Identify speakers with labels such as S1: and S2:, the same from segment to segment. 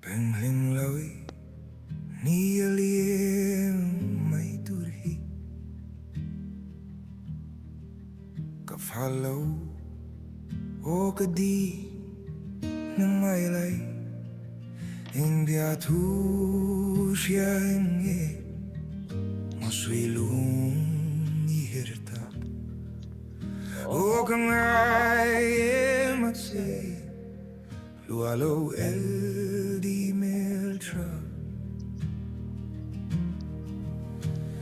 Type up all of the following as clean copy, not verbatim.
S1: Bình linh lối ni liêm mấy tuổi hi cặp hà lâu ô cái đi nâng mai lại in bia thu xia nghe mà suy lung ni hirta ô cái ngày mà sẽ lúa lâu el đi meltra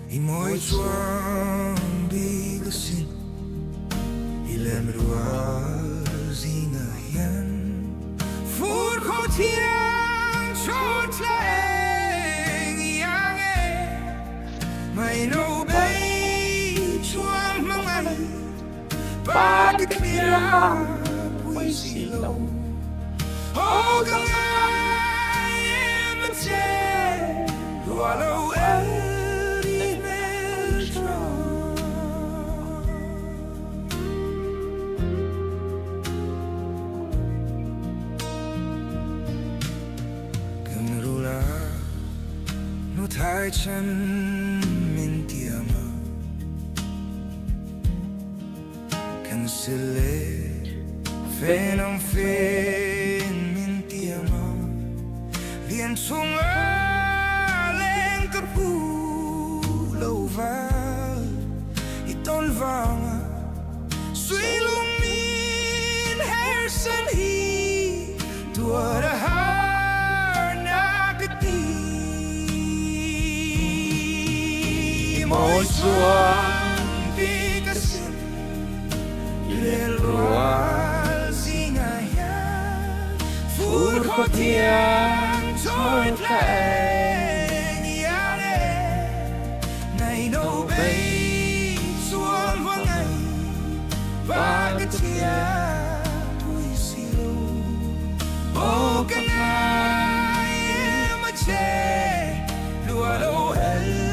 S1: i mỗi chuang đi cái xin i lem rual zina hian phút khó thiên chốt lệ yang e mày nấu bay chuang mang ăn ba cái kia vui xì lâu ô cái ngày em vẫn che lúa lâu em thái chân min tiama cancele phenom phen min tiama liền chung lên cái pu lâu va iton vanga suy lung min her san hi tua da har na cái mỗi xuân vì cái xin lên loa xin ai phút khó thiên trôi lệ nhang ngày đâu bay xuống vắng ngày và cái chia vui siêu ô cái ngày em mà che lúa đâu hết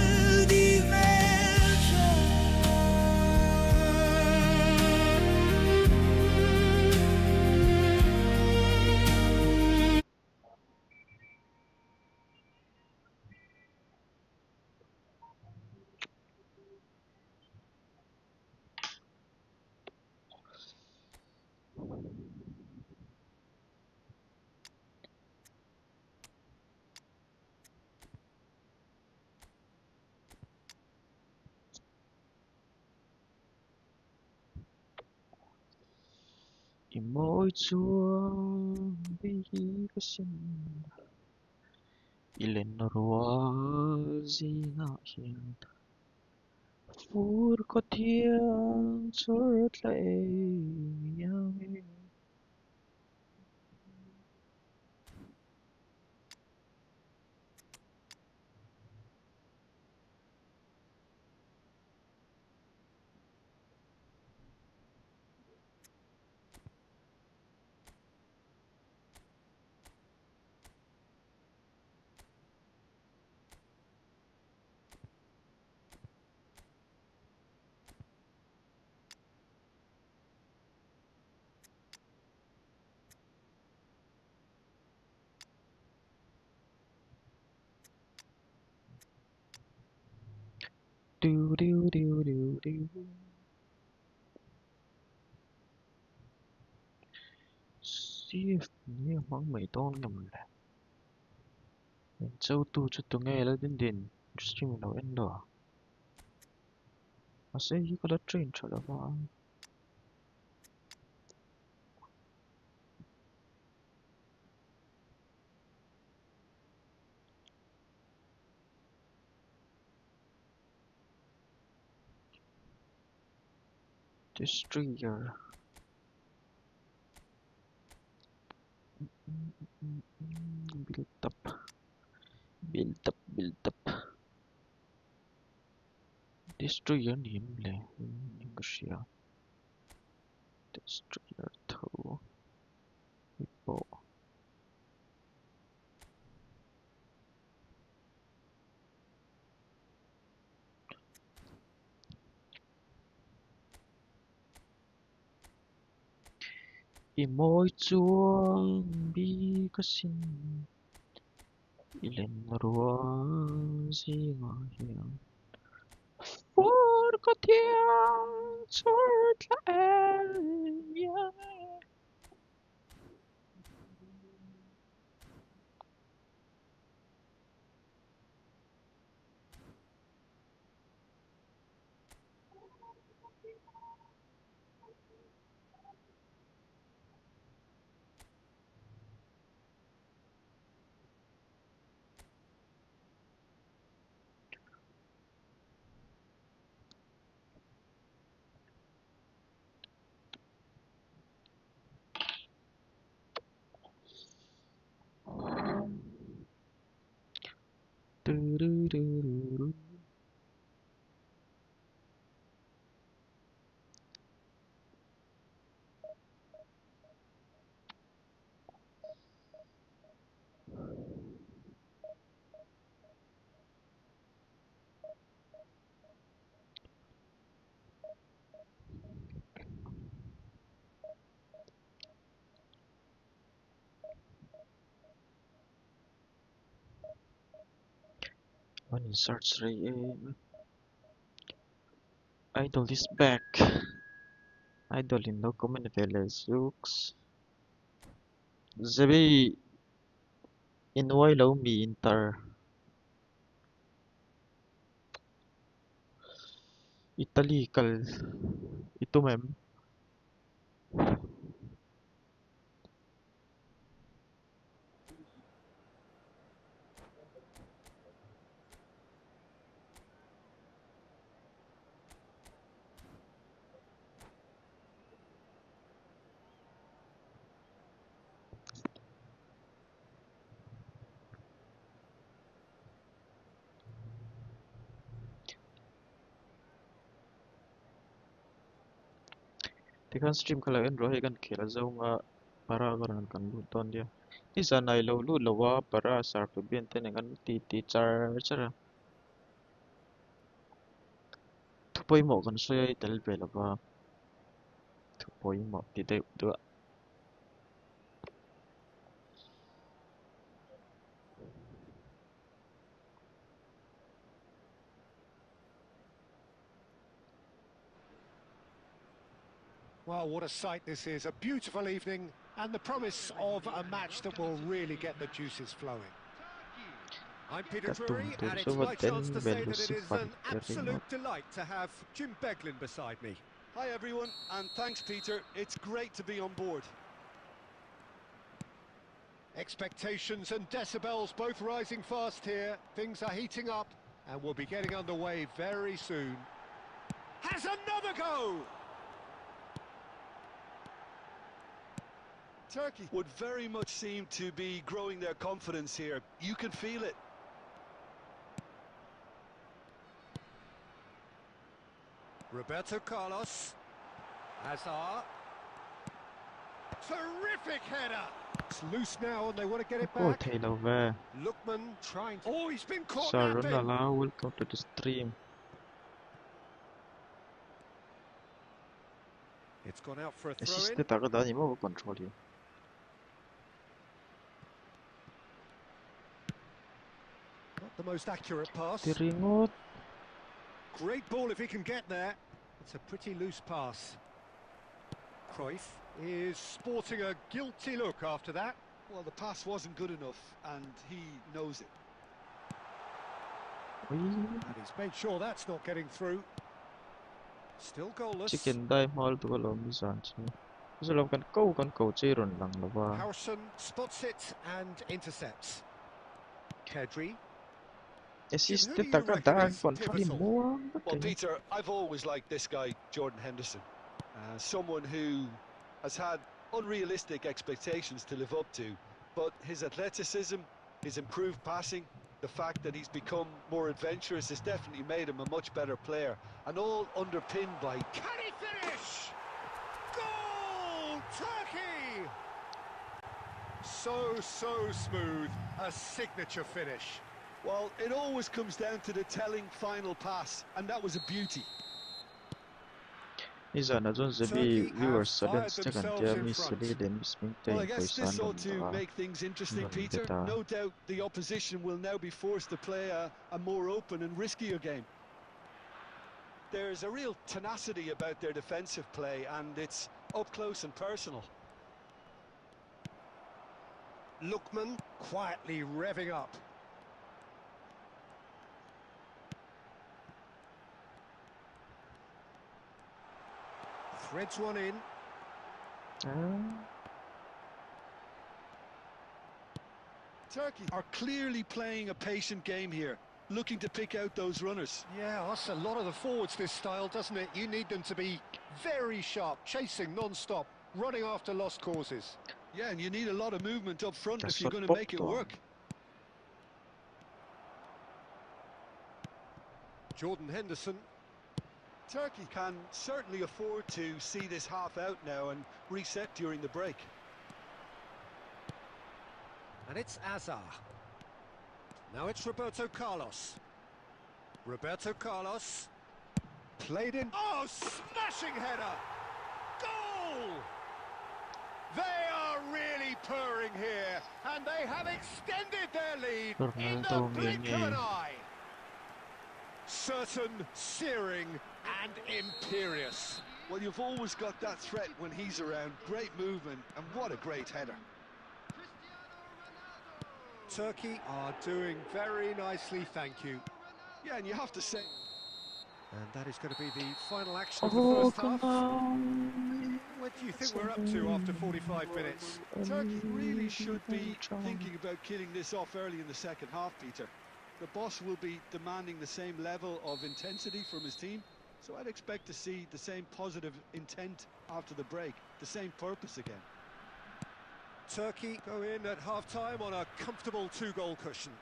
S2: I mỗi chuông bi cái xin I lên rùa gì ngạo hiền phút có thiên chốt lệ nhau điu Sif ni mang mấy ton ngầm lẹ châu tu cho tụi nghe là din stream nào end đó mà sẽ có là train cho là vào destroyer build up destroyer niệm lệ những cái gì destroyer thâu bộ I mỗi chuông bi có xin 이len ruang hiang for có tiếng trôi yeah. Du-du-du-du-du. When it starts raining, Idol is back. Idol in no common village looks. Zabi in Wilo mi inter Italy kal ito mem. Tekan stream kala en rohe kan khela zo nga para garan kan luton dia. Ni sanai lo lu lawa para sar pe bien ten kan ti char chara. Thupoi mo kan soy tel pe lawa. Thupoi mo ti de du.
S3: Well, what a sight this is. A beautiful evening and the promise of a match that will really get the juices flowing. I'm Peter Drury, and it's my chance to say that it is an absolute delight to have Jim Beglin beside me.
S4: Hi everyone, and thanks Peter. It's great to be on board.
S3: Expectations and decibels both rising fast here. Things are heating up and we'll be getting underway very soon. Has another go!
S4: Turkey would very much seem to be growing their confidence here. You can feel it.
S3: Roberto Carlos. Hazard. Terrific header! It's loose now and they want to get it
S2: Ko
S3: back.
S2: thei lo ve.
S3: Lookman trying to... Oh, he's been caught
S2: Sarun
S3: napping!
S2: ala welcome to the stream.
S3: It's gone out for a
S2: Assist
S3: throw-in.
S2: ta ka dani mo control you.
S3: Not the most accurate pass.
S2: Tiringot.
S3: Great ball if he can get there. It's a pretty loose pass. Cruyff is sporting a guilty look after that.
S4: Well, the pass wasn't good enough, and he knows it.
S3: And he's made sure that's not getting through. Still goalless.
S2: Chicken dai mal to lo mi san chi. So lo kan ko chiron lang lo ba.
S3: Harrison spots it and intercepts. Kedri.
S2: Assist
S3: Who do
S2: ta
S3: you
S2: ka
S3: reckon
S2: da
S3: is
S2: control
S3: pivotal?
S2: mo.
S4: Well, Peter, I've always liked this guy, Jordan Henderson. Someone who has had unrealistic expectations to live up to, but his athleticism, his improved passing, the fact that he's become more adventurous has definitely made him a much better player, and all underpinned by...
S3: Can he finish? Goal! Turkey! So smooth. A signature finish.
S4: Well, it always comes down to the telling final pass, and that was a beauty.
S2: Isa na zon
S3: Turkey
S2: zabi
S3: have
S2: viewers
S3: fired
S2: sudden second
S3: themselves
S2: tier
S3: in
S2: mi
S3: front.
S2: sili de mis mingte
S4: Well, I
S2: in
S4: guess this
S2: koisan
S4: ought
S2: lum
S4: to
S2: da
S4: make things interesting,
S2: lum
S4: Peter.
S2: beta.
S4: No doubt the opposition will now be forced to play a more open and riskier game. There's a real tenacity about their defensive play, and it's up close and personal.
S3: Lookman quietly revving up. Threads one in.
S4: Turkey are clearly playing a patient game here, looking to pick out those runners.
S3: Yeah, that's a lot of the forwards, this style, doesn't it? You need them to be very sharp, chasing non-stop, running after lost causes.
S4: Yeah, and you need a lot of movement up front
S2: That's
S4: if you're
S2: what
S4: going to
S2: Pop
S4: make it
S2: doing.
S4: work.
S3: Jordan Henderson.
S4: Turkey can certainly afford to see this half out now and reset during the break.
S3: And it's Azar. Now it's Roberto Carlos. Roberto Carlos. Played in. Oh, smashing header! Goal! They are really purring here, and they have extended their lead in the
S2: Ronaldo
S3: blink of an
S2: Mini.
S3: eye. Certain, searing, and imperious.
S4: Well, you've always got that threat when he's around. Great movement, and what a great header.
S3: Turkey are doing very nicely, thank you.
S4: Yeah, and you have to say,
S3: And that is going to be the final action of the
S2: Oh,
S3: first
S2: come
S3: half.
S2: on.
S3: What do you think we're up to after 45 minutes?
S4: Turkey really should be thinking about killing this off early in the second half, Peter. The boss will be demanding the same level of intensity from his team, so I'd expect to see the same positive intent after the break, the same purpose again.
S3: Turkey go in at half-time on a comfortable two-goal cushion.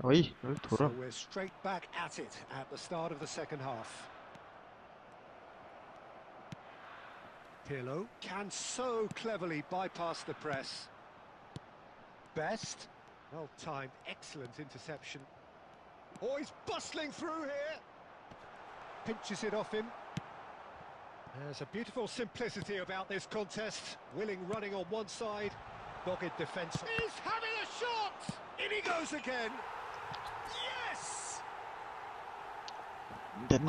S2: Oi,
S3: So
S2: turam.
S3: we're straight back at it at the start of the second half. Pirlo can so cleverly bypass the press. Best. Well-timed, excellent interception. Oh, he's bustling through here. Pinches it off him. There's a beautiful simplicity about this contest. Willing running on one side, dogged defence. He's having a shot! In he goes again. Yes!
S2: Den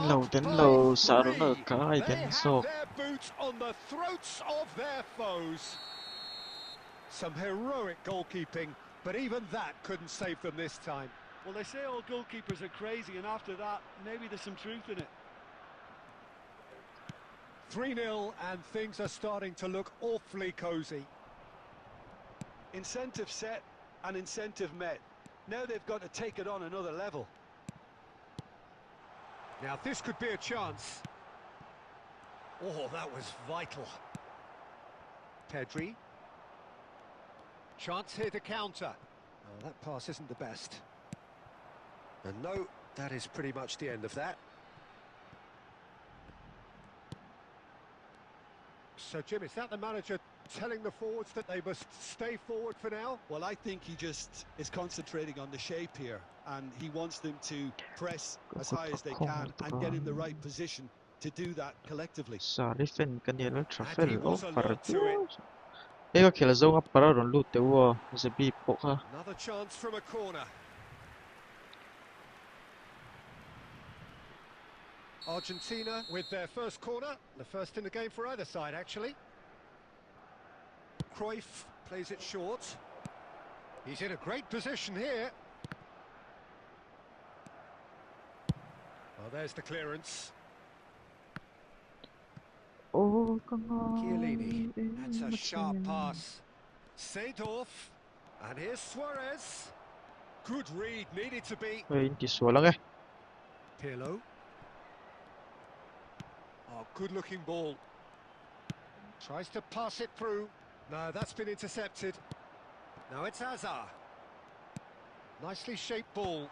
S2: low, Saro na kai,
S3: They
S2: den
S3: have
S2: so.
S3: their boots on the throats of their foes. Some heroic goalkeeping, but even that couldn't save them this time.
S4: Well, they say all goalkeepers are crazy, and after that, maybe there's some truth in it.
S3: 3-0, and things are starting to look awfully cosy.
S4: Incentive set and incentive met. Now they've got to take it on another level.
S3: Now this could be a chance. Oh, that was vital. Pedri. Chance here to counter. Oh, that pass isn't the best. And no, that is pretty much the end of that. So, Jim, is that the manager telling the forwards that they must stay forward for now?
S4: Well, I think he just is concentrating on the shape here, and he wants them to press as high as they can and get in the right position to do that collectively.
S2: Sarifen kanila
S3: And
S2: trafel.
S3: he
S2: Oh,
S3: was alert to it.
S2: Ega kila zong para ron lute wo. Zabi po ka.
S3: Another chance from a corner. Argentina with their first corner, the first in the game for either side, actually. Cruyff plays it short. He's in a great position here. Oh, there's the clearance.
S2: Oh, come on.
S3: Chiellini, that's a sharp pass. Seedorf, and here's Suarez. Good read, needed to be.
S2: Ay, hindi lang eh.
S3: Pirlo. Oh, good-looking ball. Tries to pass it through. No, that's been intercepted. Now it's Azar. Nicely shaped ball.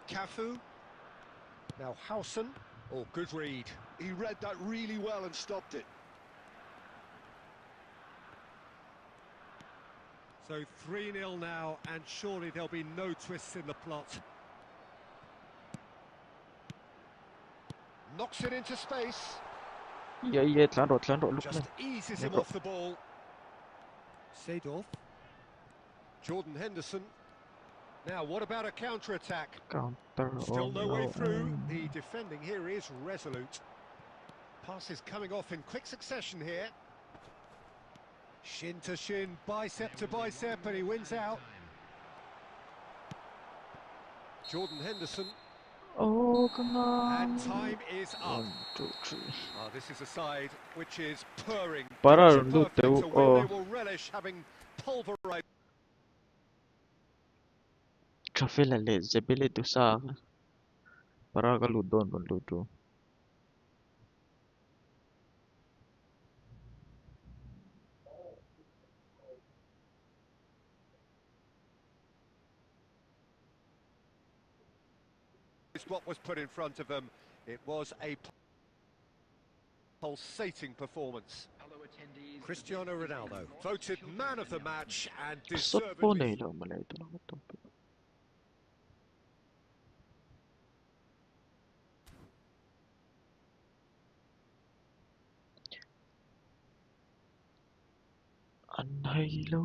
S3: Cafu. Now Howson. Oh, good read.
S4: He read that really well and stopped it.
S3: So 3-0 now, and surely there'll be no twists in the plot. Knocks it into space.
S2: Yeah, look
S3: Just
S2: man.
S3: eases
S2: Yeah,
S3: him
S2: bro.
S3: off the ball. Seedorf. Jordan Henderson. Now, what about a counter-attack?
S2: Counter,
S3: Still no way
S2: no,
S3: through. The defending here is resolute. Passes coming off in quick succession here. Shin to shin, bicep to bicep, and he wins out. Jordan Henderson.
S2: Oh, come
S3: And
S2: on.
S3: time is up.
S2: 1, 2, 3.
S3: Oh, this is a side which is purring.
S2: Para
S3: Picture
S2: look
S3: perfect,
S2: to
S3: a win they will relish, having pulverized.
S2: trafila le zebele tu sa. Para ka ludon ludo.
S3: What was put in front of them. It was a pulsating performance. Cristiano Ronaldo, voted man of the match and
S2: Sot po
S3: deservedly.
S2: nila malay ito lang ito. Anhilo.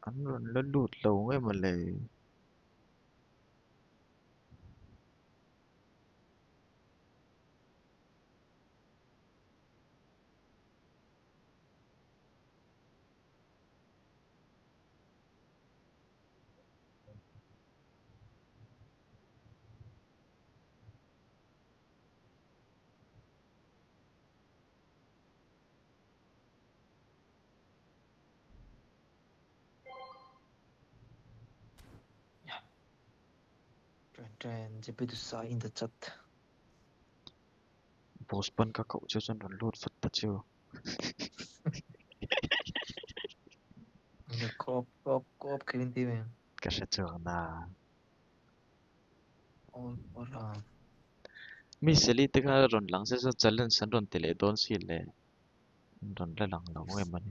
S2: Anh rồi nó lụt lâu ấy mà lại
S5: Trend żeby tu sa in the chat.
S2: boss pan ka cậu chưa cho nó lụt phật ta chưa.
S5: The co-op killing team.
S2: Cái sẽ trường là
S5: All
S2: mi sẽ đi tới cái run lăng sẽ cho challenge sẵn run tele don xí lệ run là lăng lâu em mình.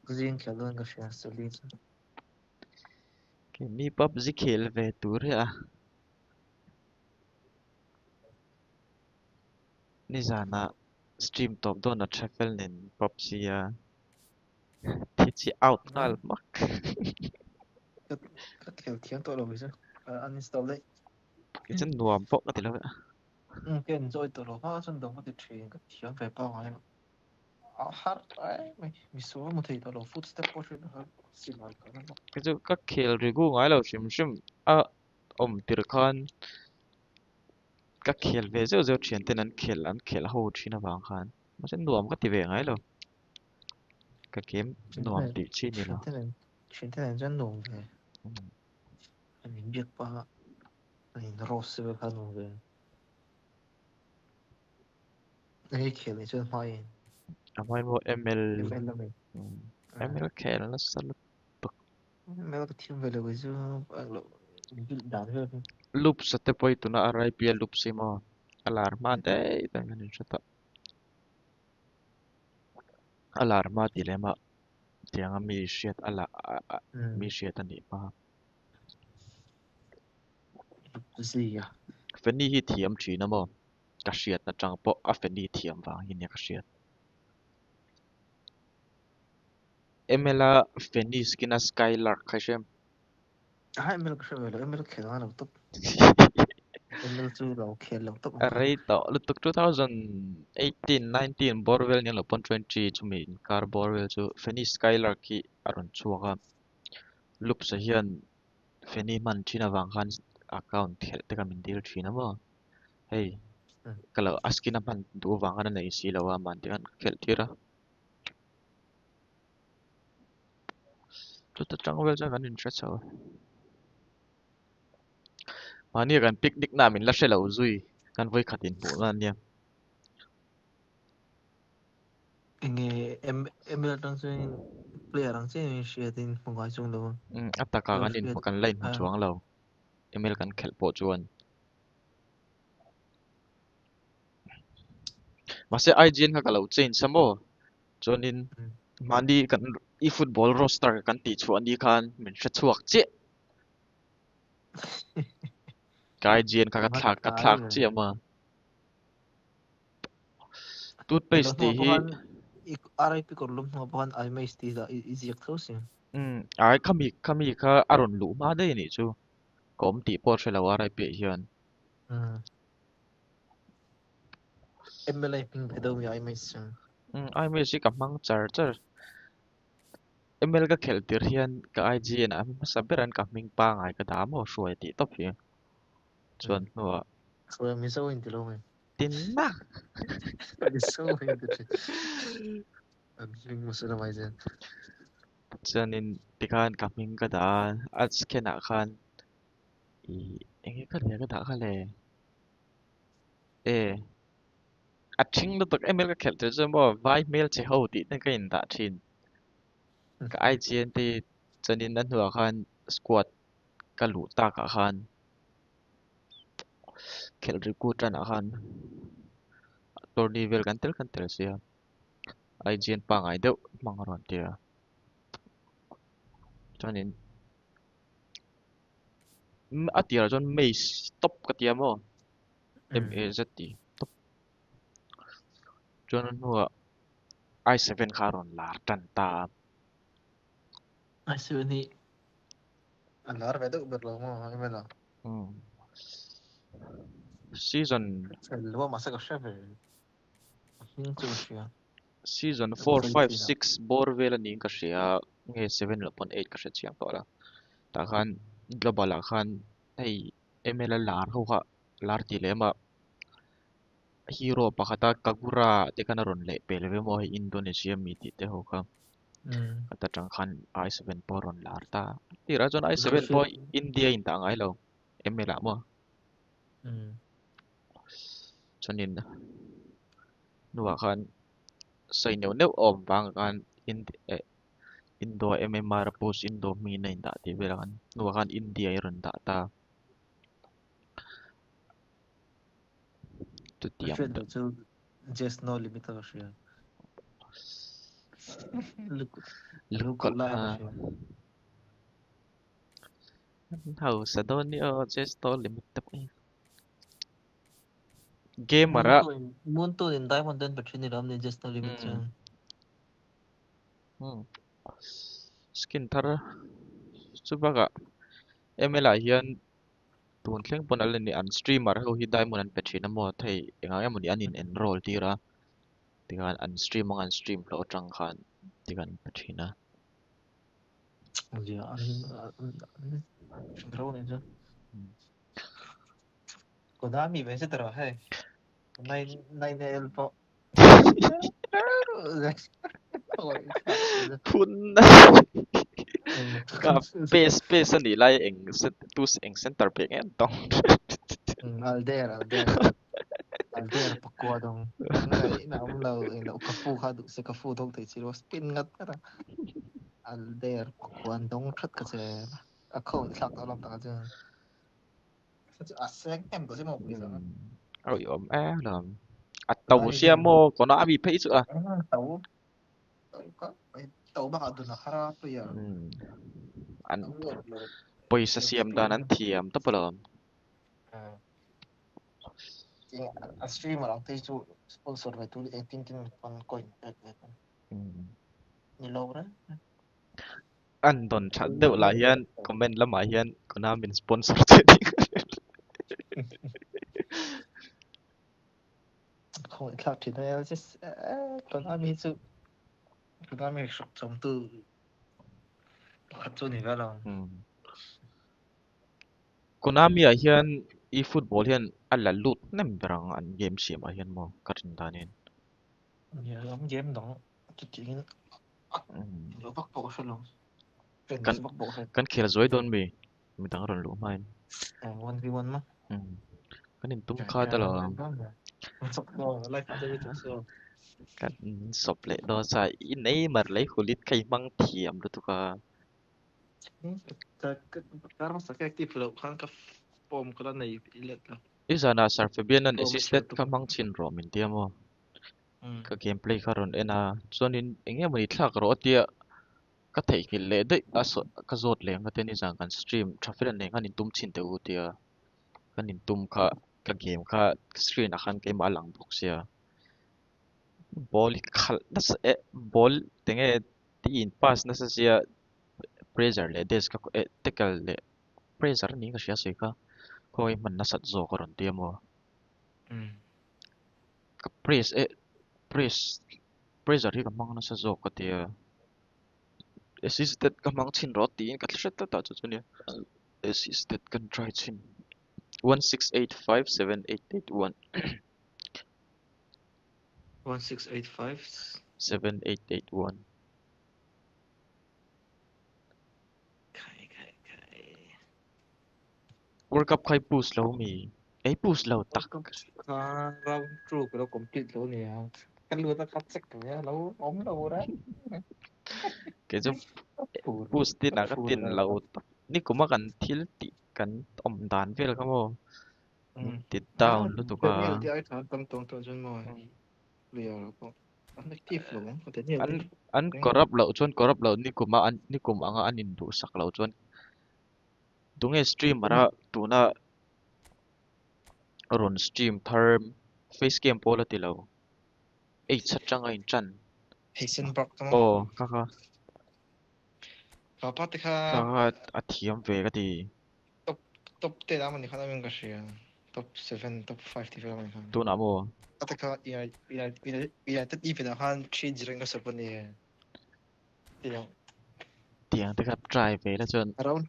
S5: riêng khéo cái share story.
S2: Cái mi PUBG खेल về tour à. Ni sana stream top don na travel nen PUBG à. Thì chỉ out ngal mắc.
S5: Các khéo tiếng tôi rồi chứ. Uninstall đấy.
S2: Cái chân nuông bốc cái là
S5: Cái enjoy tôi rồi hóa chân đồng có thể truyền các tiếng về bao ngày. Hard ấy mình số một thời tôi rồi footstep por chuyện hơn. Xin lỗi cái nó.
S2: cái chỗ các खेल rigu ngay lâu sim à tir khan các खेल về giờ chuyển tên anh खेल hậu chi na vàng khan mà chân nuông cái tivi ngay lâu cái game nuông tỉ chi ni lo.
S5: Chuyển thế này rất nồng về. Mình biết ba mình rose về khăn nồng về. Cái khéo này chân mai.
S2: Amai mo ML
S5: Em là mình.
S2: ML खेल nó sao
S5: Mấy cái team về là cái chứ mình đàn hơn.
S2: loop sa te poi tu na RIP loop si mo alarma dei dengan ni chata alarma dilema tiang mi shiat ala mi shiat ani pa
S5: Gì à?
S2: feni hi thiam thi na mo ka shiat na chang po a feni thiam wang hin ya ka shiat emela feni skina skylark khashem
S5: Em cái sao vậy? Em khéo nó làm tốt. Em chú đầu khéo làm tốt.
S2: array to lutuk 2018 19 borwell ni lo pon 20 chumi car borwell chu feni skylark ki aron chuaka loop sa hian feni man thina wang khan account thel te ka min deal thina mo hey kalau askin apan dua vangan na isi lawa man tikan kel tira tu terang wel jangan interest sawa mani kan picnic namin la shela uzui kan voi khatin pulan niya
S5: ML tang chen player tang chen share tin phong chung lo
S2: ataka
S5: lo
S2: kan in
S5: share
S2: kan lain hu chuang lo email kan khel po chuan mase IGN ka kalau change samo chuanin mani kan eFootball roster kan ti chuan ni khan min hre chuak che ka IGN ka thak che ama toothpaste ti hi
S5: RIP korlum mo bahan ay may stila easy closing
S2: ai khami kha aron lu ma dei ni chu kom ti por shela warai pe hian
S5: ML ay ping bedo mi ay may sang
S2: ai me si ka mang char char ML ka khel tir hian ka IGN a saberan ka ming pa ngai ka da mo hruai ti top hi chuan no
S5: so mi so in tilo me
S2: tin na
S5: mi so in tilo ang sing mo sila may zen
S2: chuanin tikan ka ming ka da at skena khan i enge ka le ka da kha le e at thing lo tok ML ka khel tir chu mo vai mail che ho ti na ka in da thin ka IGN ti chuanin an hua khan squad ka lu ta ka khan khel recruit na khan tourney vel kan tel sia IGN pa ngai deuh mang ron tia chuanin atia chuan maze top ka tia mo MAZ ti top chuan an hua I7 kha ron lar tan ta
S5: ay so ni alar bedo berlo mo ay may la
S2: season
S5: lo masa ka chef sing chu siya
S2: season 4 5 6 bor vel ani ka hria nge 7 upon 8 ka hria chiang to la ta khan global a khan hei ML lar ho kha lar ti lema hero pakhata kagura te kana ron le pelve mo hi Indonesia mi ti te ho kha kata tang khan I7 po ron lar ta tira chuan I7 po India in ta ngai lo ML a mo chuanin nuwa khan sai neu neu om wang khan Indo MMR post Indo mi na in da ti vel khan nuwa khan India i ron da ta tu tiam da
S5: chu just no limit ka siya look
S2: na hau sa don ni o just to limit tap game ara
S5: moon to in diamond den between ram ni just no limit chan
S2: skin thar chu baga ML a hian tun thleng pon al ni an streamer ho hi diamond an petrina mo thei enga emoni anin enroll tira tigan an stream lo tang khan tigan petrina
S5: ya bro ni jo Konami ben se tero hai nine elpo
S2: phun ka space ani lai eng set tus eng center pe en tong
S5: alder pakwa dong ngai na lo eng lo kafu kha du se kafu dog te chiro spin ngat kara alder pakwa dong that ka se a khâu thak alam ta ja a sek em ko se mo bi sa
S2: oi om e lam at tàu sia mo kono abi phei chu a
S5: tàu ka tàu ba adu na khara player
S2: an poisa siam dan an thiam to palom
S5: a streamer ang te chu sponsor ve tu 18 pan coin ni lo ra
S2: an don chat deuh la hian comment lama hian kona min sponsor che ding
S5: không khác thì nó just Konami chu Konami sọc trong tu khát chu ni ga lo
S2: Konami a hian Efootball hian alla lut nem berang an game sim a hian mo karin danin
S5: Giờ ông game đó chút chuyện nó bắt bộ sao luôn chuyện
S2: kan
S5: sẽ bắt bộ hay
S2: kan khel zoi don mi dang ron lu main
S5: 1v1 mà
S2: kanin tum
S5: trời
S2: kha ta
S5: trời
S2: lo
S5: đó là sắp rồi lại phải chơi chút xíu
S2: kan sop le do sa I nei mar lei khulit kai mang thiam lu tu ka
S5: cái nó sẽ cái tiếp tục khăn cái form cái này ít là
S2: izana sarfabian an
S5: form
S2: assisted
S5: chiều tụi
S2: ka mang chin ro min tiamo
S5: mình
S2: ka gameplay ka ron ena chuanin enge mani thlak ro tia ka thei ki le dei aso ka zot le nga te ni jang kan stream traffic an nei nganin tum chin te u tia kanin tum kha ka game kha screen a khan ke ma lang bok sia ball khal das e ball tenge ti in pass na sa sia pressure le des ka e tackle le pressure ni ka sia se ka koi man na sat zo ka ron tiamo ka press pressure hi ka mang na sa zo ka tia assisted ka mang chin ro ti ka thret ta ta chu chu ni assisted kan try chin 16857881
S5: 1685
S2: 7881
S5: cái
S2: World Cup khai push lo mi ei push lo tak
S5: round true cái đó complete luôn nè cái lừa ta cắt sắc cái lâu ốm lâu đó
S2: ke ju
S5: phù
S2: push ti na ka
S5: phù
S2: tin lo tak ni kuma kan thil ti kan om dan vel ka mo ti down lu tu ka
S5: nhiều thì ai thằng tâm tông tôi chân mồi liệu có anh active luôn có thể nhiều
S2: an
S5: đi
S2: an corrupt lo chon corrupt lo ni kuma anga anin du sak lo chon tunge stream ara tuna ron stream tharm face cam pola ti lo ei chachanga in chan
S5: Heisenberg tama
S2: o kaka
S5: papa te kha
S2: kaka athiam ve ka ti
S5: top top te da man khana men ka shia top 7 top 5 ti fa man khan
S2: tu na mo
S5: ata kha ya tat even han 3 jiren ka server ni ya
S2: tiang te ka try ve la chon
S5: round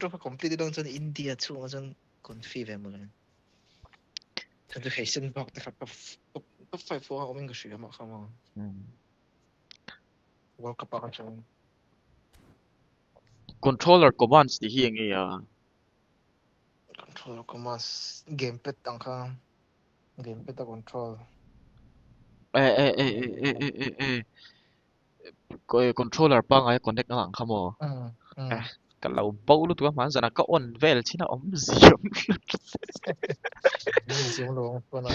S5: true complete dong chon India chu ma chon config ve mo len chon tu Heisenberg te kha top 5 fo ha men ka shia ma khama world cup ka chon
S2: controller commands ti hi nge ya
S5: control commands gamepad ang kha gamepad ta control
S2: controller pa ngai connect ngang khamo
S5: ừ
S2: ka lo bau lu tu man zana ka on vel china om ziam
S5: mình dùng luôn con nào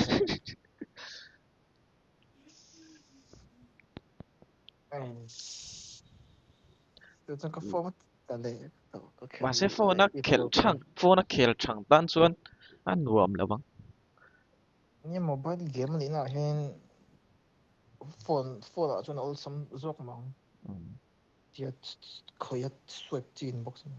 S5: từ trong cái format là để
S2: ma se phone na khel chang tan chuan an nuam lo bang
S5: nhưng mobile game này là hiện phone là cho nó some dốc mà thì khởi swipe trên box mà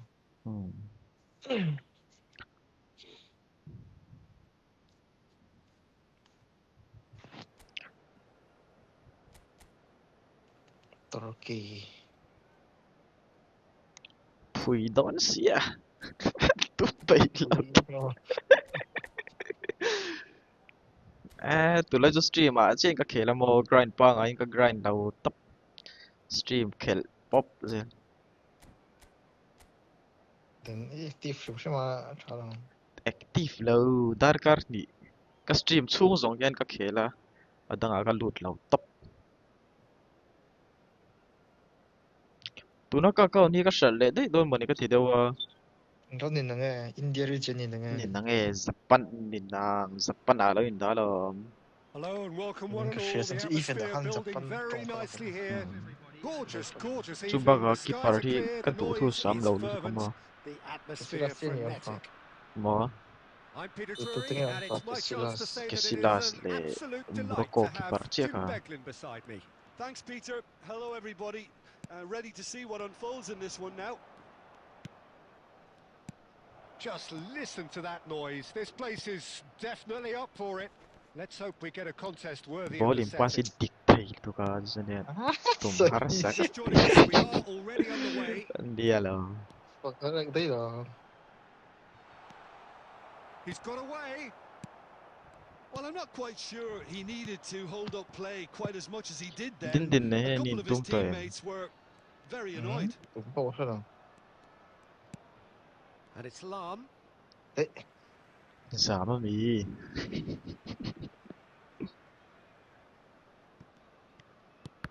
S5: Turkey
S2: phui don sia tu pai lo tu la just stream a chen ka khela mo grind pa ngai ka grind lo tap stream khel pop ze
S5: then active xem mà cho nó
S2: active lo dar kar ni ka stream chung zong yan ka khela adanga ka lut lo tap tu na ka ni ka shal le dei don mani ka thi dewa
S5: đó nên là nghe India region nên là nghe
S2: ni nang e zapan a lo in da lo
S3: Hello and welcome one and
S5: cái
S3: all.
S5: share
S3: The
S5: some even the
S3: atmosphere
S5: hands up
S3: building
S5: and
S3: very
S5: trong
S3: nicely here. Gorgeous, gorgeous
S2: chu
S3: evening.
S2: baga
S3: The
S2: ki
S3: skies are
S2: party
S3: clear,
S2: ka
S3: the
S2: du thu
S3: noise
S2: sam
S3: is
S2: lo lu ka
S3: fervent,
S2: mo
S3: the
S5: cái
S3: atmosphere
S5: senior
S3: frenetic.
S2: mo
S3: I'm Peter
S5: tôi
S3: Drury,
S5: tengo
S3: and it's
S5: que
S3: my chance to say
S2: ke
S3: that it is
S2: silas
S3: an
S2: le
S3: absolute delight
S2: morocco
S3: to
S2: ki
S3: have
S2: parti
S3: Jim
S2: ka
S3: Beglin beside me.
S4: Thanks, Peter. Hello, everybody. Ready to see what unfolds in this one now.
S3: Just listen to that noise. This place is definitely up for it. Let's hope we get a contest worthy of
S2: ball
S3: the
S2: in pasi
S3: setting.
S2: diktai tu ka zane tum
S5: so
S2: har sak
S3: Just joining us, we are already underway.
S2: dia lo
S5: cái đấy là
S3: He's got away.
S4: Well, I'm not quite sure he needed to hold up play quite as much as he did then.
S2: Din
S4: A
S2: nè
S4: couple
S2: nhìn
S4: of his
S2: tung tòe.
S4: teammates were very annoyed.
S5: Đúng bộ thôi rồi.
S3: And it's Lam.
S5: Ê,
S2: Giả mà mì.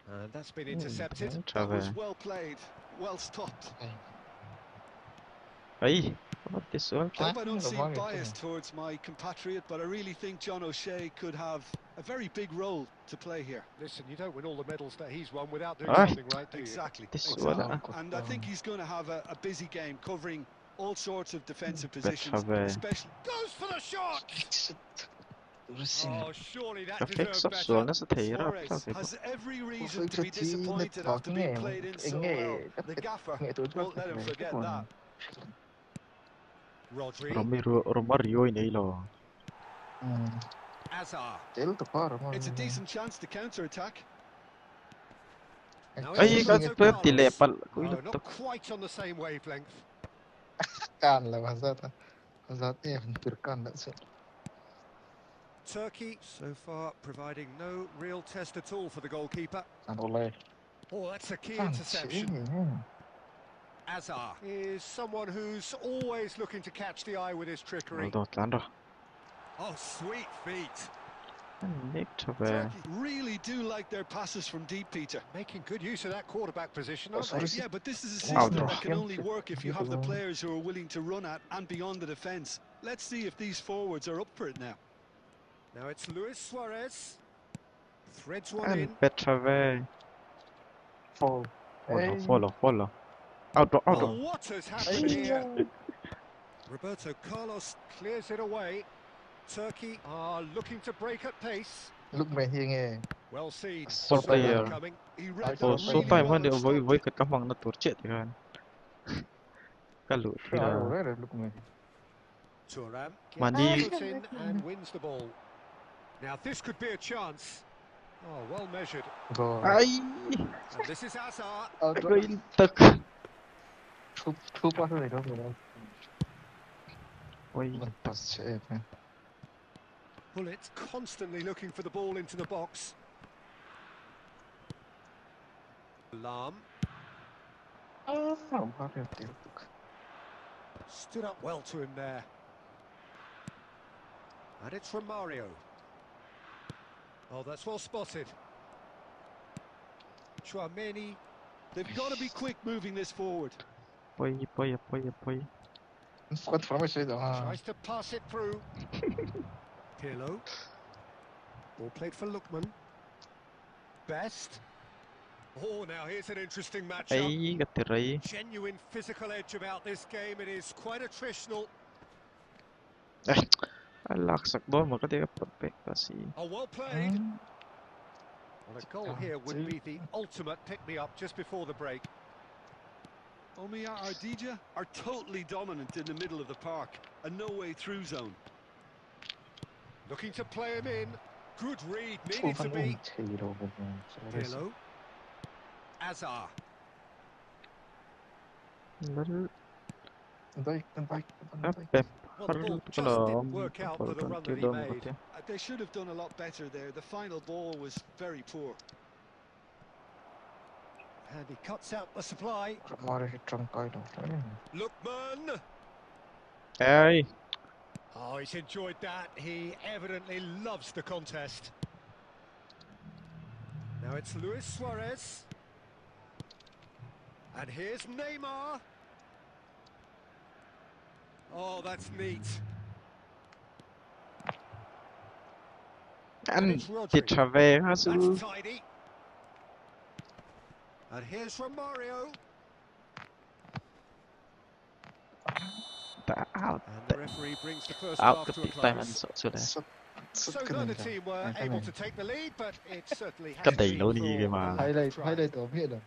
S3: And that's been intercepted.
S2: Trở
S4: That
S2: về.
S4: was well played, well stopped.
S2: Ấy, có mất tí xuống
S4: I
S2: chứ.
S4: hope I don't
S5: the
S4: seem
S5: wrong is
S4: biased towards my compatriot, but I really think John O'Shea could have a very big role to play here.
S3: Listen, you don't win all the medals that he's won without doing
S2: Aye.
S3: something right, do you?
S4: Exactly.
S2: This is
S4: exactly.
S2: what
S4: And I think he's going to have a busy game covering all sorts of defensive
S2: Trở
S4: positions,
S2: về.
S4: especially.
S3: Goes for the shot! Oh, surely that
S2: Cái phép
S3: deserved
S2: sắp
S3: better.
S2: xuống nó sẽ thấy ra
S4: Suarez
S2: phải
S4: has every
S5: Ủa,
S4: reason to be
S5: phải chi nó
S4: disappointed
S5: có
S4: after
S5: cái
S4: being
S5: nghề
S4: played in
S5: cái
S4: so
S5: nghề
S4: well.
S5: các
S4: The gaffer
S5: nghệ thuật
S4: won't let him forget that.
S3: Rodri.
S2: Romario này lo.
S3: Azar.
S5: Chế lúc tập rồi mà.
S4: It's a decent chance to counter-attack.
S3: Now
S2: Ấy,
S3: it's
S2: có
S3: Roberto
S2: phép tỷ lệ
S3: Carlos.
S2: bật.
S3: Oh, not quite on the same wavelength.
S5: Can là bahasa ta. Bahasa em Turkan đã sự.
S3: Turkey so far providing no real test at all for the goalkeeper.
S5: Anh Ole.
S3: Oh, that's a key
S5: Fan
S3: interception.
S5: chế.
S3: Azar is someone who's always looking to catch the eye with his trickery.
S2: Đột lán rồi.
S3: Oh, sweet feet.
S2: Nick trở về.
S4: Turkey really do like their passes from deep, Peter.
S3: Making good use of that quarterback position, aren't
S5: sorry.
S3: they?
S4: Yeah, but this is a
S2: Wow,
S4: system
S2: no.
S4: that can only work if you have the players who are willing to run at and beyond the defence. Let's see if these forwards are up for it now.
S3: Now it's Luis Suarez. Threads one
S2: Anh
S3: in.
S2: Pet trở về.
S5: Fall.
S2: Follow. Out rồi.
S3: Oh, what has happened here? Roberto Carlos clears it away. Turkey are looking to break at pace.
S5: Lúc mày hier nghe.
S3: Well seen.
S2: Số
S3: Saw that
S2: tay
S3: coming.
S4: He read
S2: Ồ,
S4: that
S2: số
S4: really
S2: tay
S4: well
S2: mà
S4: and
S2: đều với
S4: stopped
S2: cái cắm bằng nó tuột chết thì kan. Cái lụt thì
S5: Sao
S2: là
S5: rồi đấy lúc mày.
S3: Thuram
S2: Mà
S3: gets
S2: đi-
S3: the foot in and wins the ball. Now this could be a chance. Oh, well measured.
S5: Rồi.
S2: Ai,
S3: And this is Azar.
S2: gây tực.
S5: Thu qua thôi đó rồi.
S2: Ôi,
S5: Mình pass chế em.
S3: Bullet constantly looking for the ball into the box. Lam
S5: Không có được tiếp tục.
S3: stood up well to him there. And it's Romario. Oh, that's well spotted. Chouameni.
S4: They've got to be quick moving this forward.
S2: Poi.
S5: Quất phá mày xây đó.
S3: Tries to pass it through. Pirlo. Ball played for Lookman. Best. Oh, now here's an interesting matchup.
S2: Ấy, cái tỷ rây.
S3: Genuine physical edge about this game. It is quite attritional.
S2: Ai, lạc sạc bó mà có thể gặp bật cái gì.
S3: Oh, well played. Well, a goal here would be the ultimate pick-me-up just before the break.
S4: Omiya Ardija are totally dominant in the middle of the park, a no-way through zone.
S3: Looking to play him in. Good read, needed to be.
S5: Thì đâu rồi.
S3: Pirlo. Azar.
S2: Lỡ
S5: Đây.
S2: áp bẹp.
S3: Well, the ball just didn't work out for the run that he made.
S4: They should have done a lot better there. The final ball was very poor.
S3: And he cuts out the supply.
S5: Mà đây trong coi đâu.
S3: Lookman.
S2: Ai,
S3: Oh, he's enjoyed that. He evidently loves the contest. Now it's Luis Suarez. And here's Neymar. Oh, that's neat.
S2: anh thì trở về hả sư.
S3: That's tidy. And here's Romario.
S2: Đã out.
S3: And the referee brings the first
S2: Out
S3: half
S2: cái
S3: to
S2: tỷ
S3: a
S2: tay anh
S3: close.
S2: sợ chưa đấy.
S3: So neither team were able to take the lead, but it certainly has
S2: Cái đầy
S3: been
S2: lâu đi
S3: for
S2: cái
S3: a
S2: mà.
S3: lack of try.
S5: Highlight ở phía đâu.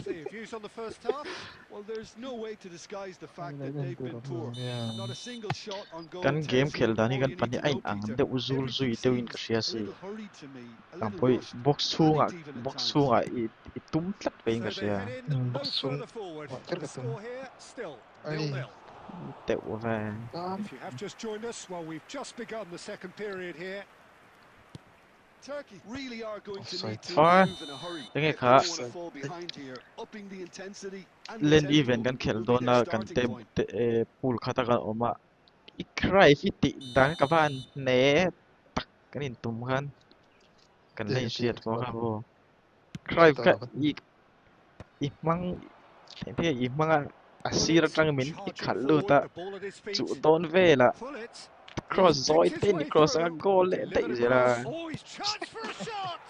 S3: So your views on the first half?
S4: Well, there's no way to disguise the fact that they've been poor.
S5: Yeah.
S4: Not a single shot on goal.
S2: Kan game
S4: tells you
S2: khel dani
S4: all
S2: kan
S4: you
S2: pani
S4: need to
S2: anh
S4: know,
S2: ang
S4: Peter.
S2: de uzul zui
S4: Everything
S2: tewin
S4: seems
S2: ka siya
S4: a
S2: si.
S4: little hurried to me, a
S2: Ang
S4: little
S2: boy
S4: rushed,
S2: box sunga
S4: panicked even at
S2: box
S4: times.
S2: sunga itumtlat pa yung
S3: So
S2: ka
S3: they
S2: siya.
S3: head in no
S5: Boxung.
S3: further forward.
S5: Wah,
S3: The
S5: tergantung.
S3: score here still
S5: Ay.
S3: 0-0.
S2: tẹo về.
S3: If you have just joined us, well, we've just begun the second period here.
S4: Turkey really are going to need to
S2: Far.
S4: move in a hurry
S2: Cái
S4: if they
S2: khác.
S4: don't want to fall behind here, upping the intensity and the
S2: Lên
S4: tempo
S2: event kan
S4: will
S2: khel
S4: be
S2: don
S4: their
S2: na kan
S4: starting
S2: te
S4: point.
S2: pool khata kan oma. Ikrai fiti dan ka ban ne tak kan in tum kan. Kan lei siat ko ka bo. Krai ka i mang thế i mang asir trang min i khallu ta chu don ve la
S3: Pull it.
S2: cross zoi ten i cross a goal le dei zera
S3: Oh, he's charged for a shot.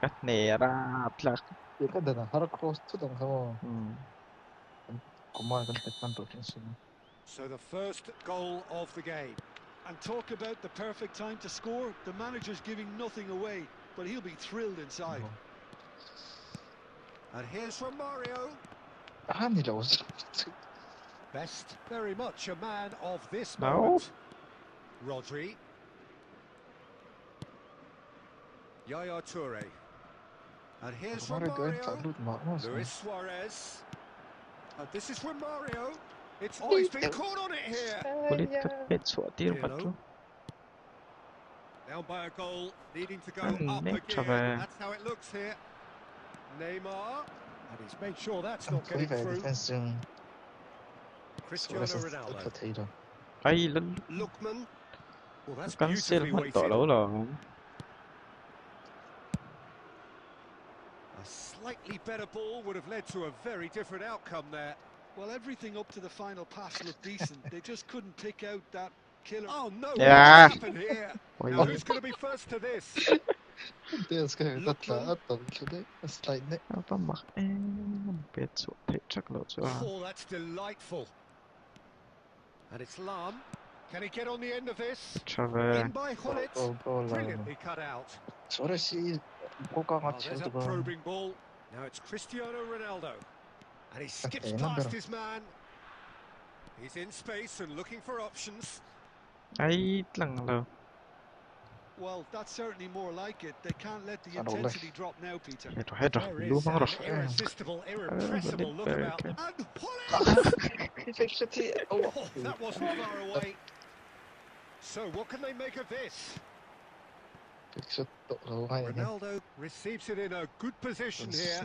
S2: ka ne ra plak
S5: Cái đó là hard cross chút đồng không?
S2: hmm
S5: Kumar kan tekman tuh sini.
S3: So the first goal of the game.
S4: And talk about the perfect time to score. The manager's giving nothing away, but he'll be thrilled inside.
S3: And here's from Mario.
S5: Nila was.
S3: Best, very much a man of this
S2: No.
S3: moment. Rodri. Yaya Toure. And here's from Mario. Luis Suarez. And this is from Mario. It's he's been caught on it here.
S2: kulit ka pet so tir
S3: Pirlo.
S2: patro
S3: Down by a goal, needing to go
S2: And
S3: up a
S2: Nick
S3: gear.
S2: Chavez.
S3: That's how it looks here. Neymar. And he's made sure that's not getting through.
S5: Defense yung
S3: Cristiano
S5: Suarez
S3: Ronaldo.
S5: potato.
S2: ai lên
S3: Lookman. Well, that's
S2: cancel
S3: beautifully
S2: mất tỏ
S3: weighted.
S2: lâu rồi
S3: A slightly better ball would have led to a very different outcome there.
S4: Well, everything up to the final pass looked decent. They just couldn't pick out that killer.
S3: Oh no,
S2: Yeah.
S3: what happened here?
S2: Ôi
S3: Now
S2: ôi,
S3: who's going to be first to this?
S5: Det ska jag tatla att de kunde slide ner.
S2: apa mak bet so thế chắc lâu chưa
S3: Oh, that's delightful. And it's Lam. Can he get on the end of this?
S2: Chavez
S3: In by Hullet.
S5: Goal.
S3: Brilliantly cut out.
S5: Suarez i koka
S3: Oh,
S5: ngat
S3: there's
S5: siya
S3: a
S5: diba?
S3: probing ball. Now it's Cristiano Ronaldo. And he skips
S5: Okay,
S3: past
S5: number.
S3: his man. He's in space and looking for options.
S2: ai lằng lâu
S4: Well, that's certainly more like it. They can't let the
S5: I don't
S4: intensity drop now, Peter.
S2: hết rồi
S3: There
S2: luôn
S3: is
S2: mong
S3: an
S2: rồi
S3: irresistible, irrepressible look
S2: very
S3: about
S2: okay.
S3: them. And Hullet!
S5: Effectively,
S3: Oh, that wasn't far away. So what can they make of this? Ronaldo receives it in a good position here.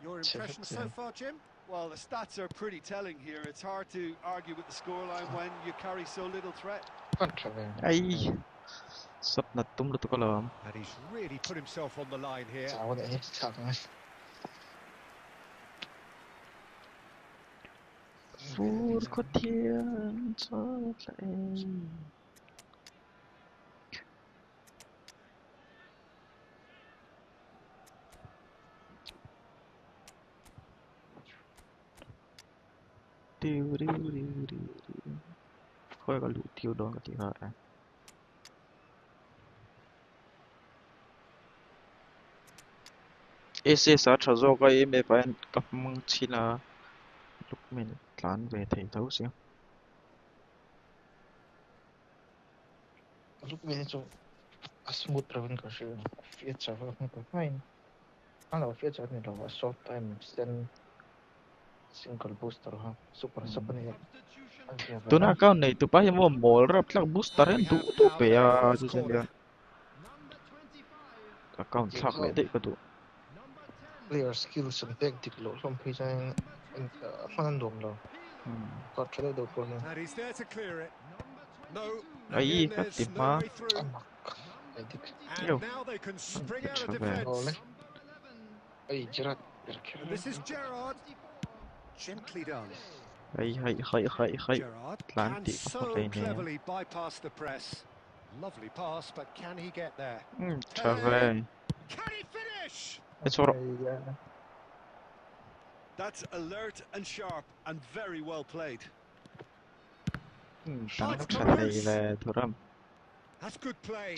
S3: Your impression so far, Jim?
S4: Well, the stats are pretty telling here. It's hard to argue with the scoreline when you carry so little threat.
S2: ai sắp nát tum được có lắm
S3: And he's really put himself on the line here.
S2: phút có thiên cho lại tiêu khơi có lũ tiêu đó cái gì hả ese sa cho zo cái em phải cấp mong chi là lúc mình plan về thầy thấu xíu
S5: Lúc mình cho smooth travel kasi Fiat travel ng fine. Ano Fiat travel nila short time extend single booster ha super sa kanila.
S2: tôi nói câu này tôi phải mua mồi rồi plug booster đến đủ đủ về à chứ gì nữa account chắc lại đấy cái tụ
S5: Player skills and tactic lo from page ang fanandom lo. Got trade do for him.
S3: And he's there to clear it. No,
S2: Ay,
S3: and there's
S2: kapit
S3: no
S2: ma.
S3: way through.
S2: Yo.
S3: And now they can spring out of
S2: Chavez.
S3: defence.
S5: Ay Gerard.
S3: And this is Gerrard. Gently done.
S2: hay
S3: Gerrard can
S2: Atlantic
S3: so
S2: play nè
S3: cleverly bypass the press. Lovely pass, but can he get there?
S2: Chavez
S3: Can he finish?
S2: it's all
S4: That's alert and sharp and very well played.
S2: thằng này là thua râm
S3: That's good play.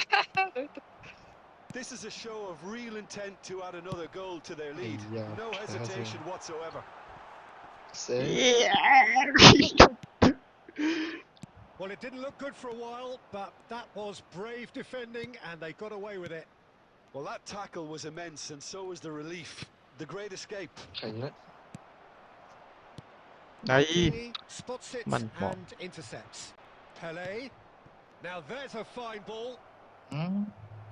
S4: This is a show of real intent to add another goal to their lead.
S5: Yeah,
S4: No hesitation whatsoever.
S3: Well, it didn't look good for a while, but that was brave defending, and they got away with it.
S4: Well, that tackle was immense, and so was the relief. The great escape.
S2: Ay,
S3: Maldini spots it
S2: man mo.
S3: and intercepts. Pele. Now there's a fine ball.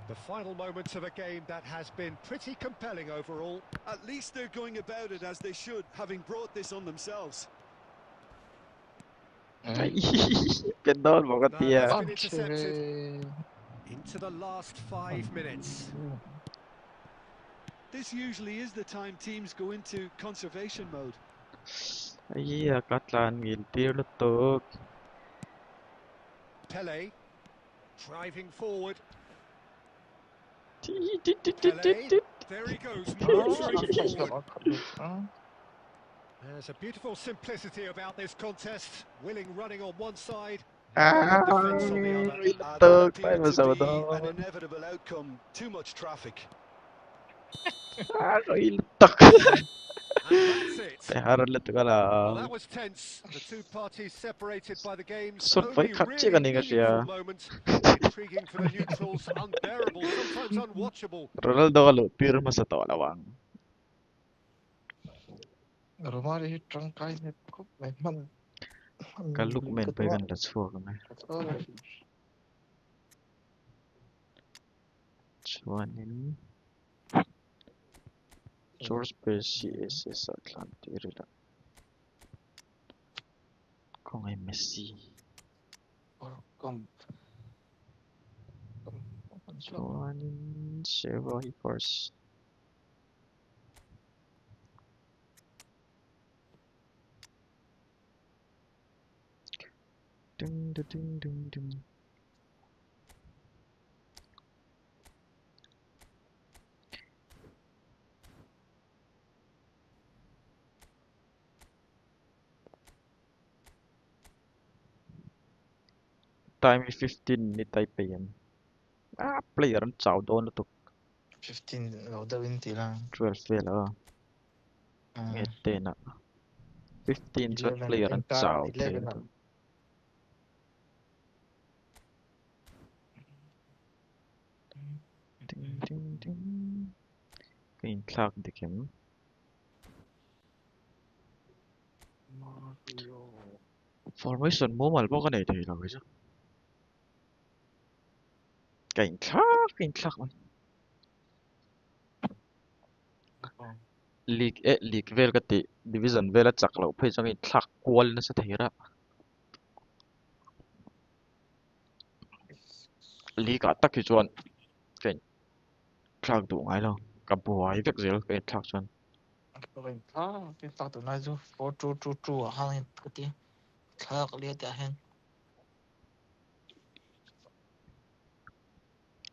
S3: The final moments of a game that has been pretty compelling overall.
S4: At least they're going about it as they should, having brought this on themselves.
S2: Ay, pendol mo ka
S3: No,
S2: tiya.
S3: that's been intercepted. Into the last 5 minutes.
S4: This usually is the time teams go into conservation mode.
S2: Ay, akatlan giltir lutok.
S3: Pele. Driving forward.
S2: Tit.
S3: Pele. There he goes, motoring forward. There's a beautiful simplicity about this contest. Willing running on one side,
S2: Ah,
S3: good defence on the other.
S4: That
S2: lutok.
S4: appeared
S2: Tayo
S4: to
S2: sa
S4: be an
S2: doon.
S4: inevitable outcome. Too much traffic.
S2: Ah, lutok.
S3: And that's it.
S2: Peharan lutok ka
S3: Well, that
S2: lang.
S3: was tense. The two parties separated by the game's
S2: Sot
S3: only
S2: fa'y kapchi
S3: really
S2: ka nga
S3: meaningful
S2: siya.
S3: moment. Intriguing for the neutrals, unbearable, sometimes unwatchable.
S2: Ronaldo ka lo, pirma sa to lawang.
S5: Rumari trangkai net ko memang
S2: Kaluk men pa
S5: ketua
S2: yung that's for kami. Chuanin. George Percy SS Atlantic lang. Kung ay Messi.
S5: kom
S2: Chuanin. Sheva Hippers. Ding. Time 15 ni Taipei yan. Ah, player ang chow doon na to.
S5: 15 lo da 20 lang
S2: 12 vela. Ngete na. 15 sa
S5: 11
S2: player ang chow.
S5: 11 lang
S2: Ding. Kain tlak dikim. Formation mo malbo ka na ito lang isa. Kain tlak man. League vel ka ti division vel at saklaw pa isang tlak kwal na sa tahira. League atak ki chuan. Kain tlak du ngay lo. Kabuhay vek zel kain tlak chuan.
S5: cái tao tụi nó chú phố chú ở hai cái tiếng thơ cái liệt cả hen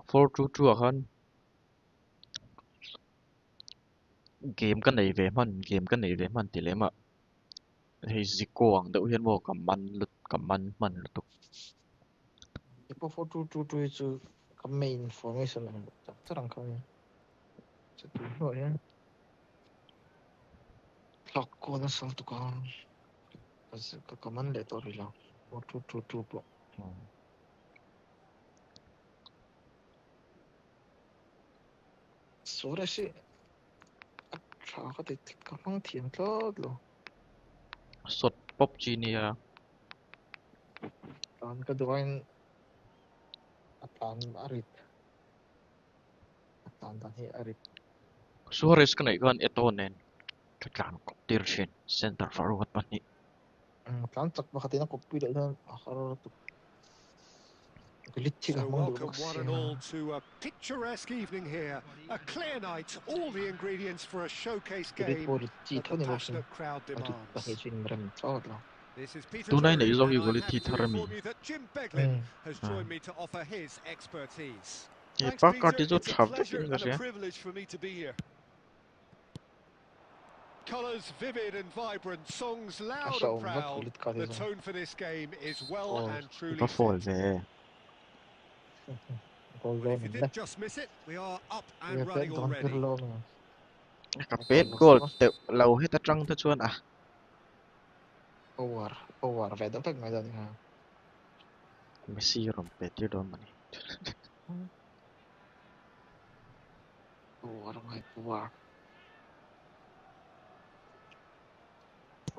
S2: 4-2 akan. Game kan nei ve man dilema. Hei ziko ang deuh hian mo kaman man lutuk.
S5: cái phố phố chú chú cái main formation này chắc rằng không sẽ tụi rồi hen lọc cô nó xong tụi con cái comment để tôi đi làm phố chú bộ số đấy chứ sao có thể có phong thiền đó luôn
S2: Sot pop genia.
S5: còn cái đồ anh atan arit atan tadi arit
S2: Suarez kan ikan etonen. Kaklan koptir shin. Center forward man ni.
S5: kan tak bakal aku pilih dan akhir tu gelit sih
S3: So
S5: kamu
S3: welcome one and all to a picturesque evening here. A clear night, all the ingredients for a showcase
S5: gelit
S3: game
S5: boleh
S3: that
S5: cita
S3: the
S5: ni bosin
S3: passionate crowd
S5: untuk
S3: demands.
S5: pakai sini merem cawat lah
S3: This is Peter
S2: Tunay na
S3: Drury,
S2: izogi
S3: and I'm
S2: gulit
S3: happy to
S2: hitarami.
S3: inform you that Jim Beglin has joined me to offer his expertise.
S4: Thanks,
S2: Pakart
S4: Peter.
S2: izo
S4: It's a
S2: chab
S4: pleasure
S2: takin
S4: and
S2: kasi.
S4: a privilege for me to be here.
S3: Colours vivid and vibrant, songs loud
S5: Asa
S3: and
S5: umat
S3: proud.
S5: kulit ka
S3: The
S5: dito.
S3: tone for this game is well
S5: Oh,
S3: and truly
S2: Ipa fall
S3: set.
S2: ve.
S5: Gol
S3: Well, if you
S5: ni
S3: didn't just miss it, we are up and
S5: ya
S3: running
S5: don
S3: already.
S5: pirlo ni
S2: Kapit gol. Te lau hita trang ta chuan ah.
S5: power vedo pag may dan ha
S2: Messi rompet yun doon man.
S5: power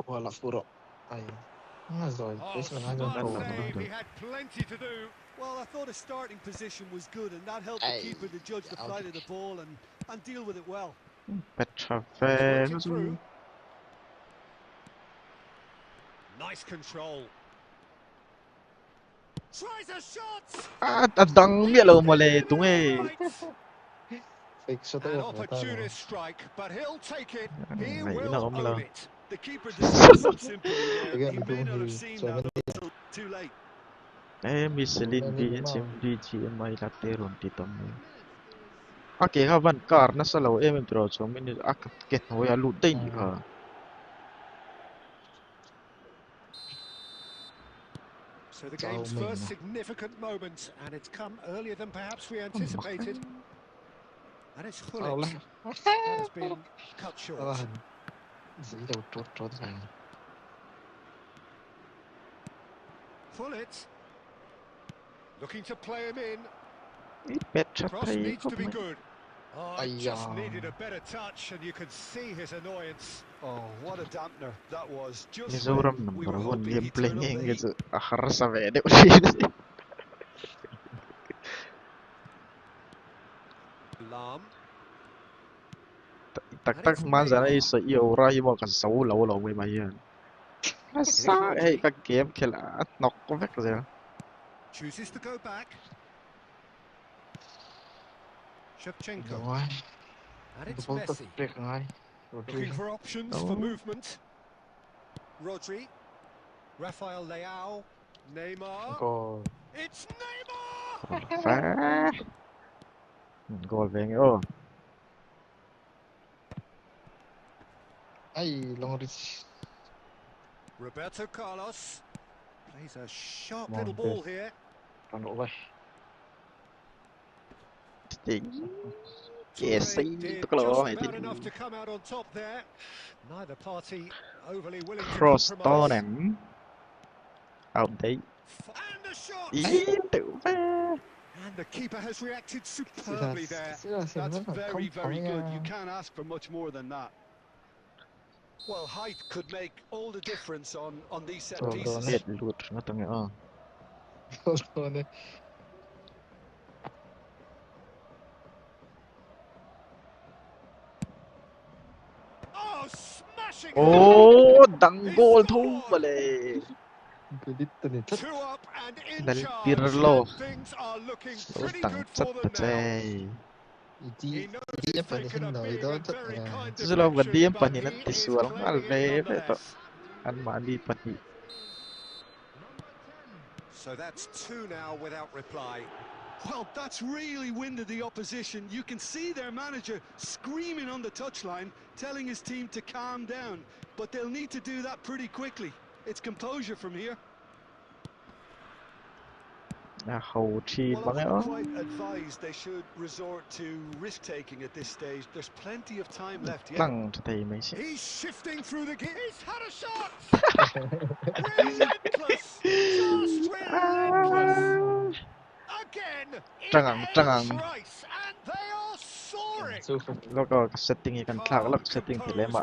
S5: wala puro Ay, nga rồi,
S3: Oh,
S5: please lang
S3: smart
S5: hanggang
S3: save.
S5: to.
S3: He had plenty to do.
S4: Well, I thought his starting position was good, and that helped the
S5: Ay,
S4: keeper to judge the flight of the ball and deal with it well.
S2: Petra
S3: He's worked
S2: Fe
S3: it through. Nice control. Tries a shot.
S2: Adang mielo mole tung
S3: Right.
S5: fake shot
S3: An
S5: ako, talo.
S3: opportunist strike, but he'll take it. He
S2: Ay,
S3: will
S2: inakom
S3: own
S2: lang.
S3: it.
S4: The keeper displays some sympathy there.
S5: Again,
S4: He may not have seen that
S5: 70.
S4: until too late.
S2: Miselin
S5: Wala
S2: di
S5: din
S2: sim
S5: naman.
S2: di chi mai lateron titam. Okay, havan kar na salo bro so minute ket ho ya lu dai ha.
S3: So the
S5: Chao
S3: game's
S5: Ming
S3: first
S5: na.
S3: significant moment, and it's come earlier than perhaps we anticipated. And it's
S5: Chao
S3: Hullet.
S5: lang.
S3: That has been cut short.
S5: Alahan. Dĩ đầu trốt này.
S3: Hullet. Looking to play him in.
S2: Petra
S3: Cross
S2: Fe
S3: needs
S2: ko
S3: to be
S2: mai.
S3: good. Oh,
S5: Ay,
S3: just needed a better touch, and you can see his annoyance.
S4: Oh, what a dampener that was. Just
S2: Mizoram
S4: when we
S2: number
S4: were
S2: 1
S4: hoping
S2: game
S4: he'd turn
S2: playing
S4: up the
S2: engage
S4: heat.
S2: akhar sa vede ulit.
S3: Lam.
S2: Tak manzana isa iyo rai mo ka sau lo mai mai yan. Asa eh ka game kila at knock ko vek zero.
S3: Chooses to go back. Shevchenko.
S5: Ngay.
S3: And it's
S5: Double
S3: Messi.
S5: break ngay.
S3: Looking for options for movement. Rodri. Rafael Leao. Neymar.
S5: Goal.
S3: It's Neymar!
S2: Fa. Goal veng oh.
S5: Ay, long reach.
S3: Roberto Carlos plays a sharp
S5: Come on,
S3: little ball here.
S5: Paano ba?
S2: Yes,
S3: Toure did just about enough to come out on top there. Neither party overly willing to
S2: cross
S3: compromise.
S2: tonem. Out day.
S3: And the shot!
S2: Itu fa.
S3: And the keeper has reacted superbly there.
S4: That's very, very good. You can't ask for much more than that. Well, height could make all the difference on these set pieces.
S2: Head loot na tong oh.
S3: Oh, smashing!
S2: Oh, dang goal thu bale.
S5: Galit to ni.
S3: Two up and in
S2: Dal
S3: charge.
S2: pirlo.
S3: And things are looking
S2: So
S3: pretty
S2: tang
S3: good
S2: chat
S3: for
S2: ta
S3: them now.
S2: chai.
S3: He knows he's thinking of being a very kind
S2: Sulo
S3: deflection,
S2: gadi
S3: but
S2: panin
S3: he is
S2: tisual
S3: claiming it
S2: alve beto.
S3: nonetheless.
S2: An mali pati.
S3: So that's two now without reply.
S4: Well, that's really winded the opposition. You can see their manager screaming on the touchline, telling his team to calm down. But they'll need to do that pretty quickly. It's composure from here.
S2: Na hau chi
S4: Well, I
S2: bang
S4: wouldn't
S2: oh.
S4: quite advise they should resort to risk-taking at this stage. There's plenty of time left yet.
S2: Lang tay mai si.
S3: He's shifting through the gear. He's had a shot! Relentless! Just relentless! Again, it ends race, and they are soaring!
S2: Loko setting ikan tlak lok setting dilema.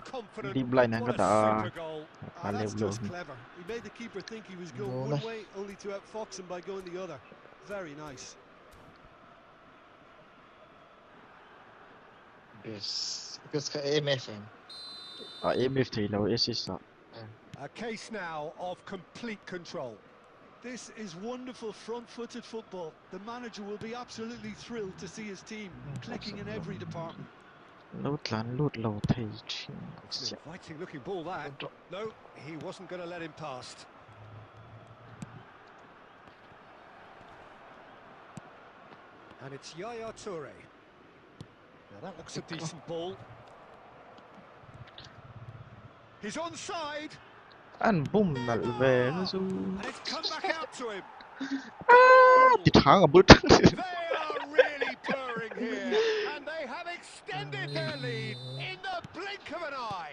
S2: Di blind hang
S3: What a
S2: kata.
S3: super goal.
S4: That's just clever. He made the keeper think he was going one way, only to outfox him by going the other. Very nice.
S5: Yes. Because ka MFM.
S2: MF tay lo assist sa.
S3: A case now of complete control.
S4: This is wonderful front-footed football. The manager will be absolutely thrilled to see his team clicking in every department.
S2: Load lan load lo tay ching.
S3: It's an inviting looking ball that. No, he wasn't going to let him past. And it's Yaya Toure. Now that looks a decent ball. He's onside.
S2: An boom nal ve so.
S3: And it's come back out to him.
S2: Ti thang a bul.
S3: They are really purring here. And they have extended their lead in the blink of an eye.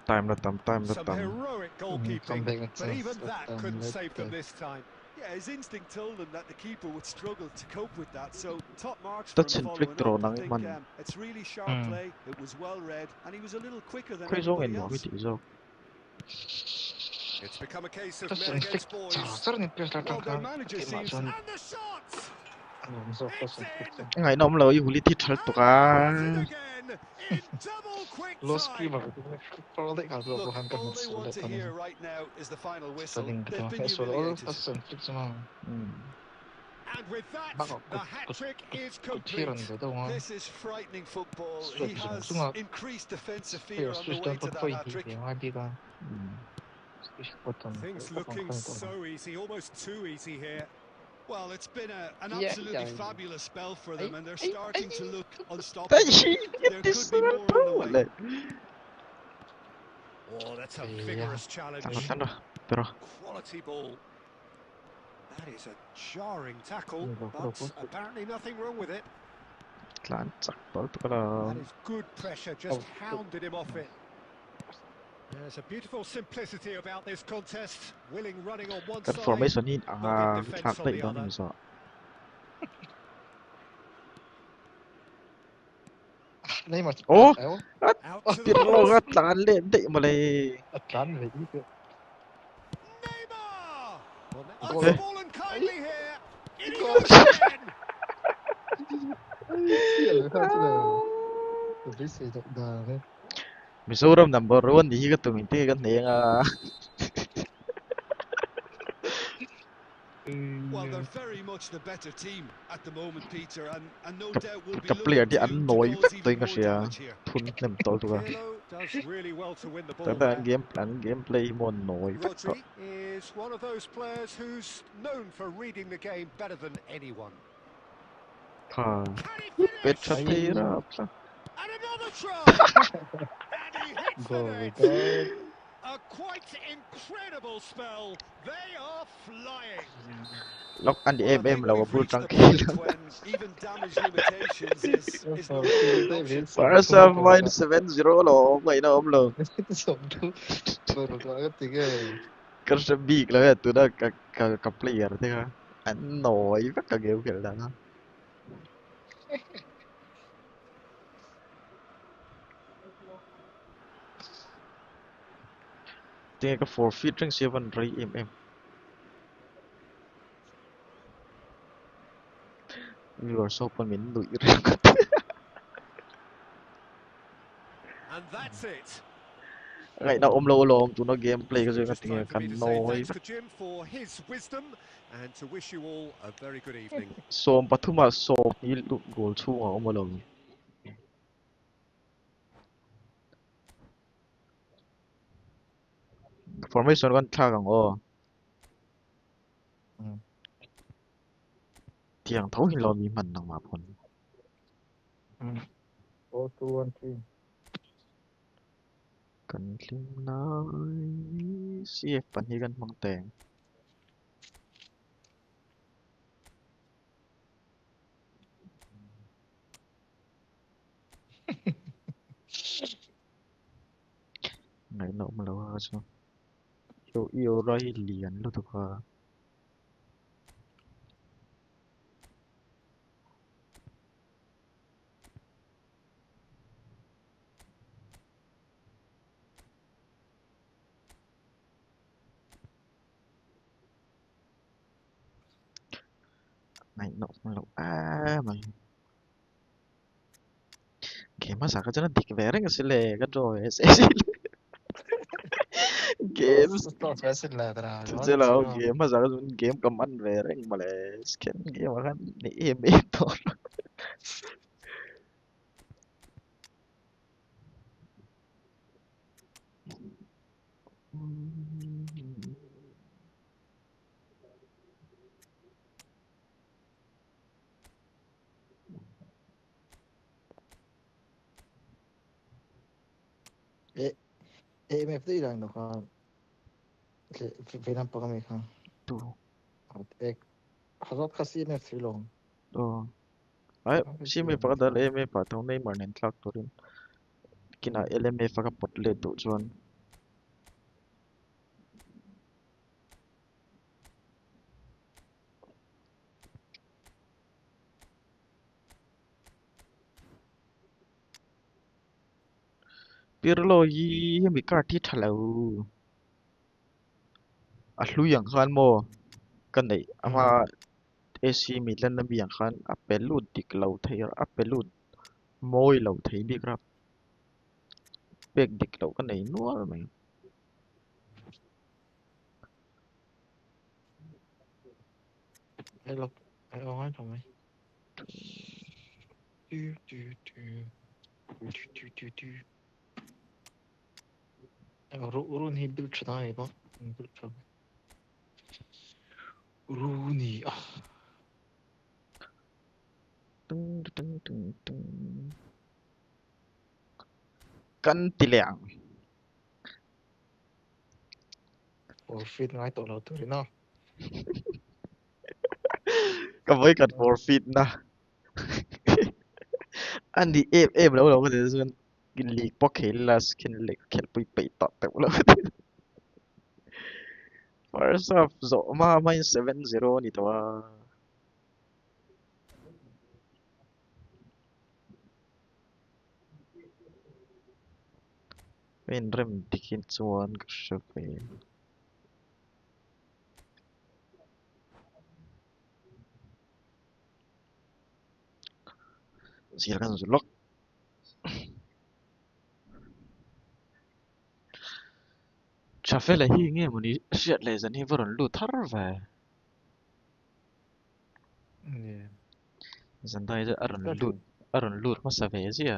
S2: Time na time.
S3: Some heroic goalkeeping, but even that couldn't save them this time.
S4: Yeah, his instinct told him that the keeper would struggle to cope with that, so top marks for
S2: That's
S4: him
S2: in flick throw
S4: following up. I
S2: ng
S4: think
S2: man.
S4: it's really sharp play, it was well read, and he was a little quicker than
S2: Kaya so
S4: everybody
S2: mo
S4: else.
S2: biti so.
S3: It's become a case of
S5: That's
S3: men
S5: an
S3: against
S5: fix.
S3: boys.
S5: Certainly, Pierce
S4: Well, their
S5: Latanka.
S4: manager
S5: Okay,
S4: seems...
S5: Mason.
S3: And the shot!
S5: So
S3: It's
S5: person fix.
S3: in!
S2: Ngày nào lâu huli thi thal
S3: And
S2: tục
S3: they'll hit it
S2: à.
S3: again in double quick
S5: Lost
S3: time.
S5: keeper. Probably got
S4: Look,
S5: Lohan
S4: all
S5: can
S4: they want to hear
S5: select.
S4: right now is the final whistle.
S5: Studying
S4: They've been
S5: so all
S4: humiliated.
S5: that's an fix man.
S3: And with that,
S5: Baka
S3: the hat-trick is
S5: kutiran
S3: complete.
S5: ba daw
S4: This is frightening football. He
S5: Stretch
S4: has
S5: sunga
S4: increased defensive fear
S5: players
S4: on the
S5: switch
S4: way
S5: down
S4: to
S5: pag
S4: that
S5: toy
S4: hat-trick.
S5: hi di ka switch button
S3: Things looking so easy, almost too easy here.
S4: Well, it's been an
S5: Yeah,
S4: absolutely
S5: yeah.
S4: fabulous spell for them, and they're
S5: Ay,
S4: starting
S5: ay,
S4: to look
S2: Tay
S4: unstoppable.
S2: hi
S4: There
S2: this
S4: could be
S2: one
S4: more on the way.
S2: lại.
S3: Oh, that's a
S5: Yeah.
S3: vigorous challenge.
S2: Tan rồi. Pero
S3: Quality ball. That is a jarring tackle,
S5: Go, go,
S3: but
S5: go.
S3: apparently nothing wrong with it.
S2: lan chắc bal tục là.
S3: That is good pressure, just
S5: Oh,
S3: hounded him off it. There's a beautiful simplicity about this contest. Willing running on one
S2: Cái
S3: side,
S2: formation in
S3: dogged defence
S2: thạc
S3: on
S2: lại
S3: the
S2: đó
S3: other.
S2: mình sợ.
S5: Neymar.
S2: Ồ,
S3: Out to the
S2: Pirlo
S3: pass.
S2: gắt lan lên đấy mà lại.
S5: Atlan về đi.
S3: Neymar! Well,
S5: Goal.
S3: it's fallen kindly here. In he
S5: Goal.
S3: goes again.
S5: Sial ka sila. This is the
S2: Mizoram number 1 di cái tụi mình tiếc cái này à.
S4: Well, they're very much the better team at the moment, Peter, and no doubt will be
S2: Cái player
S4: looking
S2: đi
S4: to
S2: ăn nổi
S4: cause
S2: vất
S4: even
S2: tôi cái
S4: more
S2: gì à.
S4: damage here.
S2: Thun nem tol tụi à.
S3: Pirlo does really well to win the ball
S2: Tại
S3: there.
S2: tại gameplay môn nổi vất.
S3: Rodri is one of those players who's known for reading the game better than anyone.
S2: Thà.
S3: Can he
S2: Biết
S3: finish?
S2: chắc thế ra.
S3: And another try! And he hits the
S5: go
S3: net.
S5: with that.
S3: A quite incredible spell. They are flying.
S2: Lúc ăn đi
S4: Well, I
S2: em
S4: think
S2: là
S4: we've
S2: bul
S4: reached
S2: trăng
S4: the
S2: kia.
S4: point when even damage limitations is no longer an option.
S2: Barca minus 7-0 lo, vậy nó ông lo.
S5: Som tu. Baru tu agak tiga.
S2: Cái sự big là tụi nó cả player thế ha. Anh nổi vất cả kiểu kiểu đó. Tiếng cái forfeit trong 7 rồi em. Viewers open mình đuổi ra.
S3: And that's it.
S2: Ngày nào ông lo tụi nó gameplay cái gì cái
S3: Just
S2: tiếng
S3: time for
S2: cái
S3: me to say
S2: nổi
S3: thanks
S2: vất.
S3: to Jim for his wisdom and to wish you all a very good evening.
S2: Som pathuma som ni goal chung ông lo. Formation kan thak ang o. Tiang thấu hin lo mi man nang ma phon.
S5: 4, 2, 1, 3.
S2: Kan tling nai CF pan hi kan mang teng. Ngày nào mà lo ha so. Yêu rai liền lo tu ka. Ngày nào mà lo mày. Game masa ka jana dik vere ka sile ka jo game
S5: Stop messing lah tera.
S2: chứ là game mà giờ game cầm ăn về đấy mà lại skin game mà hắn em thôi.
S5: AMF tu ilang nak kan. Phải nampak kami kan.
S2: Tu
S5: Hazard kasih AMF long.
S2: Ay si may pakadal may patong na mar nen tlak to rin kina LMA ka potle to chuan Pirlo yi mi kar thi thalo a hlu yang khan mo kan nei ama AC Milan na mi yang khan a pelut dik lo thei a pelut moi lo thei bi krap pek dik lo kan nei nual mai
S5: Ai lộc ai nói thôi mày. Tu tu tu tu tu tu. Run hi bil chna ai ba. Bil chna. Runi ah.
S2: tung tung tung tung kan ti liang
S5: Forfeit ngay tổ lâu tuổi nó.
S2: ka voi kan forfeit na an di em lo lo ka de sun kin league po khel la skin league khel pui pei ta te lo first half zo ma main 7-0 ni toเป็นเริ่มดิคินชวนก็ชอบไปsilakan zulok Chafela hi nge muni shit le zan hi voron lu thar va
S5: Yeah.
S2: zan dai za aron lu ma sa ve zia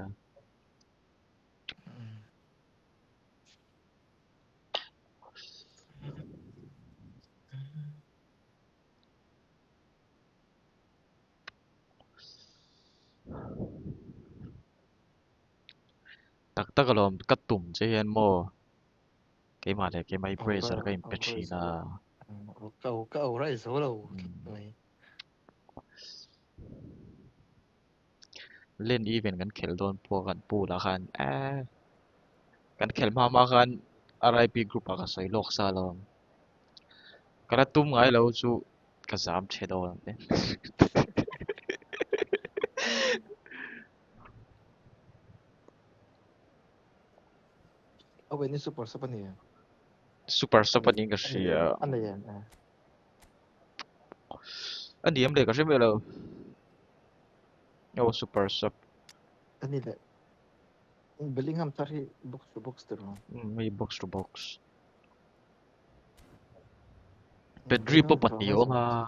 S2: tak tak alom katum je hian mo ke ma le ke mai bracer ka impechina
S5: Cậu ra số đâu. Mày.
S2: len event kan khel don po kan pu la khan a kan khel ma khan RIP group ka soi lok sa lom kala tum ngai lo chu ka zam che do ne
S5: Ở bên này super sắp này.
S2: super super ni ka shia
S5: Anh này à.
S2: an diem le ka she me lo yo super sub
S5: Anh này là. Bellingham tari box to box terus.
S2: may box to box Pedri po pati o nga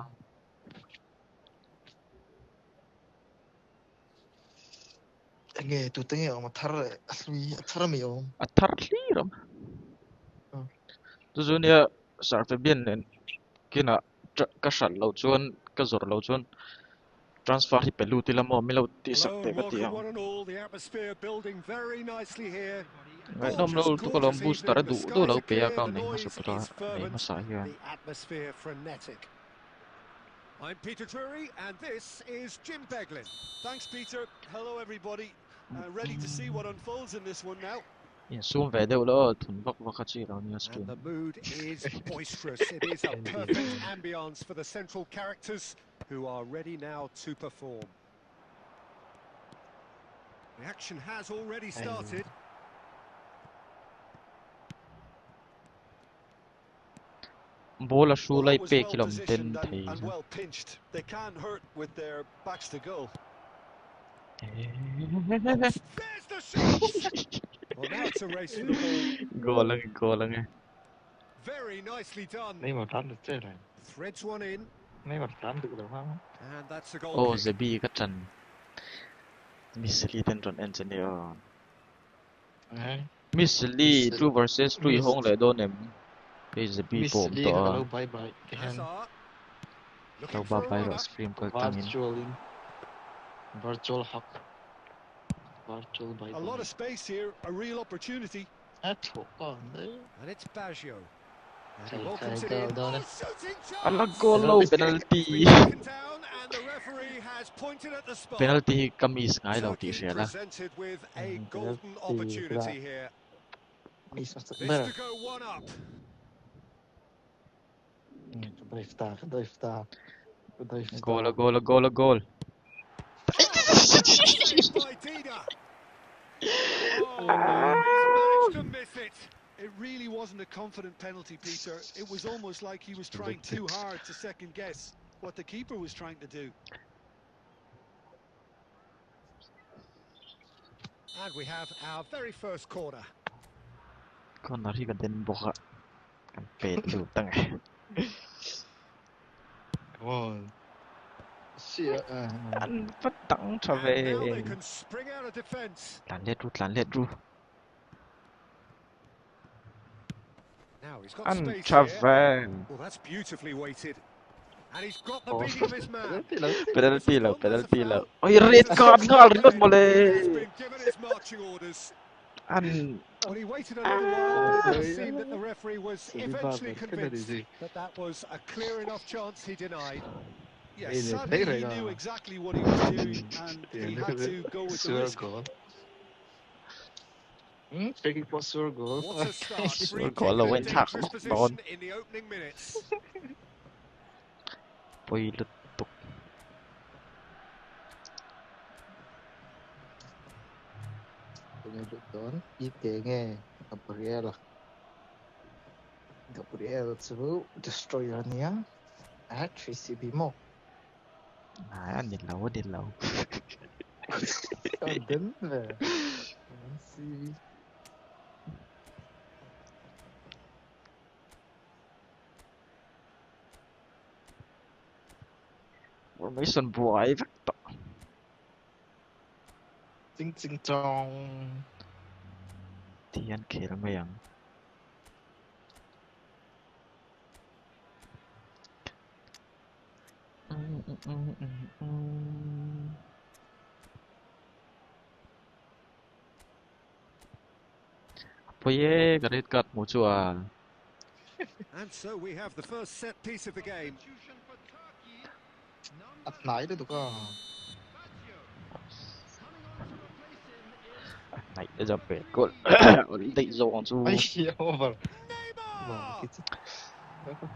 S5: Nghe tụi tao nghe mà thar asli thar mày ông.
S2: atar liram tu zun ya sarfe bien nen kina ka shal lo chuan ka zor lo chuan transfer hi pelu ti lamo mi lo ti sak
S3: Hello
S2: te
S3: and
S2: ka ti
S3: welcome
S2: ang
S3: one and all. The atmosphere building very nicely here.
S2: ngai nom lo tu ko lom
S3: Gorgeous
S2: booster
S3: evening.
S2: du
S3: The
S2: do
S3: skies
S2: lo
S3: are
S2: pe ya
S3: clear,
S2: ka
S3: the
S2: nei ma
S3: noise
S2: supra
S3: is
S2: nei ma
S3: fervent,
S2: sa hian
S3: the atmosphere frenetic. I'm Peter Drury and this is Jim Beglin.
S4: Thanks, Peter. Hello, everybody. Ready to see what unfolds in this one now.
S2: in zoom ve deuh lo thun vak vak a chi lo ni
S3: And
S2: screen
S3: the mood is boisterous. It is a perfect ambience for the central characters who are ready now to perform. The action has already started.
S2: bola shu
S4: Well,
S2: lai
S4: that was
S2: pe
S4: well
S2: kilom ten
S4: positioned
S2: thei
S4: and well pinched. They can't hurt with their backs to goal.
S3: There's the shot! Well, now it's a race for the ball.
S2: go lang
S3: Very nicely done.
S5: Này mà thắng được chơi này.
S3: Threads one in.
S5: Này mà thắng được đâu không?
S3: And that's a goal
S2: oh
S3: kick.
S2: zebi ka chan misli ten ron engineer
S5: Đấy.
S2: misli 2 versus 3 hong le do nem pe zebi
S5: Miss
S2: pom
S5: Lee
S2: to
S5: ka lâu bye bye. Cái
S3: Hazard.
S2: tàu
S3: Looking
S2: ba
S3: for a
S2: bay
S3: runner.
S2: ro scream ka tangin
S5: virtual hack. Virtual bye
S4: A
S5: bye.
S4: lot of space here, a real opportunity.
S5: Thôi con đấy.
S3: And it's Baggio. And he
S5: Chạy
S3: welcomes it
S5: chạy
S3: in.
S5: đâu
S3: Oh,
S5: đấy.
S3: shooting
S2: ala
S3: chance!
S2: goal lo
S3: It's
S2: penalty
S3: been taken down and the referee has pointed at the spot.
S2: penalty kamis ngai lo ti
S3: Turkey
S2: shela
S3: presented with a golden opportunity here.
S5: Miss
S3: This
S5: better.
S3: to go one up.
S5: Drive
S2: goal
S3: Saved by Dida. Oh, he's managed to miss it. It
S4: it really wasn't a confident penalty, Peter. It was almost like he was trying too hard to second guess what the keeper was trying to do.
S3: And we have our very first corner.
S2: ก็นาที่กันเด่นบกอะกันเป็ดอยู่ตั้งไง
S5: Come on. Shit.
S2: อันฟัดตังทเว
S3: And now they can spring out of defence.
S2: หลานเล็ดรูหลานเล็ดรู
S3: Now he's got
S2: อัน
S3: space
S2: ทเว
S3: here. Well, that's beautifully weighted. And he's got the beating of his man.
S2: เป็นอะไรตีแล้วเป็นอะไรตีแล้วโอ้ยเรดการ์ดงาลรถมาเลย
S3: He's been given his marching orders.
S2: อัน
S3: Well, he waited a little while, but it seemed that the referee was eventually convinced that that was a clear enough chance he denied.
S4: Yes, sadly he knew exactly what he was doing, and he had to go with the risk.
S5: Taking for sure goal.
S3: What a start! Free
S2: Goal là
S3: kick
S2: quen
S3: in a
S2: chắc
S3: dangerous
S2: mất đòn.
S3: position in the opening minutes.
S2: ปุยลุดตุก
S5: Punya Luton, Itenge, Gabriel suruh destroyernya, Tracy Bimo.
S2: อันเด็ดเราเด็ดเรา
S5: Dan si
S2: ว่าไม่สนบวยฟักต่อ
S5: Ching Chong.
S2: ที่ยันเขลไม่ยังปุยกระเด็ดกัดหมูจัว
S3: And so we have the first set piece of the game.
S5: At nãy đó tụi con.
S2: ไหนจะเป็ดก็ติดโซนซู
S5: Ay, over.
S3: Neymar!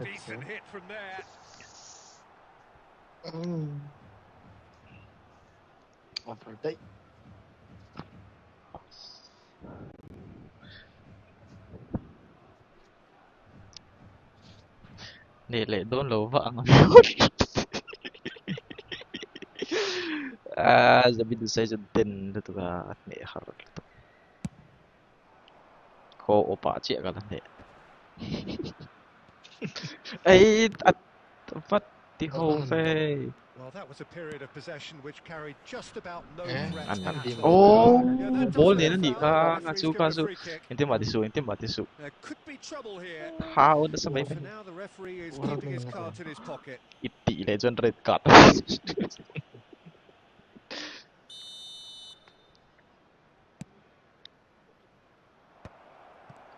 S3: Decent hit from there.
S5: Over đấy.
S2: นี่แหละโดนเราฟังزبيد سايز الدن تبغى أثني خرج هو أوباتي أقول هني أي أتفتي هو في
S3: Well, that was a period of possession which carried just about no
S5: Eh,
S3: threat
S5: anan
S3: at
S5: di
S3: all.
S2: oh
S3: Yeah, that does
S2: ball
S3: make
S2: ni
S3: a
S2: ni
S3: foul.
S2: ka
S3: Referee's
S2: kasu
S3: given a
S2: kasu
S3: free kick.
S2: inti matisu
S3: There could be trouble here.
S2: how na sa
S3: Well,
S2: may
S3: for now, the referee is
S5: Wala
S3: keeping his
S5: din ako.
S3: cards in his pocket.
S2: iti le jon red card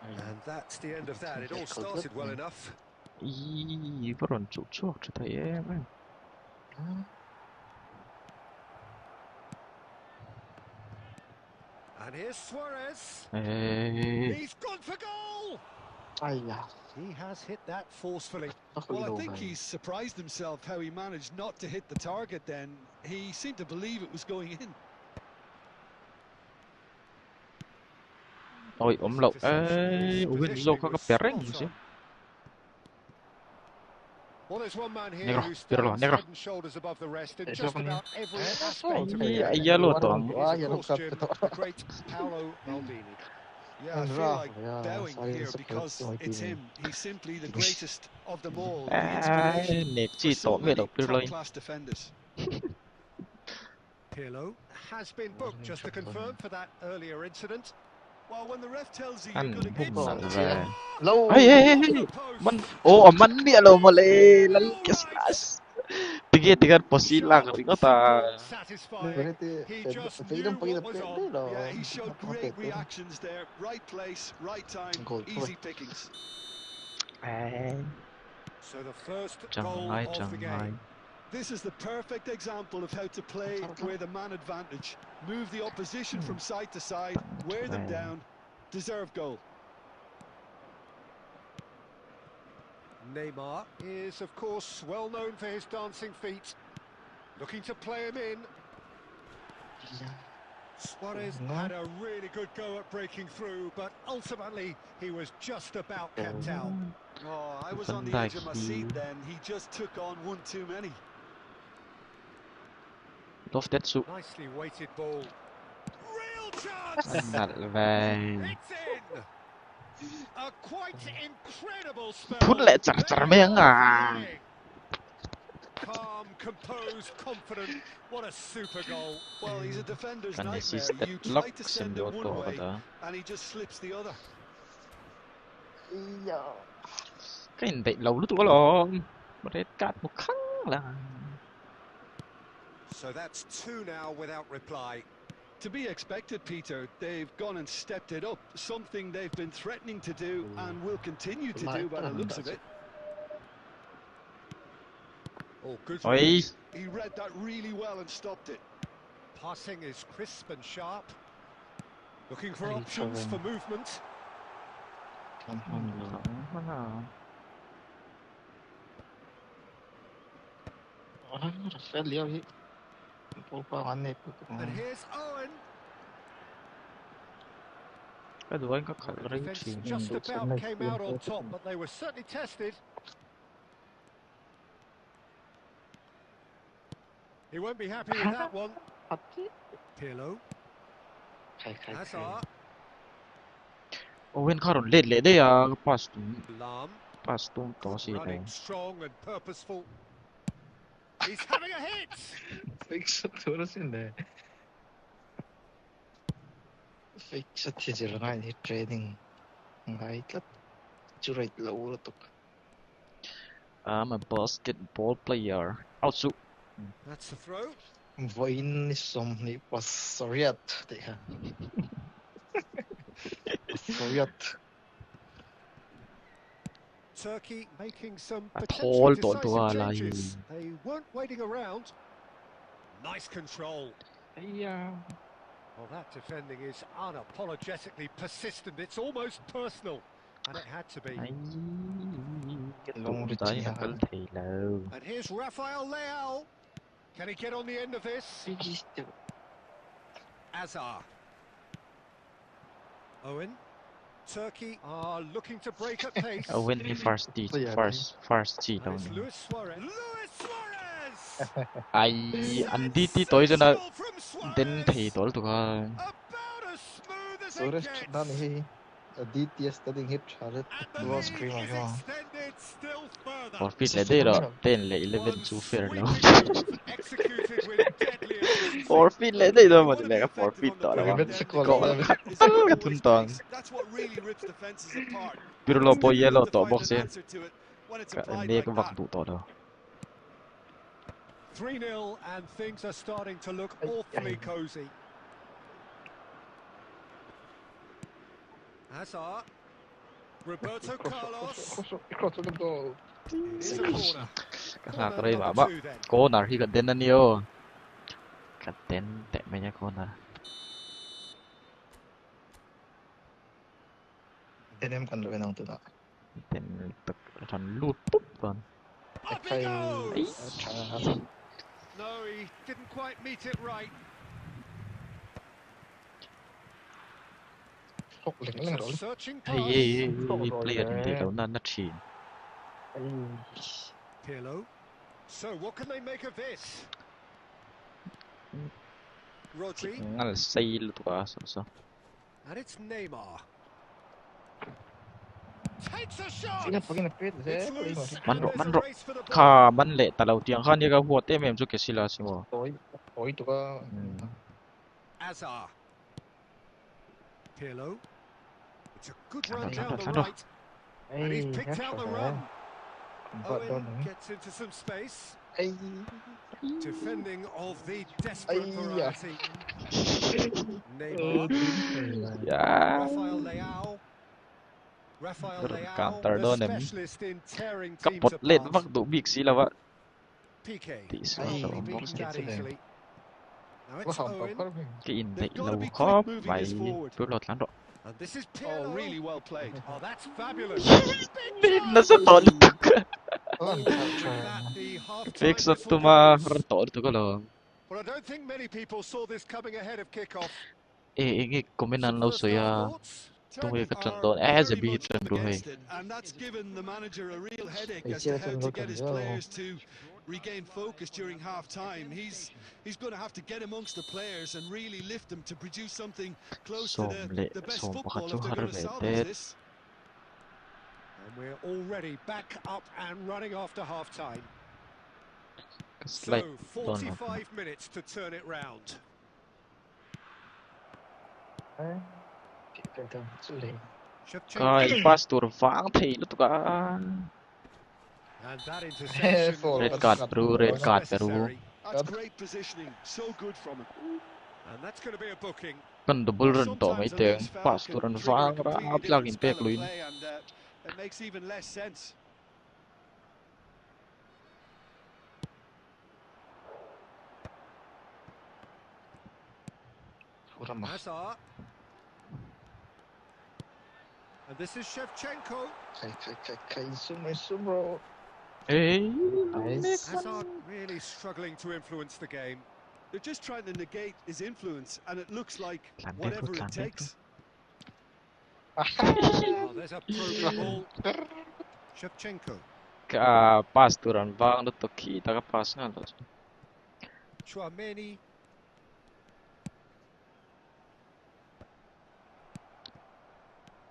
S3: And that's the end of that. It all started well enough.
S2: 이 그런 쪽쪽 좋다 예
S3: And here's Suarez.
S2: 에이
S3: He's gone for goal.
S5: Ay, yeah.
S3: He has hit that forcefully.
S4: Well, I think he's surprised himself how he managed not to hit the target then. He seemed to believe it was going in.
S2: ôi lộc ê ui lộc có cái pereng chứ
S3: Well, there's one man here
S2: Negro,
S3: who
S2: pirlo,
S3: stands
S2: negro.
S3: head and shoulders above the rest in
S5: Eh,
S3: just
S5: siapa ni?
S3: about every aspect of
S2: Ay,
S3: the game.
S2: yellow to.
S5: Wah,
S3: He's,
S5: yellow
S3: of course,
S5: card
S3: Jim,
S5: to.
S3: the great Paolo Maldini.
S4: Yeah, I
S5: And
S4: feel
S5: Rafa,
S4: like
S5: yeah,
S4: bowing
S5: sorry,
S4: here
S5: support
S4: because
S5: my
S4: it's
S5: team.
S4: him. He's simply the greatest of them all. The
S2: ê
S4: inspiration
S2: nè
S4: for
S2: chi
S4: so
S2: tổ
S4: many
S2: biết đâu pirlo
S4: top-class defenders.
S3: Pirlo has been booked, just to confirm, for that earlier incident.
S4: Well, when the ref tells you you're
S2: anh
S4: going to get
S2: hùng
S4: something,
S2: về
S5: Lâu.
S2: ê ê ê man oh man dia lo mole lal kesas tiga posila ko ta
S3: Satisfying.
S5: Berarti
S3: He
S5: Fed-
S3: just
S5: Fedon
S3: knew
S5: pag
S3: what was
S5: inapit
S3: on.
S5: no.
S4: yeah, he showed great reactions there. Right place, right time,
S5: Goal,
S4: easy pickings.
S2: ê
S3: So the first
S2: chẳng
S3: goal
S2: ai
S3: of the
S2: chẳng ai
S3: game.
S4: This is the perfect example of how to play with a man advantage. Move the opposition from side to side, wear them down, deserve goal.
S3: Neymar is, of course, well known for his dancing feet. Looking to play him in.
S5: Yeah.
S3: Suarez had a really good go at breaking through, but ultimately he was just about kept out.
S4: Oh, I was on the edge of my seat then. He just took on one too many.
S2: Loftetsu.
S3: Nicely weighted ball. Real chance!
S2: นั่นแหละ
S3: It's in! A quite incredible spell.
S2: พูดแหละจัดไม่ยังอ่ะ
S3: Calm, composed, confident. What a super goal.
S4: Well, he's a defender's
S2: กันในซิ
S4: nightmare.
S2: สเต็ป
S4: You
S2: ล็อก
S4: try to
S2: เซม
S4: send
S2: โด
S4: it
S2: ตัว
S4: one
S2: ก็
S4: way
S2: ได้
S4: and he just slips the other.
S2: ก็เห็นแต่เรารู้ตัวหรอประเทศกาดมุกขังล่ะ
S3: So that's two now without reply.
S4: To be expected, Peter. They've gone and stepped it up. Something they've been threatening to do and will continue to do by the looks of it.
S3: Oh, good.
S2: โอ้ย
S4: He read that really well and stopped it.
S3: Passing is crisp and sharp. Looking for
S5: Hey,
S3: options
S5: Trevor.
S3: for movement.
S5: เลี้ยวที่พวกประมาณนี้
S3: And here's Owen.
S2: ก็ดูว่าก็ขัด
S3: The
S2: เรื่อง
S3: defence
S2: ทีม
S3: just about came out on top, but they were certainly tested. He won't be happy with that one.
S5: ปัดที่
S3: Pirlo.
S5: ใคร
S3: Hazard.
S2: โอเว่นข้ารุนเล่นเลยได้อ่ะพาสตุ้ม
S3: Lam.
S2: พาสตุ้มต่อสิเลย
S3: Running strong and purposeful. He's having a hit.
S5: ฟิกซ์ตัวสิ่งเดียวฟิกซ์ที่จะรายในเทรดดิ้งไงก็จุดเร็วแล้วตุก
S2: I'm a basketball player เอาสุ
S3: That's the throw.
S5: วันนี้สมนี่ปัสสาวะเดี๋ยวปัสสาวะ
S3: Turkey making some
S2: Tall
S3: potentially decisive
S2: Dodua
S3: changes. They weren't waiting around. Nice control.
S5: ไอ้ยา
S3: Well, that defending is unapologetically persistent. It's almost personal, and it had to be.
S2: ไอ้ตุ้มใจนักเตะแล้ว
S3: And here's Rafael Leao. Can he get on the end of this?
S5: ฟิกซ์
S3: Azar. Owen. Turkey are looking to break at pace.
S2: เอาเว้นนี่ first จีตรง
S3: And it's
S2: นี้
S3: Luis Suarez. Luis Suarez!
S2: ไออันที่ตัวจะน่ะ
S3: Goal from
S2: เด่น
S3: Suarez.
S2: ที่ตัวตัวก็
S3: About as smooth as
S5: สุ
S3: it
S5: เรช
S3: gets.
S5: นั่นเองดีทีเอสตัดดิ้งฮิตชาร์ล
S3: And the
S5: ดูสกรี
S3: lead
S5: น
S3: is
S5: มา
S3: extended still
S2: พอ
S3: further.
S2: ฟิตเลยได้หรอเต้นเลย
S3: One
S2: 11 to fair แล้ว
S3: sweeping move executed with deadly efficiency.
S2: พอฟิตเลยได้ด้วยหมดเลยครับพอฟิตต่อแล้ว
S5: เป็นสกอร์
S2: ก็
S5: แล้ว
S2: ขัดตั้งกับทุนตอง
S4: That's what really rips defenses apart.
S2: พิโรโลโปเยโลต่อ
S4: To
S2: บ็อก
S4: find
S2: เซ่
S4: an answer to it when it's
S2: ก็อัน
S4: applied
S2: นี้
S4: like
S2: ก็วัก
S4: that.
S2: ดูต่อแล้ว
S3: 3-0 and things are starting to look awfully cosy. Hazard. Roberto Carlos.
S5: โคตรเป็นตัว
S3: It is a corner.
S2: ก็หากอะไร
S3: Corner
S2: แบบ
S3: number
S2: ว่า
S3: 2 then.
S2: โกนาร์ที่กัดเด่นนั่นเดียวกัดเด่นแต่ไม่ใช่โกนาร์
S5: เอ็นเอ็มกันเลยน้องตัวน่ะ
S2: เด่นตึกทันลูดปุ๊บก่อน
S3: Up
S5: ใคร
S3: he goes.
S5: ชาร์ล
S3: No, he didn't quite meet it right.
S5: หกเหล่งเหล่งหรอ
S3: It's a searching
S2: เฮ้ย
S3: pass.
S2: เปลี่ยนเดี๋ยวนั่นนัดชีน
S3: Pirlo. So what can they make of this? Rodri.
S2: งั้นซีลตัวสุด
S3: And it's Neymar. Takes a shot.
S5: สิงคโปร์กินเป็ดเซ่
S3: It's loose.
S2: มัน
S3: And there's
S2: มัน
S3: a race for the
S2: ข้า
S3: ball.
S2: มันเละแต่เราเตียงข้านี่ก็หัวเต้มเอ็มจุกเกสิลาสิโม
S5: โอ้ยตัว
S3: Azar. Pirlo. It's a good
S2: Hold
S3: run
S2: on,
S3: down
S2: hold
S3: the
S2: on, hold on.
S3: right.
S5: ไอ้
S3: And he's
S5: แฮ
S3: picked
S5: ช
S3: out
S5: แท็
S3: the
S5: ก
S3: run.
S5: ก็โดน
S3: Owen gets into some space.
S5: ไอ้
S3: Defending of the desperate
S5: Ay,
S3: variety. Neymar.
S2: อย่า
S3: Rafael Leao. Rafael
S2: Counter
S3: Leao,
S2: doon,
S3: the
S2: eh.
S3: specialist in tearing
S2: กับ
S3: teams
S2: ปดเล่น
S3: apart.
S2: วักดูบิ๊กสิแล้ววะ
S3: PK.
S2: This
S3: Can't
S5: one,
S3: be
S5: though,
S3: beaten
S5: box
S3: that
S5: gets it in.
S3: easily. Now
S5: ว่า
S3: it's
S5: เขาบอก
S3: Owen.
S5: เขาเป็น
S2: ก็อินเด็ก
S4: They've
S2: เรา
S4: gotta be
S2: ครอบ
S4: quick moving
S2: ไป
S4: this forward.
S2: เพื่อรถล้านดอก
S3: And this is
S4: Oh,
S3: Pirlo.
S4: really well played.
S3: Oh, that's fabulous.
S2: นี่น่าจะต่อลึก
S5: เออ
S3: With that, the half-time
S2: ฟิกซ์ตัวมา
S3: whistle
S2: ร
S3: goes.
S2: ต่อตัวก็เลย
S3: Well, I don't think many people saw this coming ahead of kickoff.
S2: Ingi komenan
S3: Some
S2: lau
S3: first
S2: soya
S3: half thoughts.
S2: tungwe
S4: Turkey
S2: ka
S4: are
S2: don
S4: very
S2: zabi
S4: much
S2: tlan
S4: up
S2: ru hai
S4: against it, and that's given the manager a real headache
S5: Ay,
S4: as to
S5: siya
S4: how
S5: sa
S4: to
S5: luto
S4: get his
S5: niyo.
S4: players to regain focus during half-time. He's going to have to get amongst the players and really lift them to produce something close to the best
S2: som
S4: football
S2: pakat
S4: if they're going to
S2: har
S4: salvage
S2: vetet
S4: this.
S3: And we're already back up and running after half-time.
S2: slide
S3: So,
S2: don
S3: 45 minutes to turn it round.
S5: Ay, pwede suli.
S2: kai
S3: Shevchenko.
S2: pas tur vang thei lu ka
S3: And that interception
S5: For
S2: red
S3: was
S2: card bro red
S3: most
S2: card peru
S3: necessary.
S4: That's great positioning, so good from him.
S3: And that's going to be a booking.
S2: kan double
S4: Well,
S2: run to mai
S4: sometimes a
S2: teng
S4: loose foul
S2: pas
S4: can
S2: turan
S4: trigger a
S2: vang ra
S4: completely
S2: plug
S4: different
S2: in
S4: spell
S2: pek
S4: of
S2: luin
S4: play, and it makes even less sense.
S5: Kurang mah.
S3: Hazard. And this is Shevchenko.
S5: Zoom bro.
S2: eh
S5: Nice.
S3: Hazard really struggling to influence the game.
S4: They're just trying to negate his influence, and it looks like
S2: Landed,
S4: whatever it
S2: landed.
S4: takes.
S3: Oh, there's a probing ball. Shevchenko.
S2: ka pas turan vang lu to ki ta ka pas ngal lo
S3: Chouameni.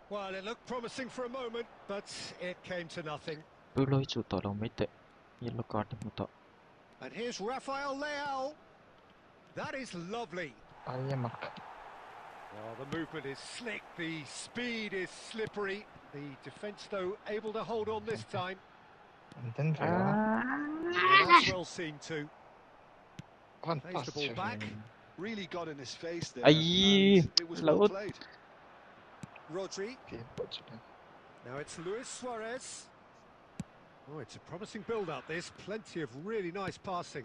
S3: Well, it looked promising for a moment, but it came to nothing.
S2: lu loi chu to lo mai te yellow card mu to
S3: And here's Rafael Leao. That is lovely.
S5: Ay, mak.
S3: Well, the movement is slick, the speed is slippery. The defence, though, able to hold on this time.
S5: And then
S3: Yeah, that's well seen too.
S5: one
S3: Plays
S5: pass.
S3: the ball back.
S4: Really got in his face there,
S2: Ay,
S4: and it was well
S2: laut.
S4: played.
S3: Rodri. Now it's Luis Suarez. Oh, it's a promising build-up, this. Plenty of really nice passing.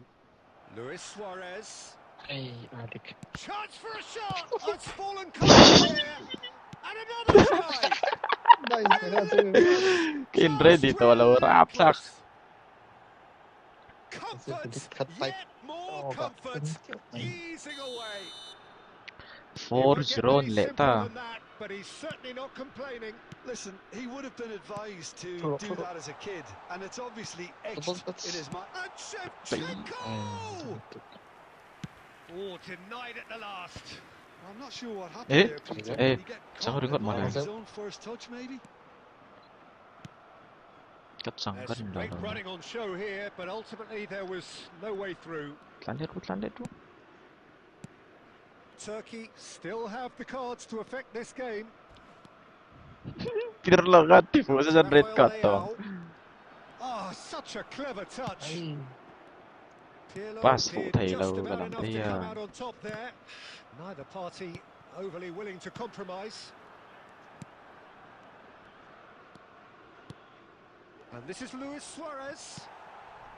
S3: Luis Suarez.
S5: Ay, adik.
S3: Chance for a shot! Oh, it's fallen cold here. And another try!
S2: kin ready to lo rap sak
S3: Comfort, yet more comfort, easing away.
S2: 4-0 le ta
S3: But he's certainly not complaining.
S4: Listen, he would have been advised to do that as a kid, and it's obviously etched in his mind.
S3: And Shevchenko! Oh, denied at the last.
S4: I'm not sure what happened
S2: Eh?
S4: there, Peter.
S2: Eh,
S4: Did he get
S2: sao
S4: caught
S2: đừng
S4: in
S2: có mà
S4: admiring
S5: làm.
S4: his own first touch, maybe?
S2: kat sang
S3: There's
S2: kan lo
S3: great
S2: lo
S3: running on show here, but ultimately there was no way through.
S2: landed tu
S3: Turkey still have the cards to affect this game.
S2: Peter lo kat tifu sa red
S3: Rafael
S2: card to
S3: Leao. Oh, such a clever touch.
S5: Ay,
S3: Pirlo
S2: Pass phụ
S3: did
S2: thầy
S3: just
S2: lâu
S3: about
S2: làm
S3: enough
S2: thấy
S3: to come out on top there. Neither party overly willing to compromise. And this is Luis Suarez.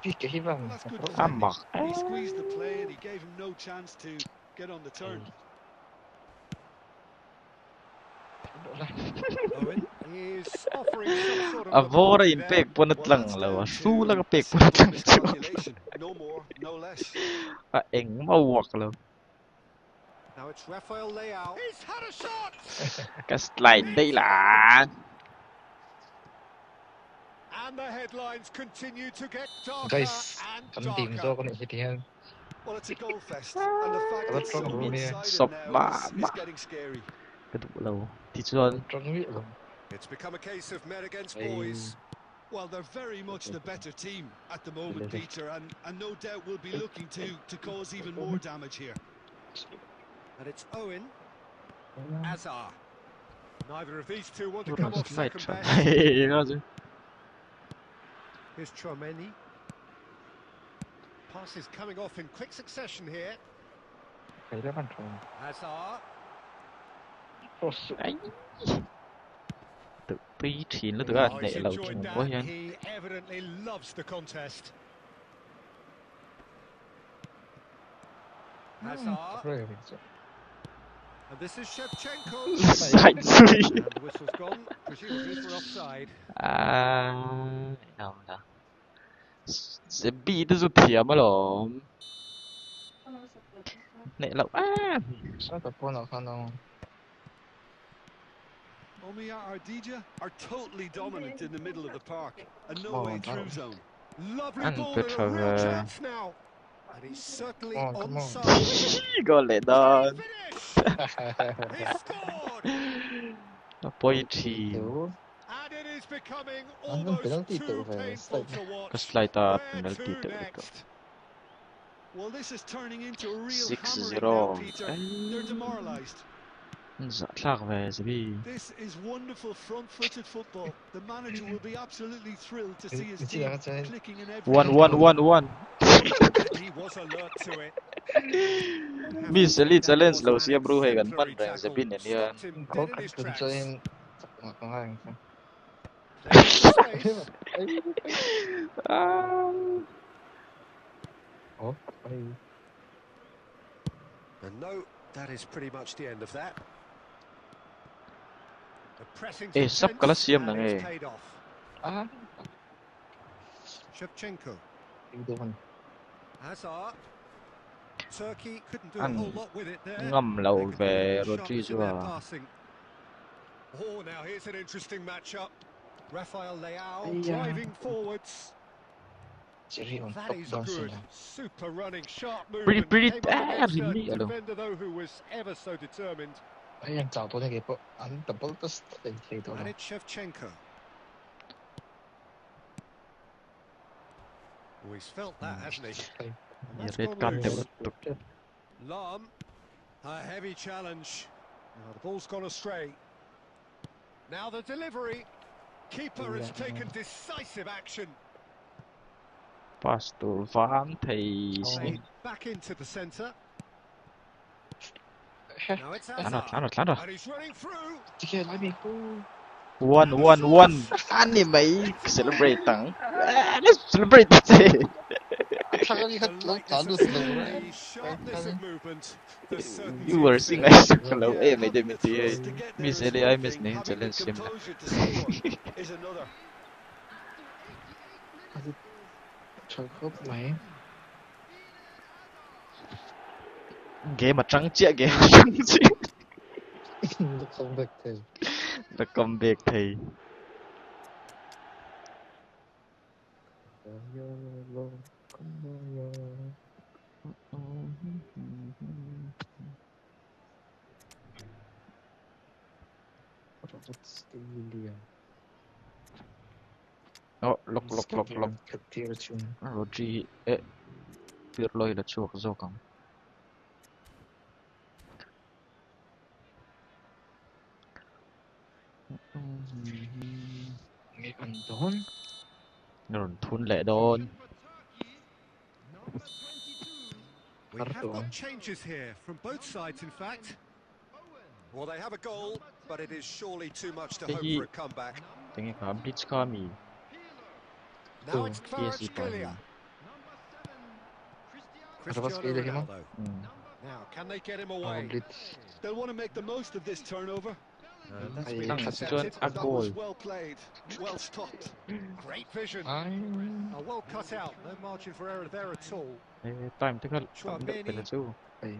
S5: pique hi bang.
S4: That's good
S2: am
S4: defending.
S2: mặc
S4: He squeezed the play, and he gave him no chance to get on the turn.
S3: Owen is offering some sort of
S2: avora
S3: ability
S2: in
S3: there.
S2: pek punat
S4: Well,
S2: lang
S4: that's
S2: lo
S4: down
S2: su
S4: to
S2: la ka
S4: a
S2: pek
S4: simple
S2: punat lang chu
S4: miscalculation. No more, no less.
S2: a eng mawak lo
S3: Now it's Rafael Leao. He's had a shot!
S2: ka slide dai la
S3: And the headlines continue to get darker
S5: Guys,
S3: and
S5: kan team so
S3: darker.
S5: ko ni hitihan.
S4: Well, it's a goal fest, and the fact
S5: What's
S4: it's so
S5: wrong with you?
S4: one-sided
S2: Sop
S4: now is
S2: ma.
S4: getting scary.
S2: ka du lo ti chuan
S5: Trong wi lo.
S3: It's become a case of men against
S5: Ay.
S3: boys.
S4: Well, they're very much the better team at the moment, Peter, and no doubt will be looking to cause even more damage here.
S3: And it's Owen. Hazard. Neither of these two want to come off
S2: slide
S3: second
S2: cha
S3: best. Here's Chouameni. Passes coming off in quick succession here.
S5: Kaya naman from.
S3: Hazard.
S5: Prosu.
S2: ai tự tí chín nó tự
S3: Oh,
S2: ăn
S3: he's
S2: để lâu
S3: enjoyed
S2: chừng
S3: that.
S2: quá hiền
S3: He evidently loves the contest. Hazard.
S5: Rồi.
S3: And this is Shevchenko.
S2: slide suy
S3: And the whistle's gone, presumably for offside.
S2: nào là sẽ bị nó rụt thiểm mà lắm nè lậu
S5: sao tập phone nào khăn đâu
S4: Omiya Ardija are totally dominant in the middle of the park, and no
S5: Come
S4: way
S5: on,
S4: through
S5: Harold.
S4: zone.
S3: Lovely
S2: ăn
S3: ball
S2: bit
S3: and a
S2: of
S3: real chance now. And he's certainly
S5: Come on.
S3: onside.
S2: gọi lệ
S3: Can
S2: đó
S3: he finish? He scored!
S2: nó bôi thì
S5: Tiểu
S3: And it is becoming
S5: anh
S3: almost
S5: penalty
S3: too
S5: tự về
S3: painful
S5: slide.
S3: to watch.
S2: cái slide up
S3: Where
S2: penalty
S3: to
S2: tự
S3: next?
S4: Well, this is turning into a real
S2: 6-0
S4: hammering now, Peter. They're demoralised.
S2: dạ lạc về gì
S4: This is wonderful front-footed football. The manager will be absolutely thrilled to see his
S5: Mình chỉ
S4: team
S5: đang chơi
S4: clicking in every
S2: one one one one
S3: And he was alert to it.
S2: mi sẽ đi challenge lâu xia bro hay gần bắt
S3: Exemplary
S2: rèn sẽ
S3: tackle.
S2: pin này
S3: Stopped him
S5: có
S3: dead in
S5: cần
S3: his
S5: cần
S3: tracks.
S5: chơi em ngọt ngon không
S3: Playing into space.
S5: ủa ơi
S3: And no, that is pretty much the end of that. The pressing's
S2: ê sắp cả là
S3: intense
S2: xiêm
S3: and
S2: nè
S3: it's
S2: nghe
S3: paid off.
S5: à
S3: Shevchenko.
S5: đi đâu mình
S3: Hazard. Turkey couldn't do a
S2: Ăn
S3: whole lot with it there.
S2: ngầm
S3: They
S2: lâu
S3: could be a
S2: về
S3: little
S2: Rodri
S3: sharpness in their
S2: chưa
S3: passing. Oh, now here's an interesting matchup. Rafael Leao
S5: Ây da.
S3: driving forwards.
S5: chỉ riêng
S3: That
S5: tốc
S3: is
S5: độ
S3: good.
S5: xinh
S3: Super running, sharp
S2: pretty
S3: movement.
S2: pretty
S3: Came up against a
S2: really alo
S3: defender though who was ever so determined.
S5: ấy anh chào tôi này cái bộ anh double test để thấy tôi
S3: And
S5: là
S3: it's Shevchenko. Oh, he's felt that, hasn't he? And that's
S2: red
S3: gone
S2: card
S3: loose.
S2: được
S3: Lam, a heavy challenge. Now the ball's gone astray. Now the delivery. Keeper has taken decisive action.
S2: pass to Van thì
S3: Played back into the centre. Now it's
S2: lăn
S3: Hazard.
S2: rồi
S3: And he's running through.
S5: chỉ kia lại bị cô
S2: one anh này mày celebrate tặng let's celebrate thế
S5: thằng ấy
S3: The
S5: hết lâu
S3: lightness
S5: tán
S3: of
S5: được
S3: step,
S5: lâu
S3: the
S5: đấy
S3: sharpness of movement, the certainty
S2: you
S3: of
S2: were
S3: finish.
S2: sing I hello
S4: Yeah,
S2: eh mày đây
S4: having
S2: mày
S4: the
S2: thì
S4: thrust to get there
S2: mi
S4: is
S2: sẽ đi
S4: one
S2: ai miss
S4: thing,
S2: này
S4: having
S2: challenge
S4: the
S2: xem
S4: composure to score is another.
S5: trời khớp mày
S2: ghế mà trắng trịa ghế trắng trịa
S5: nó không được thì
S2: là cầm việc thì lộc Rodri Pirlo là chuột do không
S5: nghe còn đón
S2: rồi thun lệ đôn
S3: We have got changes here from both sides, in fact. Well, they have a goal, but it is surely too much to hope for a comeback.
S2: tiếng cả blitz kami
S3: Now it's
S2: PSG
S3: Kvaratskhelia.
S5: Kvaratskhelia
S3: Cristiano
S5: him on?
S3: Ronaldo. Now, can they get him
S5: oh
S3: away?
S5: blitz
S4: They'll want to make the most of this turnover.
S3: That's
S5: Ay,
S3: been
S2: Năng
S3: intercepted.
S2: a
S4: That
S2: goal
S4: was well played, well stopped.
S3: Great vision.
S5: ai
S3: Well cut out. No margin for error there at all.
S2: time tức là cầm được cái là chú
S5: ay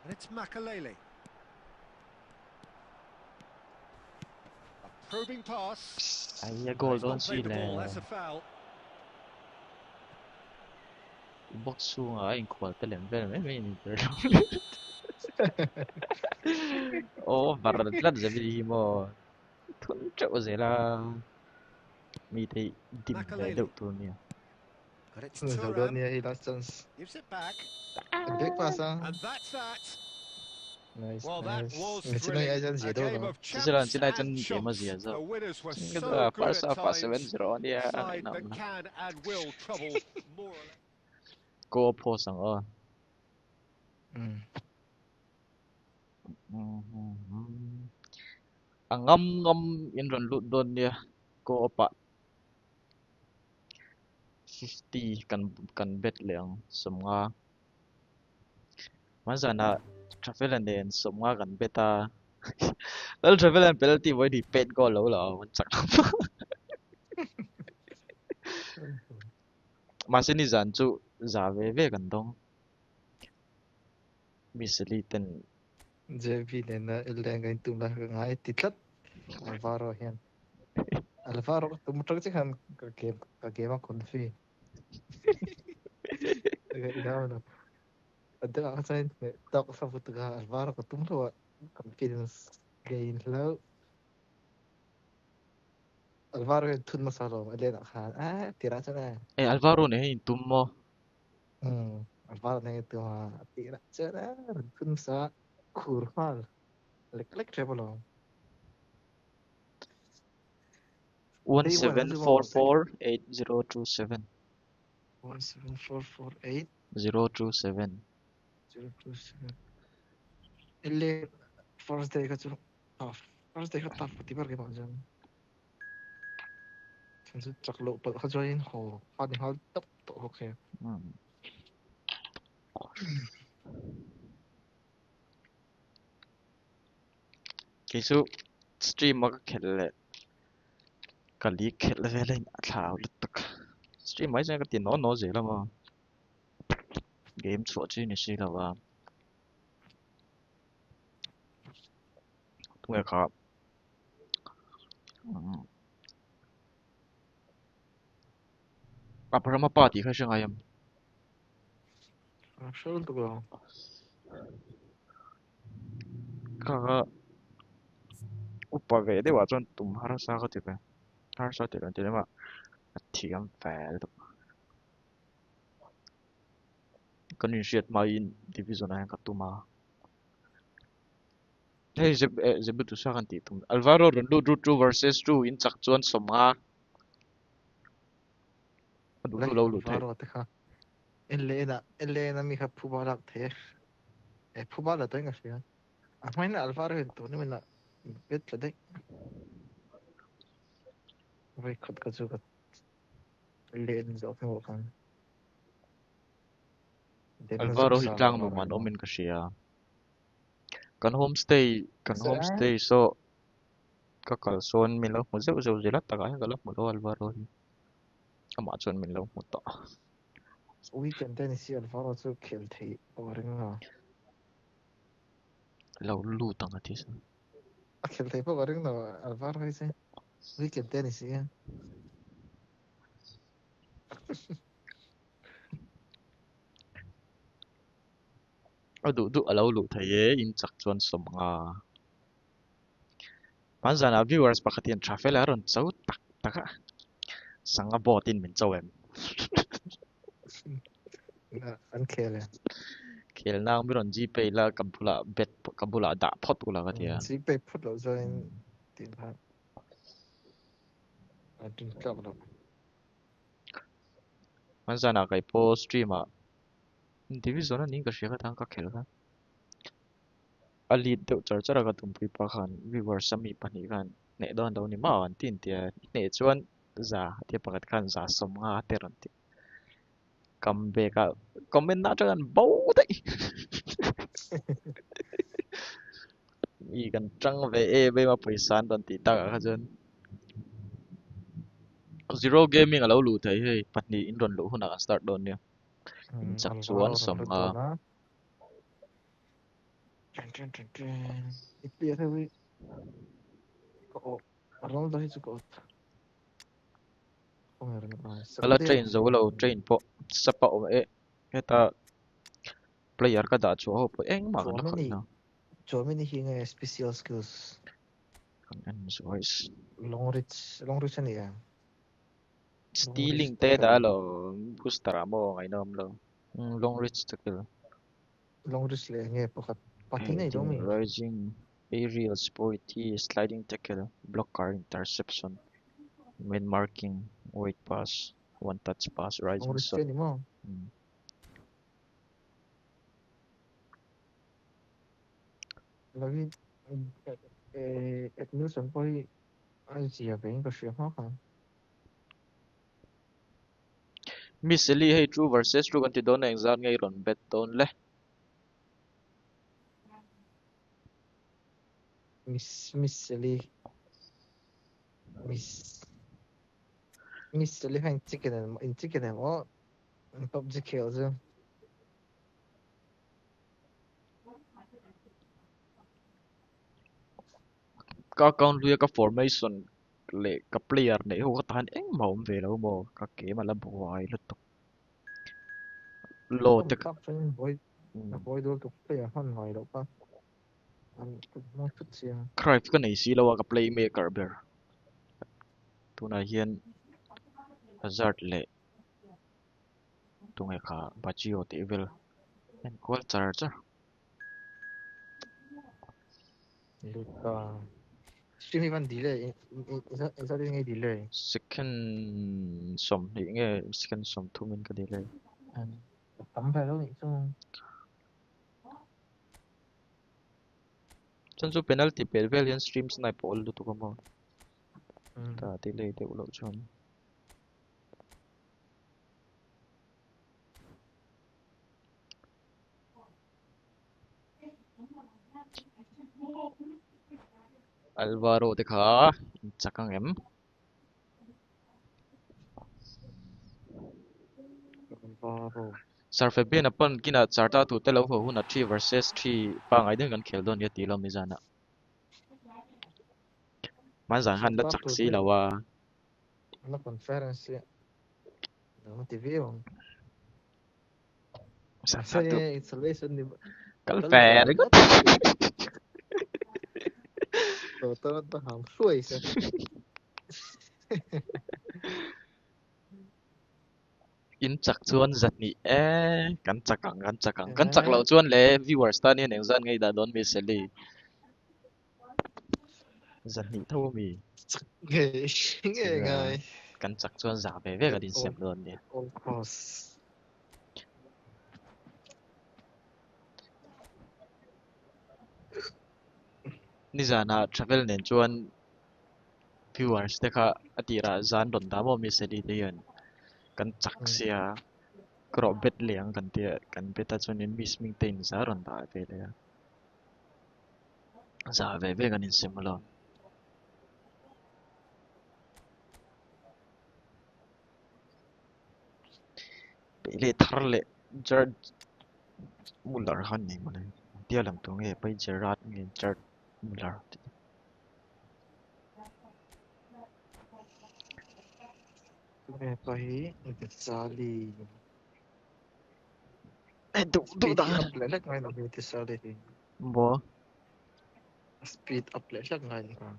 S3: And it's Makalele. A probing pass.
S2: ai goal
S3: He's
S2: đôn
S3: not
S2: chi
S3: played the ball.
S2: là
S3: That's a foul.
S2: box xuống ở anh quật tới lên về mấy mình ô và rất là gì mà thun chỗ gì là mi thấy tìm về được thôi nè
S3: And it's
S5: giờ đơn
S3: Thuram.
S5: nha last chance
S3: Gives it back.
S5: back pass á
S3: And that's that.
S5: nice
S3: Well, that
S5: nice
S3: was
S5: người xin nói ai
S3: thrilling.
S5: chân gì
S3: A
S5: đâu
S3: game
S5: đâu
S3: of
S2: Chỉ là
S3: champs and
S2: chân game mà gì
S3: chumps.
S2: à
S3: The winners were
S2: cái
S3: so
S2: đó
S3: good
S2: pass
S3: at
S2: pass 7
S3: times.
S2: 0 nè
S3: Side that can and will trouble more or less.
S2: cô po sang ở ang ngâm in run lut don nè cô pa 50 kan bet leng somnga manzana travel and then somnga kan beta well travel and penalty voi di pet goal lo lo man sak masini zan chu za ve ve kan dong Misali ten
S5: JV nên là ilang cái tụm là ngay tít Alvaro hiền Alvaro tụm một chắc chắn cái game mà còn phi cái đó là ada aku saya tak sabut ke Alvaro ke tụm rồi confidence gain lâu Alvaro cái thun masalo lên akhan tira cho này
S2: Alvaro ne hin tummo
S5: Alvaro này tụm tira cho này thun sa kurmal lek treble lo day one là gì mà
S2: 17448027
S5: 17448
S2: 027
S5: 027 اللي first day ka chu first day ka tap ti bar ke ma jan chen chu chak lo pa kha join ho ha ni hal tap to ho khe
S2: kisu stream ma khelle kali khelle vele thlau lutak stream mai jang ka tin no no je la ma game chu chi ni si la wa tu ga kha apa ma party kha shang ayam
S5: shol to go
S2: ka upa ve de wa chon tum har sa ka ti pe har sa ti ran ti ma thiam fa to kan ni shiat ma in division ay ka tu ma hey je tu sa kan ti tum Alvaro Rondo Drew versus Drew in chak chuan soma du
S5: lai
S2: lu lo lu the
S5: Alvaro te kha elle na mi kha phubalak the e phubala to nga sia a mai na Alvaro to ni na bet la dai vai khat ka chu ka le ni zo ke ho kan den na
S2: Alvaro
S5: zuk
S2: hi
S5: sa
S2: tlang nu
S5: Alvaro
S2: man
S5: no
S2: omin ka sia kan homestay so ka kal son min lo mu zeu zeu zela taka ka lo mu lo Alvaro hi ama chon min lo mu to
S5: weekend ten si Alvaro chu khel thei boring na
S2: lo lu tang ati sa
S5: khel thei boring na Alvaro hi se weekend ten si
S2: adu du alo lu thaye in chak chuan som nga man zana viewers pakhatin trafel aron chau tak taka sanga botin min chawem
S5: an khel
S2: khel nang miron gpay la kabula bet kabula da phot ula ka tia
S5: chỉ bị phút lâu rồi tiền phát tiền club đâu
S2: man zana kai po stream a division a ning ka sheka thang ka khel ka ali deuh char chara ka tumpui pa khan viewers sami pani khan ne don do ni ma an tin tia ne chuan za te pakat khan za som nga te ron ti comeback a comment na changan bo dai i kan trăng về về mà paisa an don ti ta ka chen zero gaming alo lu thei hei patni in ron lu huna kan start don nia in chak chuan
S5: Alvaro
S2: som
S5: rồi
S2: nga
S5: đó na chen ít biết thôi có Ronaldo hi chu có không hiểu nó
S2: kala
S5: Saudi
S2: train zo lo train po sapa o e heta player ka da chu ho po eng ma kan la khol na
S5: chỗ mình hi nghe special skills
S2: kan en voice
S5: long reach này à long reach
S2: stealing te
S5: tackle
S2: da lo gustara mo ngai nom lo long reach tackle
S5: long reach le nghe pakhat pati này đâu
S2: heading
S5: mi
S2: rising aerial sporty sliding tackle blocker interception when marking weight pass one touch pass
S5: long
S2: rising
S5: reach
S2: shot
S5: thế ni mo lagi admission poi ai chỉ là cái cái chuyện khó khăn
S2: Miss Eli hey true versus true kan ti don exam ngai ron bet ton le
S5: Miss Miss Miss li han chicken em o PUBG kills
S2: ka account luya ka formation le ka player nei ho ka tan eng maum ve lo mo ka ke ma la buai lo to lo te
S5: tắc phải voi đôi tục bây giờ hơn ngoài đâu pa anh nó chút xíu
S2: Cruyff ka nei si lo ka playmaker ber tuna hian Hazard le tungai kha Bachio te vel en goal charger
S5: được stream even delay is that ngay delay
S2: second som ni nge second som thu min ka delay
S5: anh tấm phải đâu vậy chung
S2: chan chu penalty pe vel hian stream snipe all lu tu ka mo ta delay te ulo chon Alvaro te kha chakang em
S5: Alvaro
S2: sarfe ben apan kina charta tu te lo ho huna 3 versus 3 pa ngai den kan khel don ya ti lo mi jana man zan han da chak si lawa
S5: la conference no TV on
S2: sarta tu
S5: installation di
S2: kal fer ko
S5: tôi hỏng xuôi sao
S2: in chak chuan zat ni kan chak lo chuan le viewers ta ni neng zan ngai da don mi seli zat ni tho mi
S5: nghề nghề ngài
S2: kan chak chuan za ve ve ka din sem don ni
S5: on cross
S2: ni zana travel nen chuan viewers te kha atira zan don da mo mi seli te yan kan chak sia kro bet liang kan te kan beta chuan in miss ming te in za ron da ve le za ve ve kan in sem lo le thar le jar mular han ni mane dia lam tu nge pai jerat nge jar mular
S5: nghe phải Sally
S2: du
S5: speed
S2: da
S5: up lại ngay là mình thì Sally thì
S2: bo
S5: speed up lại ngay là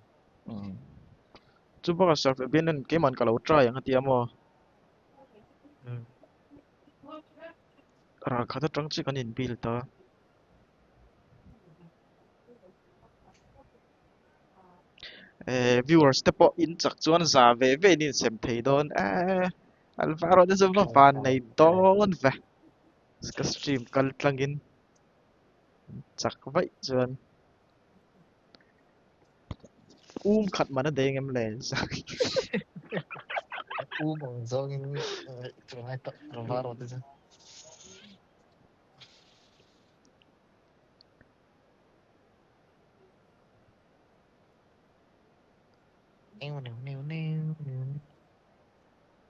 S2: chu ba sa fe ben ke man ka lo try ang atia mo ra kha ta tang chi kan in bil ta viewers te po in chak chuan za ve ve nin sem thei don Alvaro de zova fan nei don ve ska stream kal tlangin chak vai chuan khat mana deng em le
S5: u bằng do những trường hai tập vào rồi chứ nêu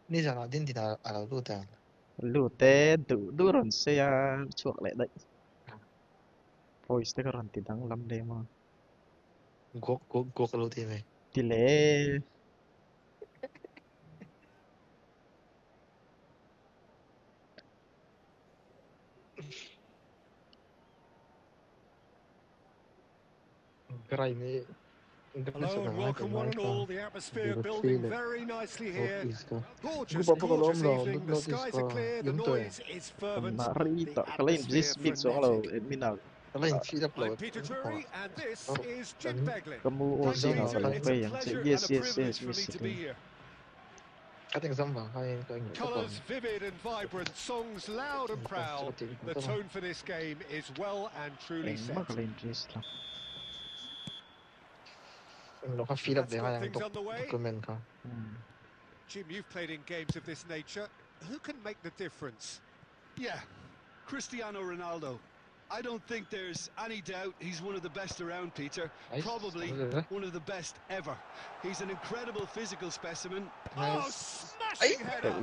S5: ni giờ nào đến thì là ở đâu ta
S2: lu te du ron se ya chuak le dai voice te ka ron ti dang lam le ma
S5: gok lâu thì mày
S2: ti le
S5: cái này mới
S3: Hello and welcome one and all. The atmosphere building very nicely here. Gorgeous,
S5: Group of
S3: gorgeous
S5: alumni
S3: evening. The
S5: notice
S3: skies are clear, the noise is fervent,
S2: na ri
S3: the
S2: ta kalain
S3: atmosphere
S2: this big so hello
S3: frenetic.
S2: minal
S5: lên chi đập
S3: I'm
S5: lột
S3: Peter Drury and this is Jim Beglin.
S2: kamu o
S3: Thank
S2: si
S3: you,
S2: na
S3: Peter.
S2: ka
S3: It's
S2: pe
S3: a
S2: yang
S3: pleasure
S2: yes
S3: and a
S2: yes
S3: privilege
S2: yes
S3: for
S2: miss
S3: me to be here.
S5: các thành dâm vàng hai cái người các bạn
S3: Colours vivid and vibrant, songs loud and proud. The tone for this game is well and truly set.
S2: ma kalain this la
S5: nó có phi đập để hai
S3: Things
S5: thằng
S3: underway.
S5: document không
S3: Jim, you've played in games of this nature. Who can make the difference?
S4: Yeah, Cristiano Ronaldo. I don't think there's any doubt he's one of the best around, Peter. Probably one of the best ever. He's an incredible physical specimen.
S3: Oh, smashing header!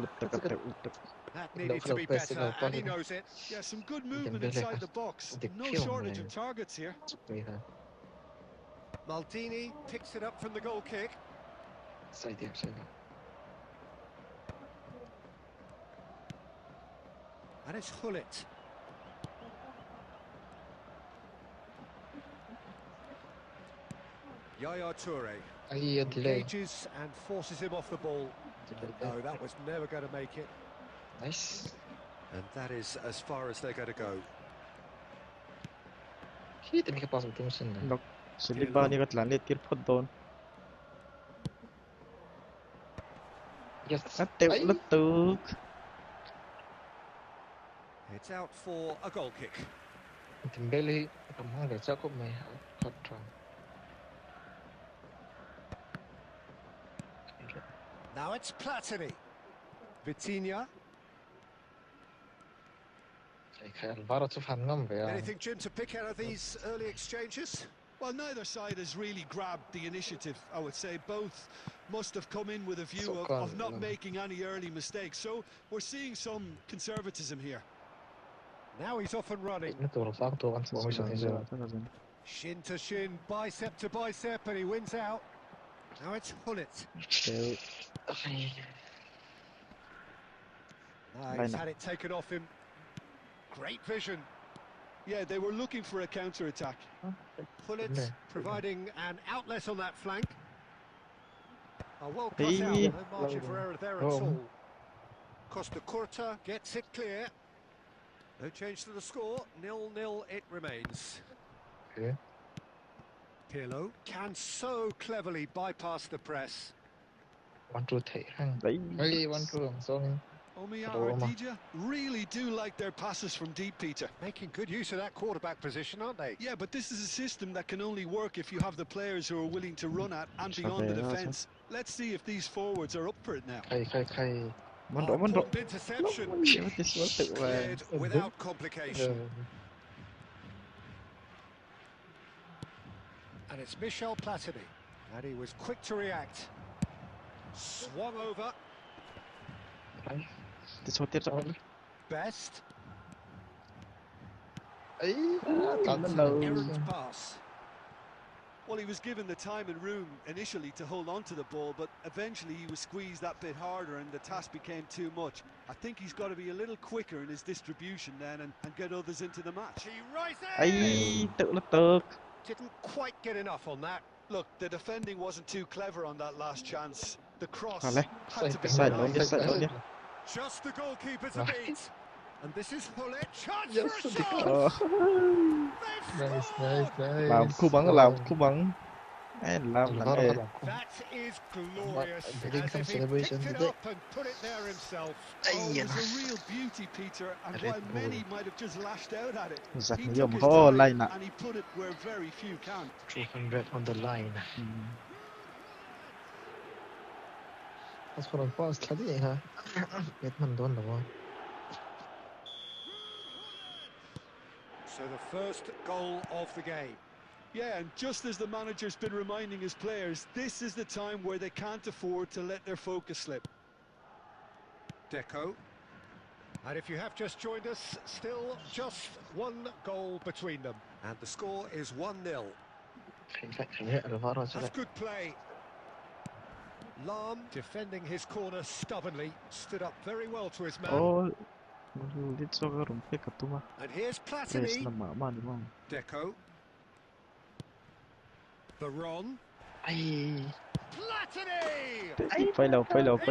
S3: That needed to be better, and he knows it.
S4: Yeah, some good movement inside the box. No shortage of targets here.
S3: Maldini picks it up from the goal kick.
S5: ใส่เดียบใส่เดียบ
S3: And it's Hullet. Yaya Toure
S5: ไอ้ยันทีเลย
S3: engages and forces him off the ball. No, that was never going to make it.
S5: nice
S3: And that is as far as they're going to go.
S5: คิดมีแค่ pass ตัวมันนะ
S2: Nok Saliba ni kat lan le tir phot don.
S5: yes
S2: Ateu letuk.
S3: It's out for a goal kick.
S5: ถึงเบลลี่ทำห้องเดี๋ยวเจ้าก็ไม่หาพัดทาง
S3: Now it's Platini. Vitinha.
S5: ใช่ครับบาร์จะฟันง่ำไปอ่ะ
S3: Anything, Jim, to pick out of these early exchanges?
S4: Well, neither side has really grabbed the initiative, I would say. Both must have come in with a view of not making any early mistakes. So we're seeing some conservatism here.
S3: Now he's off and running.
S5: นี่ตัวเราสร้างตัวกันผมไม่ใช่ใช่
S3: Shin to shin, bicep to bicep, and he wins out. Now it's Hullet. He's had it taken off him. Great vision.
S4: Yeah, they were looking for a counter-attack.
S3: Hullet providing an outlet on that flank. A well cut out, no margin for error there at all. Costa Curta gets it clear. No change to the score, 0-0 it remains.
S5: Okay.
S3: Pirlo can so cleverly bypass the press.
S5: วันทูเทห้างเฮ้ยวันทูของโซน
S4: Omiya Ardija really do like their passes from deep, Peter.
S3: Making good use of that quarterback position, aren't they?
S4: Yeah, but this is a system that can only work if you have the players who are willing to run at and beyond the defence. Let's see if these forwards are up for it now.
S5: ใคร
S3: Important interception. Cleared without complication. And it's Michel Platini. And he was quick to react. Swung over.
S2: This one tir
S3: Best.
S5: ไอ้
S3: Errant pass.
S4: Well, he was given the time and room initially to hold on to the ball, but eventually he was squeezed that bit harder and the task became too much. I think he's got to be a little quicker in his distribution then and get others into the match.
S3: He rises.
S2: Ai tự letuk.
S3: Didn't quite get enough on that.
S4: Look, the defending wasn't too clever on that last chance. The cross
S2: Vale.
S4: had to be
S2: Side
S4: denied.
S2: on, side on,
S3: Just the goalkeeper to beat. And this is Hullet. Chance
S5: Yes,
S3: for a
S5: the
S3: shot.
S5: nice
S2: Làm khu bắn. And làm
S3: That is glorious. As if he picked it up and put it there himself.
S4: Oh, it was a real beauty, Peter, and while many might have just lashed out at it,
S2: Giật
S4: he
S2: nhiều
S4: took his
S2: có
S4: time
S2: line ạ.
S4: and he put it where very few can.
S5: 300 on the line as for the pass ทัดยังฮะเม็ดมันโดนหรอวะ
S3: So the first goal of the game.
S4: Yeah, and just as the manager's been reminding his players, this is the time where they can't afford to let their focus slip.
S3: Deco. And if you have just joined us, still just one goal between them. And the score is 1-0.
S5: ใครเนี่ยอัลวาโรใช่ไหม
S3: That's good play. Lam defending his corner stubbornly, stood up very well to his man.
S2: Oh, dit zo weer om pick up toe maar.
S3: And here's
S2: Yes,
S3: Platini.
S2: man.
S3: Deco. Baron.
S5: ไอ้
S3: Platini!
S2: Phải lâu.
S3: It's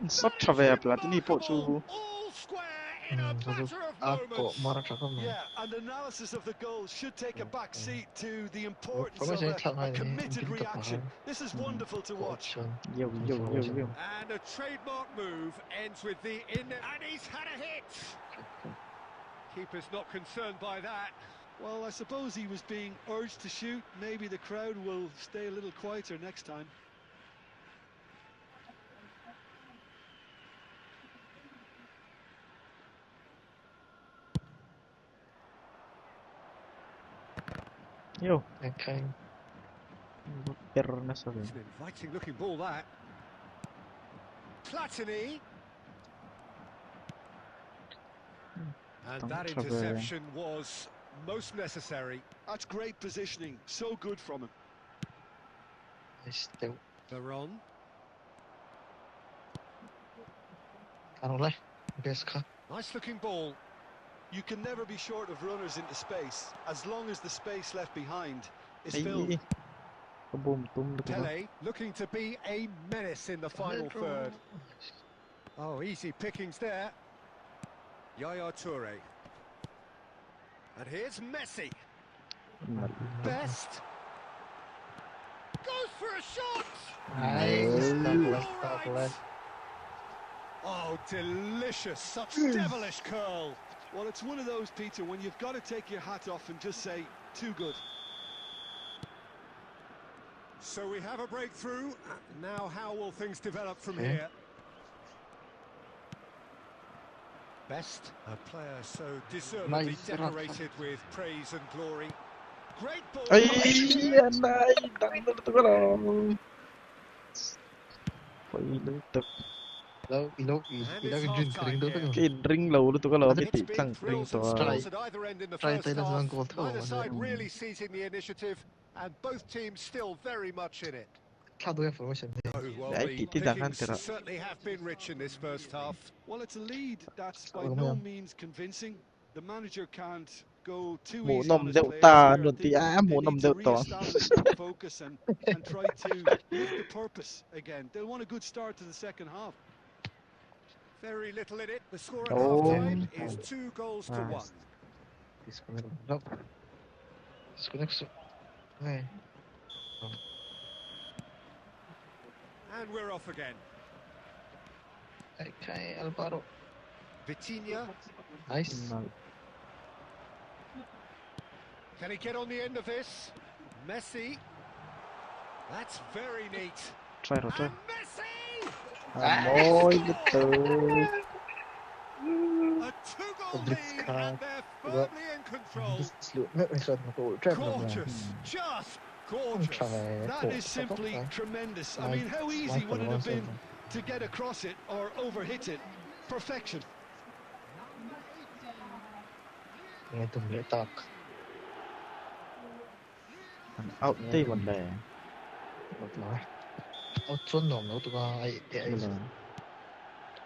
S3: in.
S2: Sắp trở về Platini bộ chu.
S3: All square in a matter of
S5: อาโก
S3: moments.
S5: มาราชก็มา
S4: Yeah, and analysis of the goal should take a back seat to the importance
S5: Không có
S4: of
S5: gì
S4: a
S5: thằng này
S4: committed
S5: thì tập
S4: reaction.
S5: hả?
S4: This is wonderful to
S5: โก
S4: watch.
S5: ชน
S2: Yêu.
S3: And a trademark move ends with the in. And he's had a hit. Keeper's not concerned by that.
S4: Well, I suppose he was being urged to shoot. Maybe the crowd will stay a little quieter next time.
S2: Yêu.
S5: ใคร
S2: Error na sa
S3: It's an inviting looking ball, that. Platini. And that interception was most necessary.
S4: That's great positioning, so good from him.
S5: Still.
S3: Veron.
S4: Nice looking ball. You can never be short of runners into space, as long as the space left behind is filled.
S2: Ay, kaboom tum gitu ba?
S3: Pele looking to be a menace in the final third. Oh, easy pickings there. Yaya Toure. And here's Messi. Best. Goes for a shot!
S5: Nice.
S3: All right. Oh, delicious. Such devilish curl.
S4: Well, it's one of those, Peter, when you've got to take your hat off and just say, too good.
S3: So we have a breakthrough. Now how will things develop from here? Best, a player so deservedly
S5: Nice.
S3: decorated with praise and glory. Great ball.
S2: Ay, anay, dangdang ito ka lang. Pailutok.
S5: Ilaw Jun kering daw tayo.
S2: Ring law ito ka lang.
S3: It's
S2: Biti
S3: been
S2: sang ring
S3: thrills
S2: to.
S3: and spills at either end in the
S5: Try
S3: first
S5: tayo na
S3: half.
S5: sa goal to.
S3: Neither side really seizing the initiative, and both teams still very much in it.
S5: Kado yung formation.
S3: Oh, well,
S2: Ay,
S3: the
S2: titidakan
S3: pickings
S2: tira.
S3: certainly have been rich in this first half.
S4: Well, it's a lead that's by
S5: Oh,
S4: no
S5: man.
S4: means convincing. The manager can't go too
S2: Mo
S4: easy
S2: nom
S4: on his
S2: deu
S4: players
S2: ta
S4: here. I
S2: nun
S4: think
S2: ti ah mo
S4: they
S2: nom
S4: need to
S2: deu to.
S4: re-establish their focus and try to lift the purpose again. They'll want a good start to the second half.
S3: Very little in it. The score at
S2: Oh.
S3: half-time is 2-1.
S5: Disconnect. No. Disconnect. Okay.
S3: And we're off again.
S5: Okay, Alvaro.
S3: Vitinha.
S5: Nice.
S3: Can he get on the end of this? Messi. That's very neat.
S2: Try ro, try.
S3: And Messi!
S2: Amoy betul.
S3: A two-goal lead, and they're firmly in control. Gorgeous, just gorgeous.
S4: That is simply tremendous. I mean, how easy would it have been to get across it or overhit it? Perfection.
S2: Out tay one there.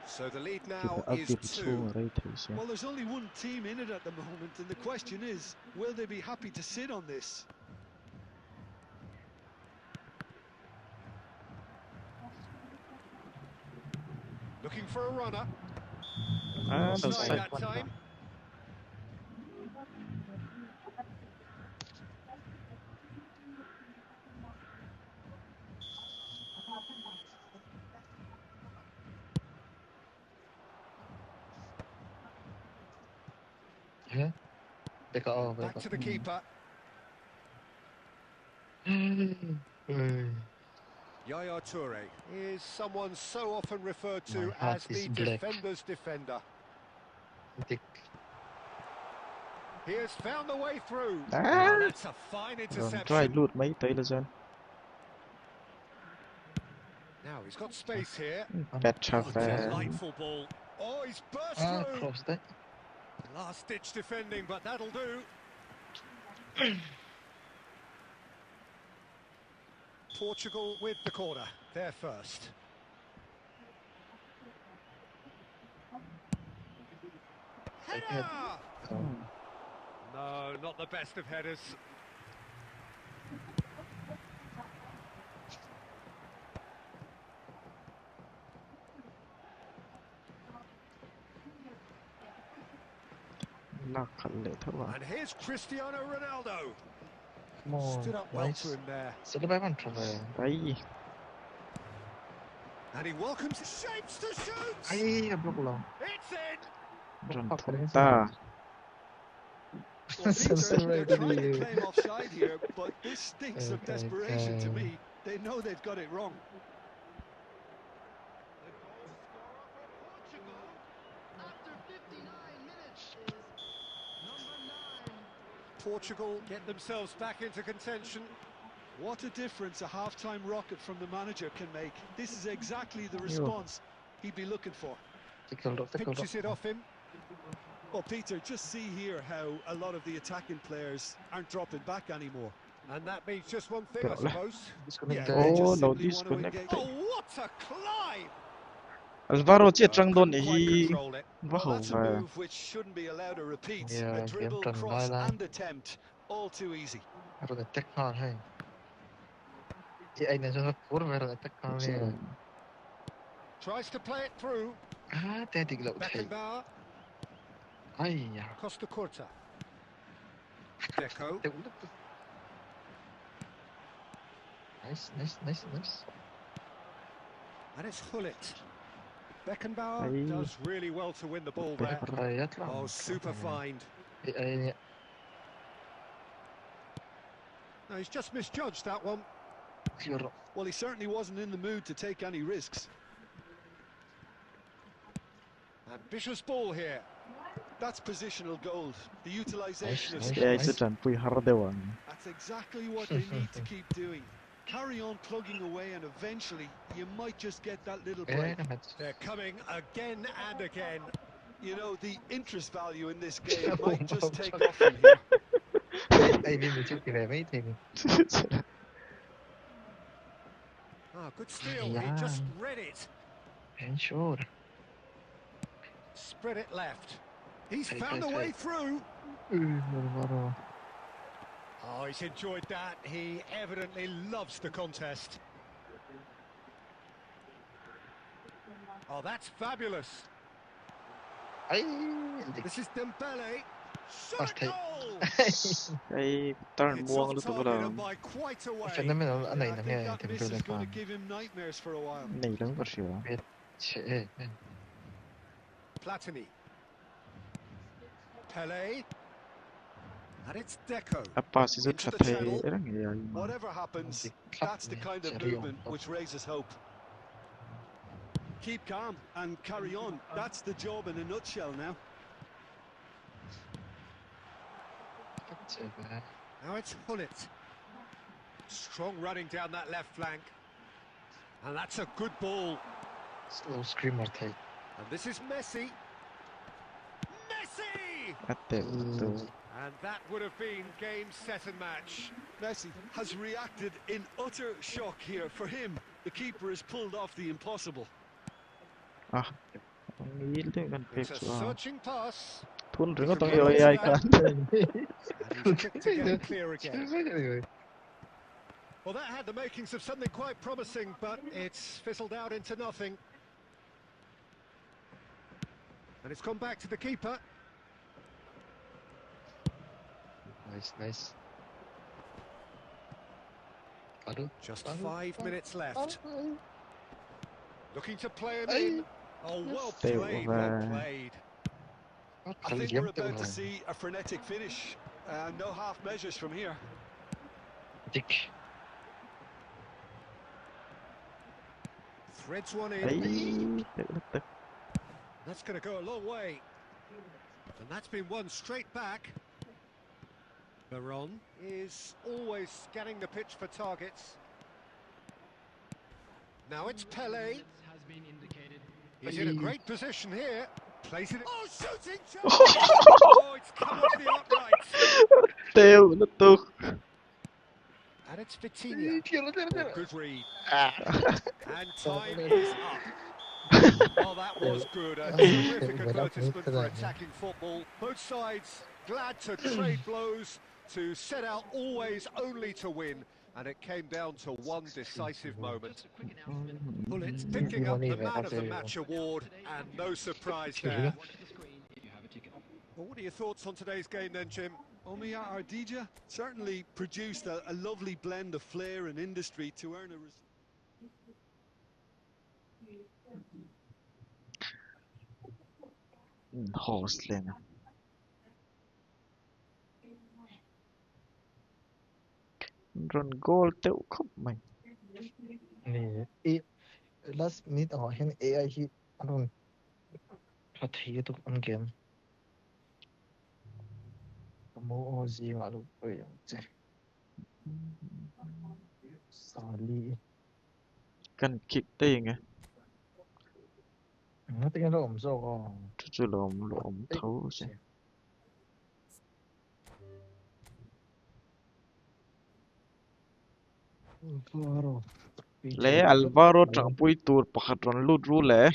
S3: So the lead now
S2: Kita
S3: is
S2: update
S3: 2.
S2: two right here.
S4: Well, there's only one team in it at the moment, and the question is, will they be happy to sit on this?
S3: Looking for a runner.
S2: Ah,
S3: Offside
S2: offside.
S3: that time. Back to the keeper. Yaya Toure is someone so often referred to
S5: My heart
S3: as the
S5: is black.
S3: defender's defender. He has found the way through.
S2: Ah!
S3: Oh, that's a fine
S2: Try
S3: interception.
S2: loot mấy tay là dyan.
S3: Now he's got space here.
S2: Catch up.
S3: Delightful ball. Oh, he's burst through.
S5: Close that.
S3: Last-ditch defending, but that'll do. Portugal with the corner. They're first. Header! No, not the best of headers.
S2: Nakalit ba?
S3: And here's Cristiano Ronaldo.
S5: Come on.
S3: Stood up well
S5: Nice.
S3: to him there.
S5: Sila ba man try?
S2: Ay,
S3: And he welcomes shapes to shoot.
S5: Ay, ablo ko lang.
S3: It's in.
S2: dyan
S5: Fuck,
S2: punta.
S4: Well, Peter,
S5: So
S4: they're
S5: right to
S4: trying to
S5: you.
S4: claim offside here, but this stinks of
S5: Okay,
S4: desperation to
S5: okay.
S4: me. They know they've got it wrong.
S3: Portugal get themselves back into contention.
S4: What a difference a half-time rocket from the manager can make. This is exactly the response he'd be looking for.
S5: Take a look.
S3: Pinches it off him.
S4: Well, Peter, just see here how a lot of the attacking players aren't dropping back anymore.
S3: And that means just one thing, I
S2: Pero lah.
S3: suppose.
S5: Disconnect
S4: Yeah,
S5: day.
S4: they
S2: Oh,
S4: just
S2: no
S4: simply want to engage.
S2: disconnected.
S3: Oh, what a climb!
S2: Alvaro chia trăng đôn
S3: Couldn't
S2: hi
S3: quite control it.
S2: va
S4: Well,
S2: hậu
S4: that's a
S2: và
S4: move which shouldn't be allowed to repeat.
S5: Yeah,
S4: A
S5: game
S4: dribble,
S5: done,
S4: cross,
S5: lie.
S4: and attempt, all too easy.
S5: Rồi để tách con hay. Chị anh này cho phút rồi để tách con đi.
S3: Tries to play it through.
S5: Thế thì lậu thầy.
S3: Beckenbauer,
S5: Ai da.
S3: Costa Curta. Deco.
S5: Thế cũng được. Nice.
S3: And it's Hullet. Beckenbauer
S2: Aye.
S3: does really well to win the ball there.
S5: Rồi rất là.
S3: Oh, super find.
S5: Ai
S3: No, he's just misjudged that one.
S5: chưa.
S4: Well, he certainly wasn't in the mood to take any risks.
S3: Ambitious ball here.
S4: That's positional gold. The utilisation of
S5: Nice.
S2: cái
S4: space.
S2: sẽ chẳng pui har dewan.
S4: That's exactly what they need to keep doing. Carry on plugging away, and eventually you might just get that little break.
S3: They're coming again and again.
S4: You know, the interest value in this game might just take off from here.
S5: Ai đi mình chưa kịp về mấy thì.
S3: Ah, good steal. He just read it.
S5: And sure.
S3: Spread it left. He's
S5: Hey,
S3: found a
S5: hey,
S3: way
S5: hey.
S3: through.
S5: Alvaro.
S3: Oh, he's enjoyed that. He evidently loves the contest. Oh, that's fabulous.
S5: Ai.
S3: This is Dembele. Shot
S5: Basta.
S3: a goal!
S2: Cái turn
S3: It's
S2: buông
S3: off
S2: lúc tụi
S3: target
S2: là
S3: and by quite a way.
S5: Phenomenal anh này
S4: I
S5: là
S4: think
S5: nghe
S4: that
S5: tìm
S4: miss
S5: được
S4: is
S5: là
S4: going to give him nightmares for a while.
S2: này lắm có sửa.
S5: Shit.
S3: Platini. Pele. And it's Deco.
S2: Apa si rất
S4: Into
S2: chặt
S4: the
S2: thấy
S4: channel.
S2: rất là nhiều.
S4: Whatever happens, that's the kind of movement which raises hope. Keep calm and carry on. That's the job in a nutshell now.
S3: Now it's Hullet. Strong running down that left flank. And that's a good ball.
S5: Slow screamer thầy.
S3: And this is Messi. Messi!
S2: At tệ tụ.
S3: And that would have been game, set and match.
S4: Messi has reacted in utter shock here. For him, the keeper has pulled off the impossible.
S2: À, nghĩ tới gần phép
S3: It's a
S2: xuống.
S3: searching pass.
S2: Thun rừng có tông điều AI cả.
S3: And he's quick to get it clear again. Well, that had the makings of something quite promising, but it's fizzled out into nothing. And it's come back to the keeper.
S5: Nice.
S3: Just 5 minutes left. Looking to play him in. Oh, well played, well played.
S4: I think we're about to see a frenetic finish. No half measures from here.
S3: Threads one in.
S2: Ấy,
S3: That's going to go a long way. And that's been won straight back. Baron is always scanning the pitch for targets. Now it's Pele. He's in a great position here. Plays it. Oh, shooting chance! Oh, it's come off the uprights.
S2: Têu nó tục.
S3: And it's Vitinha. Oh, good read. And time is up. Oh, that was good. A terrific advertisement for attacking football. Both sides glad to trade blows, to set out always only to win. And it came down to one decisive moment. Bullets picking up the Man of the Match award, and no surprise there. Well, what are your thoughts on today's game then, Jim?
S4: Omiya Ardija certainly produced a lovely blend of flair and industry to earn a result.
S2: Horse lên. Run goal tựu không mày.
S5: Nè, last minute họ hiện AI hi anh phát hiện tụi anh game. Mo gì mà lúc bây giờ chứ. Sorry.
S2: Cần kịp tay nghe.
S5: Nó tiếng nó ổn rồi.
S2: chú lộm thấu chứ.
S5: Alvaro.
S2: Lẽ Alvaro chẳng bùi tour pakhat ron lut ru lẽ.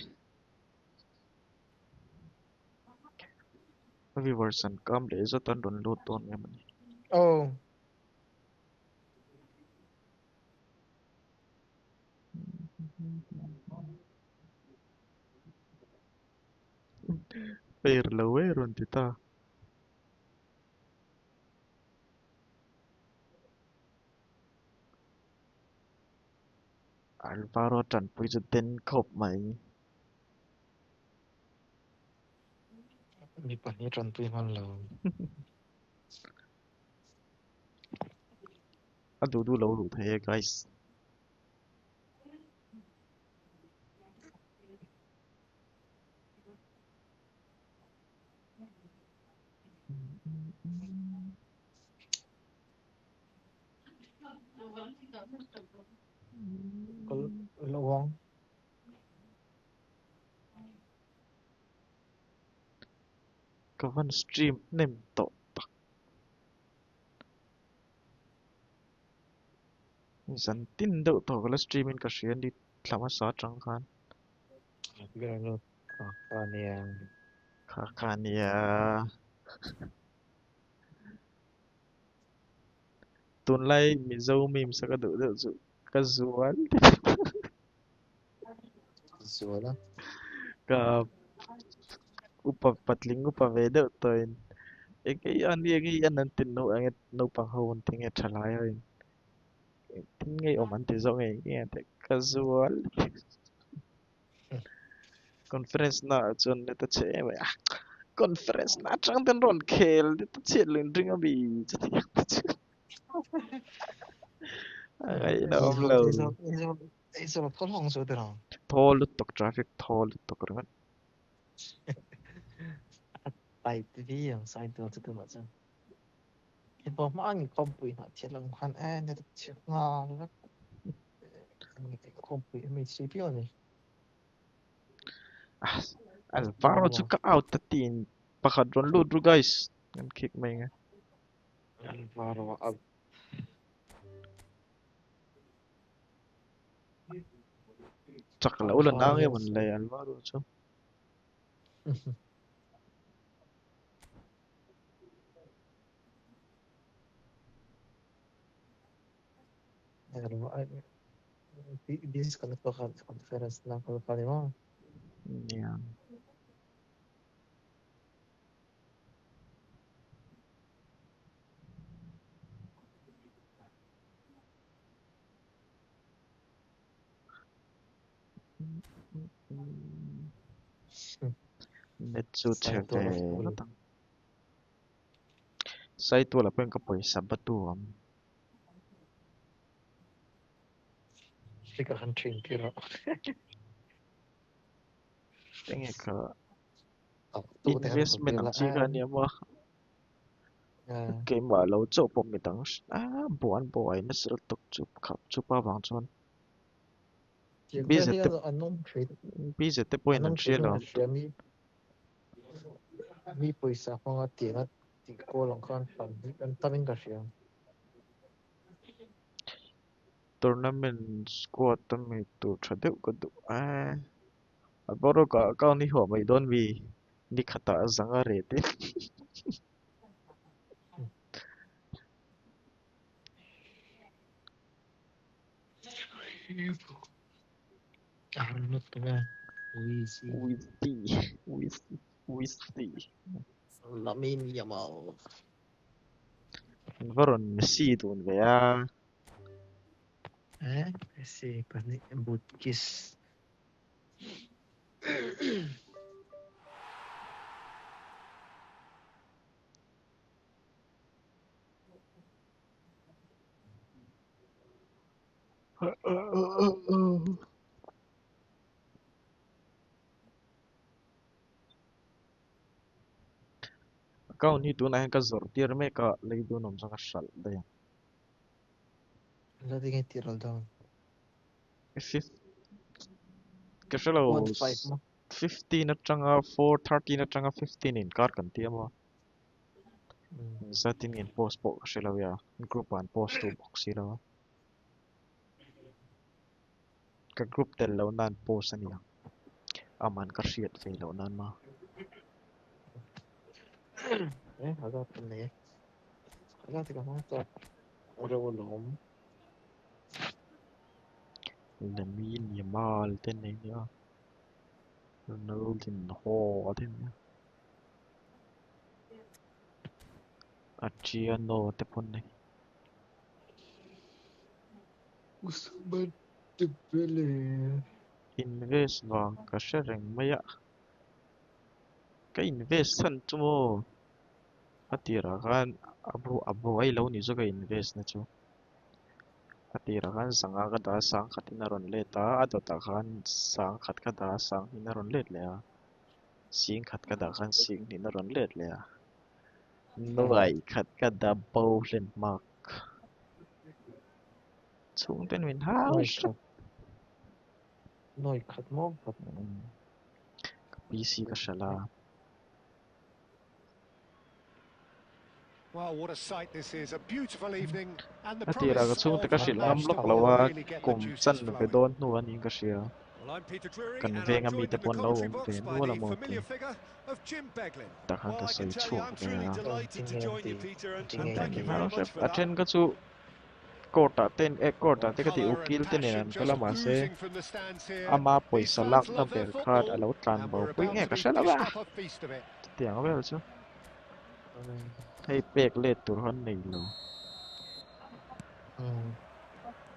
S2: Viverson kam lẽ zo tan ron lut ton em.
S5: Oh.
S2: Per lawe ron tita. Alvaro chẳng bùi zo tên khop mày.
S5: Mi pa ni tran pui man lo.
S2: Adu du lâu đủ thế guys.
S5: Có lo wong.
S2: Kawan stream nem to tak. Zan tin đậu to cái streamin ka shian đi lama sa chẳng khan.
S5: Biar lo. Kan yang
S2: Khan ya. Tuần lai mi dâu mìm sa ka đậu đậu dụ. Ka zuan.
S5: Zola.
S2: Ka upa patling upa ve đậu toin. Cái anh anh tin nô anh nô bằng hồn thì nghe trả lại rồi. Tin ngay ôm anh thì do nghe thế casual. Conference na chun ta che vậy. Conference na chẳng tên ron khel ta che lên ring a bi. Ay na om lo.
S5: Iso thol hong so tera.
S2: Thol tok traffic thol tok ran.
S5: Tai TV yang sai tu tu ma chan. Ipo ma ang kom pui na thiet lang khan a ne thiet nga la. Kom pui mi si pio ni.
S2: Alvaro chu ka out ta tin pakhat ron lut ru guys. Ngan kick mai nga.
S5: Alvaro ab.
S2: Chắc là ulan nang ya man lay Alvaro chu.
S5: This kan ko conference na ko pa mo.
S2: Yeah. Net chu che ve no tang. Sai tu la pen ka poi sabatu am.
S5: Sika kan train piro.
S2: Tenge ka
S5: Tu te kan ko
S2: investment ang
S5: la
S2: chi ka niya mo. Cái mà lâu chỗ bom mi tang buan boy na sir tok chup khap chupa wang chon
S5: Jadi ada anom trade
S2: bizet point an
S5: anom
S2: chia
S5: trading
S2: lo
S5: Australia mi paisa ko nga ti na ti ko lang kan pan tamin ka siya.
S2: tournament squad tam mi tu thadeu ko du boro ka ni ho mai don vi ni khata zanga re te
S5: Arnot nga. Easy.
S2: we see
S5: Lamin Yamal.
S2: varon Messi tun ve ya
S5: Si pani butkis.
S2: kau ni tu na ka zor tir me ka lei du nom sanga shal da ya
S5: Lati nga tiral down.
S2: fifth ka shalo
S5: 1-5 mo.
S2: 15 atanga 4 13 atanga 15 in kar kan tiamo zatin in post po silawya group 1 post 2 box silaw ka group tel lo nan post ania aman ka shiat fe lo nan ma
S5: agak ini agak tiga motor udah belum
S2: lamin yamal ten ne ya Ronaldin ho ten ne Achiano te pon ne
S5: Usman Dembele
S2: invest wang ka shereng maya ka invest san chumo atira kan abu ai lo ni zo ka invest na chu atira kan sanga ka da sang khatina ron le ta adota kan sang khat ka da sang ina ron let le a sing khat ka da kan sing ina ron let le a noi khat ka da bow len mak chung ten win house
S5: Noi kat mo kat
S2: PC ka shala
S3: Well, what a sight this is. A beautiful evening and the
S2: atira ka
S3: promise
S2: chung te
S3: of
S2: ka
S3: a
S2: shil
S3: match
S2: ngam
S3: that
S2: lok
S3: will
S2: lawa
S3: really get the
S2: kum
S3: juices
S2: chan pe
S3: flowing.
S2: don nu an in ka shia
S3: Well, I'm Peter Drury,
S2: kan
S3: and
S2: venga
S3: I'm
S2: mi
S3: joined
S2: te
S3: in the
S2: pon lo
S3: commentary
S2: om
S3: box
S2: ven
S3: by
S2: wala
S3: the
S2: mo te
S3: familiar figure of Jim Beglin.
S2: ta kan
S4: Well,
S2: ka
S4: I
S2: sai
S4: can tell you,
S2: chung
S4: I'm
S2: ve
S4: truly
S2: ya
S4: delighted to join you, Peter, and thank you
S2: ten
S4: very
S2: house
S4: much for that.
S2: achen ka chu kota ten kota te ka ti
S3: Colour and
S2: ukil ten
S3: passion
S2: an
S3: just
S2: kala ma se
S3: oozing from the stands here.
S2: ama
S3: These
S2: poisa
S3: fans
S2: lak na
S3: love their
S2: ber khat
S3: football,
S2: alo tlan
S3: and
S2: bau
S3: we're
S2: pui
S3: about
S2: nge
S3: to
S2: ka
S3: be
S2: shala ba
S3: dished up a feast of it.
S2: tiang vel chu hei pek le tur han nei lo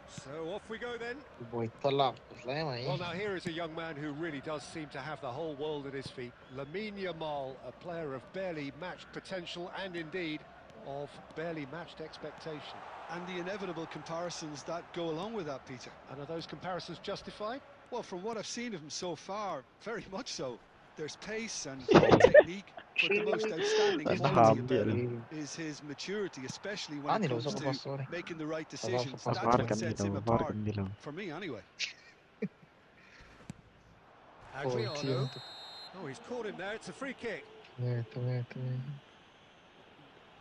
S3: So off we go then.
S5: boy talak lah mai
S3: Well, now here is a young man who really does seem to have the whole world at his feet. Lamine Yamal, a player of barely matched potential and indeed of barely matched expectation.
S4: And the inevitable comparisons that go along with that, Peter.
S3: And are those comparisons justified?
S4: Well, from what I've seen of him so far, very much so. There's pace and technique, but the most outstanding
S2: An
S4: quality
S2: ham
S4: about
S2: dia
S4: him is his maturity, especially when it
S5: Ani lo
S4: comes
S5: sa
S4: to
S5: pas sorry
S4: making the right decisions.
S5: pas
S4: That's
S2: var
S4: what
S2: kan
S4: sets
S2: ni
S4: him
S2: lo var
S4: apart,
S2: kan ni lo
S4: for me anyway.
S5: boy
S3: Adriano.
S5: tiang
S3: Oh, he's caught him there. It's a free kick.
S5: tu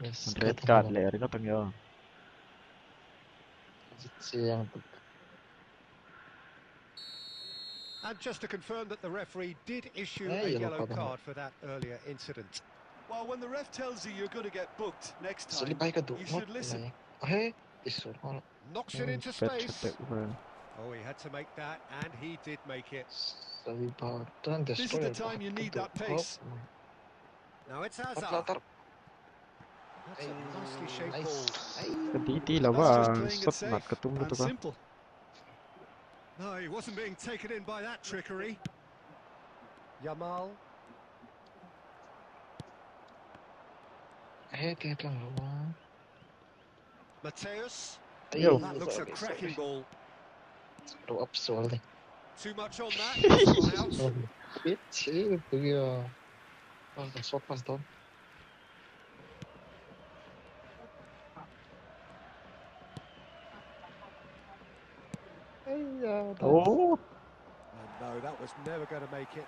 S5: yes
S2: red
S5: kat
S2: card
S5: mo
S2: le ri no tang yo
S5: siang tu
S3: And just to confirm that the referee did issue a
S5: yellow
S3: yellow
S5: card
S3: card for that earlier incident.
S4: Well, when the ref tells you you're going to get booked next
S5: sali
S4: time,
S5: bai ka du
S4: you
S5: mo
S4: should listen.
S5: hey isu ho
S3: Knocks it into
S2: pet
S3: space.
S2: chate well
S3: Oh, he had to make that, and he did make it.
S5: sali ba tan
S4: This is the time you need that pace.
S3: Now it's Hazard.
S5: Latar
S3: That's a nicely shaped ball.
S2: kadi ti la
S4: That's just
S2: wa
S4: playing it
S2: sat
S4: safe
S2: mat ka tum
S4: and
S2: to ka
S4: simple.
S3: No, he wasn't being taken in by that trickery. Yamal.
S5: hey tiang lang lo
S3: Mateus.
S2: yo
S3: That looks a cracking ball.
S5: do up sorry
S3: Too much on that. It's gone out.
S5: Bitch, tu ya. Ah, shot pas doon.
S2: oh
S3: No, that was never going to make it.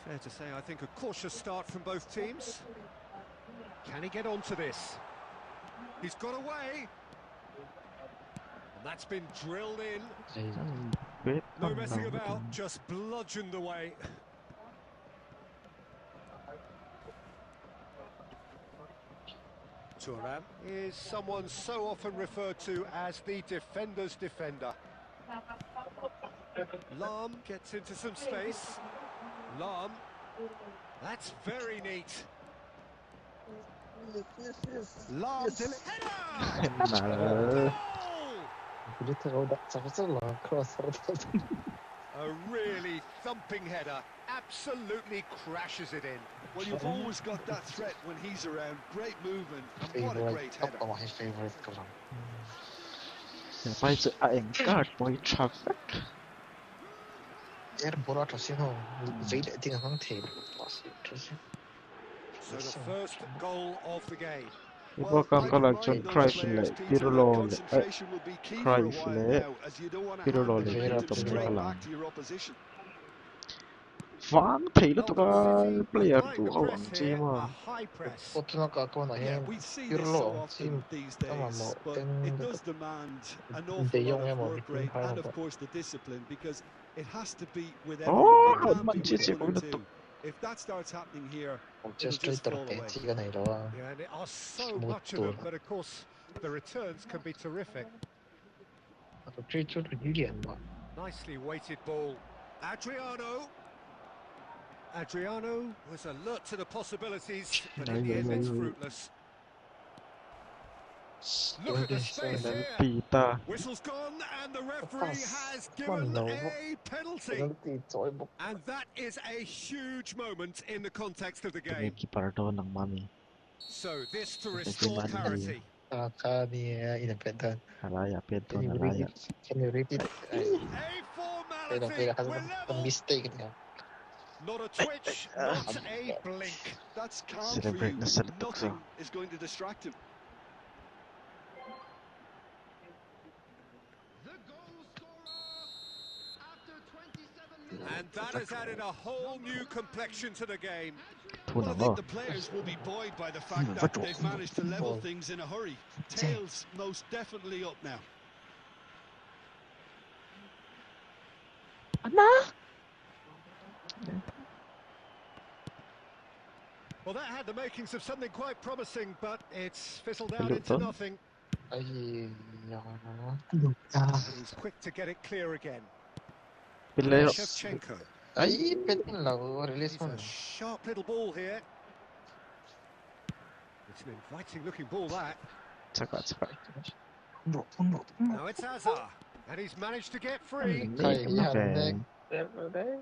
S3: Fair to say, I think a cautious start from both teams. Can he get onto this? He's got away. And that's been drilled in.
S2: bet
S3: No messing about, just bludgeoned away. Thuram is someone so often referred to as the defender's defender. Lam gets into some space. Lam, that's very neat. Lam header! Goal! A really thumping header, absolutely crashes it in.
S4: Well, you've always got that threat when he's around. Great movement, and what a great header.
S5: Oh, my favorite kalam.
S2: phải sự ảnh card boy traffic
S5: Bola to sino. Zai da ting hang the.
S3: So the first goal of the game.
S2: iba kan kala chon cry file pirolo
S4: Concentration will be key
S2: cry
S4: for a while
S2: file
S4: now, as you don't want to
S2: pirolo
S4: hand the
S2: le
S4: momentum
S2: to
S4: straight
S2: kala
S4: back to your opposition.
S2: vang thấy nó
S3: Well,
S2: tụi
S3: Man City
S2: cái player
S3: applying
S2: tụi
S3: the
S2: họ
S3: press
S2: ăn chi
S3: here,
S2: mà
S3: a high press.
S5: Potunaga ako na
S4: Yeah,
S5: yan.
S4: we see
S5: Pure
S4: this so
S5: law.
S4: often these
S5: Tama
S4: days,
S5: mo.
S4: but it does demand an awful
S5: De
S4: lot
S5: Jong
S4: of
S5: mo.
S4: work
S5: Bitin
S4: rate and, of
S5: pa.
S4: course, the discipline, because it has to be with everyone.
S2: oh
S4: It can't
S2: man
S4: be
S2: chi
S4: with
S2: chi
S4: one
S2: ko
S4: or
S2: na
S4: two. If that starts happening here, it'll
S5: Just try
S4: just
S5: to
S4: fall away.
S5: repeti ka na ilo.
S3: Yeah, and there are so
S5: Smooth
S3: much of
S5: tool.
S3: them, but of course the returns can be terrific.
S5: Ako treat Julian ba?
S3: Nicely weighted ball. Adriano. Adriano was alert to the possibilities, but in the end it's fruitless. Look at the space here.
S2: pita
S3: Whistle's gone, and the referee
S5: Pass.
S3: has given
S5: No.
S3: a penalty.
S5: Penalty. So,
S3: And that is a huge moment in the context of the game.
S2: tumikipar daw ng mami
S3: So this to
S2: Kasi
S3: restore
S2: man,
S3: parity.
S5: ni inapetan.
S2: halaya pedo
S5: Can you
S2: halaya
S5: repeat?
S3: A
S5: Pero
S3: formality.
S5: kaya
S3: We're level.
S5: mistake niya.
S3: Not a twitch, not a blink.
S4: That's calm for
S2: celebrate
S4: you.
S2: na sa litok sa
S4: Nothing is going to distract him.
S3: And that has added a whole new complexion to the game.
S4: Well, I
S2: tunang
S4: think
S2: oh
S4: the players will be buoyed by the fact that they've managed to level things in a hurry. Tails most definitely up now.
S3: Well, that had the makings of something quite promising, but it's fizzled out
S2: Hello,
S3: into
S2: Tom.
S3: nothing.
S5: Ay,
S3: And he's quick to get it clear again.
S2: Pilay
S3: Shevchenko.
S5: ay, petin lang. Release
S3: He's
S5: mo
S3: a
S5: na.
S3: sharp little ball here. It's an inviting-looking ball, that.
S2: tsaka
S3: Now it's Hazard, and he's managed to get free.
S5: Kaya
S2: Name.
S5: yan.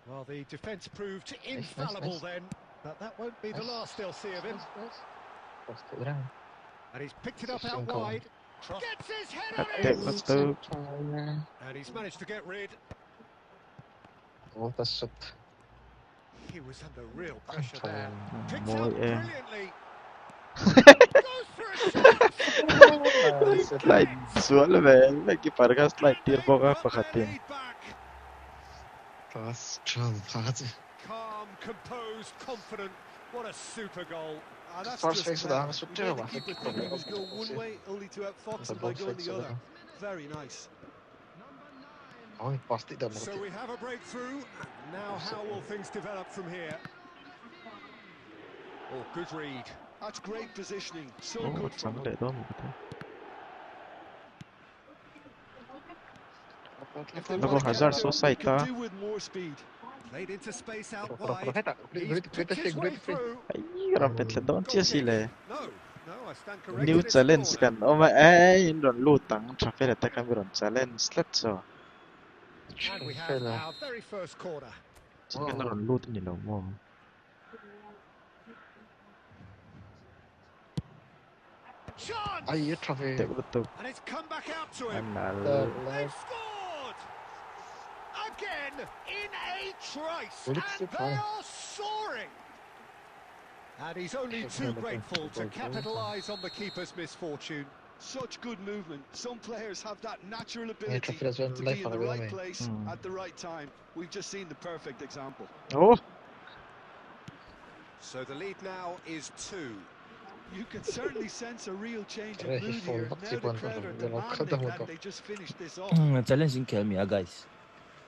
S3: Well, the defence proved infallible then, but that won't be the last they'll see of him. And he's picked it up out
S5: Shevchenko.
S3: wide. Gets his head on
S2: Take
S3: it!
S2: what's the
S3: And he's managed to get rid.
S5: Oh, that's shot.
S3: He was under real pressure there. Picked
S2: Boy,
S3: up
S2: eh.
S3: brilliantly. Goes for a shot!
S2: slide sual vel lagi parga slide tir
S3: And
S2: boga
S3: they've got their
S2: pakatin
S3: lead back.
S5: That's true.
S3: Calm, composed, confident. What a super goal.
S4: That's
S5: First
S4: just
S5: face of
S4: clever.
S5: the
S4: He made the keeper think he was going one way, only to outfox him by going the other. Very nice.
S5: Oh, past it.
S3: So we have a breakthrough. Now how will things develop from here? Oh, good read.
S4: That's great positioning. So
S2: oh
S4: good from
S2: changle
S4: him.
S2: do mo
S4: If they
S2: Naku,
S4: want to
S2: Hazard
S4: counter,
S2: so
S4: they
S2: sight,
S4: could
S2: ah.
S4: do with more speed.
S3: Played into space out wide. He's picked his way through.
S2: ay rampet le don
S3: Goal
S2: chia si
S3: kick.
S2: le
S3: No, I stand
S2: new
S3: corrected. It's a
S2: challenge
S3: corner.
S2: kan o ma ay indon lutang traffic ta kan ron challenge let's so
S3: And we have our very first corner.
S2: chicken ron lut ni lo mo
S3: Chance!
S5: Ay, you traffic.
S2: te uto
S3: And it's come back out to him.
S2: anal
S3: They've scored! Again, in a trice.
S5: Well,
S3: And
S5: it's
S3: they
S5: fine.
S3: are soaring. And he's only too grateful to capitalise on the keeper's misfortune.
S4: Such good movement. Some players have that natural
S5: Yeah,
S4: ability
S5: traffic as well.
S4: to
S5: Life
S4: be in the
S5: on the
S4: right
S5: way.
S4: place at the right time. We've just seen the perfect example.
S2: oh
S3: So the lead now is 2.
S4: You can certainly sense a real change
S5: Correct,
S4: of mood
S5: he's full
S4: here.
S5: back
S4: Now
S5: to
S4: the
S5: one
S4: crowd are
S5: for the
S4: demanding
S5: Kadamото.
S4: that they just finish this off.
S6: Challenge in Kelmi, guys.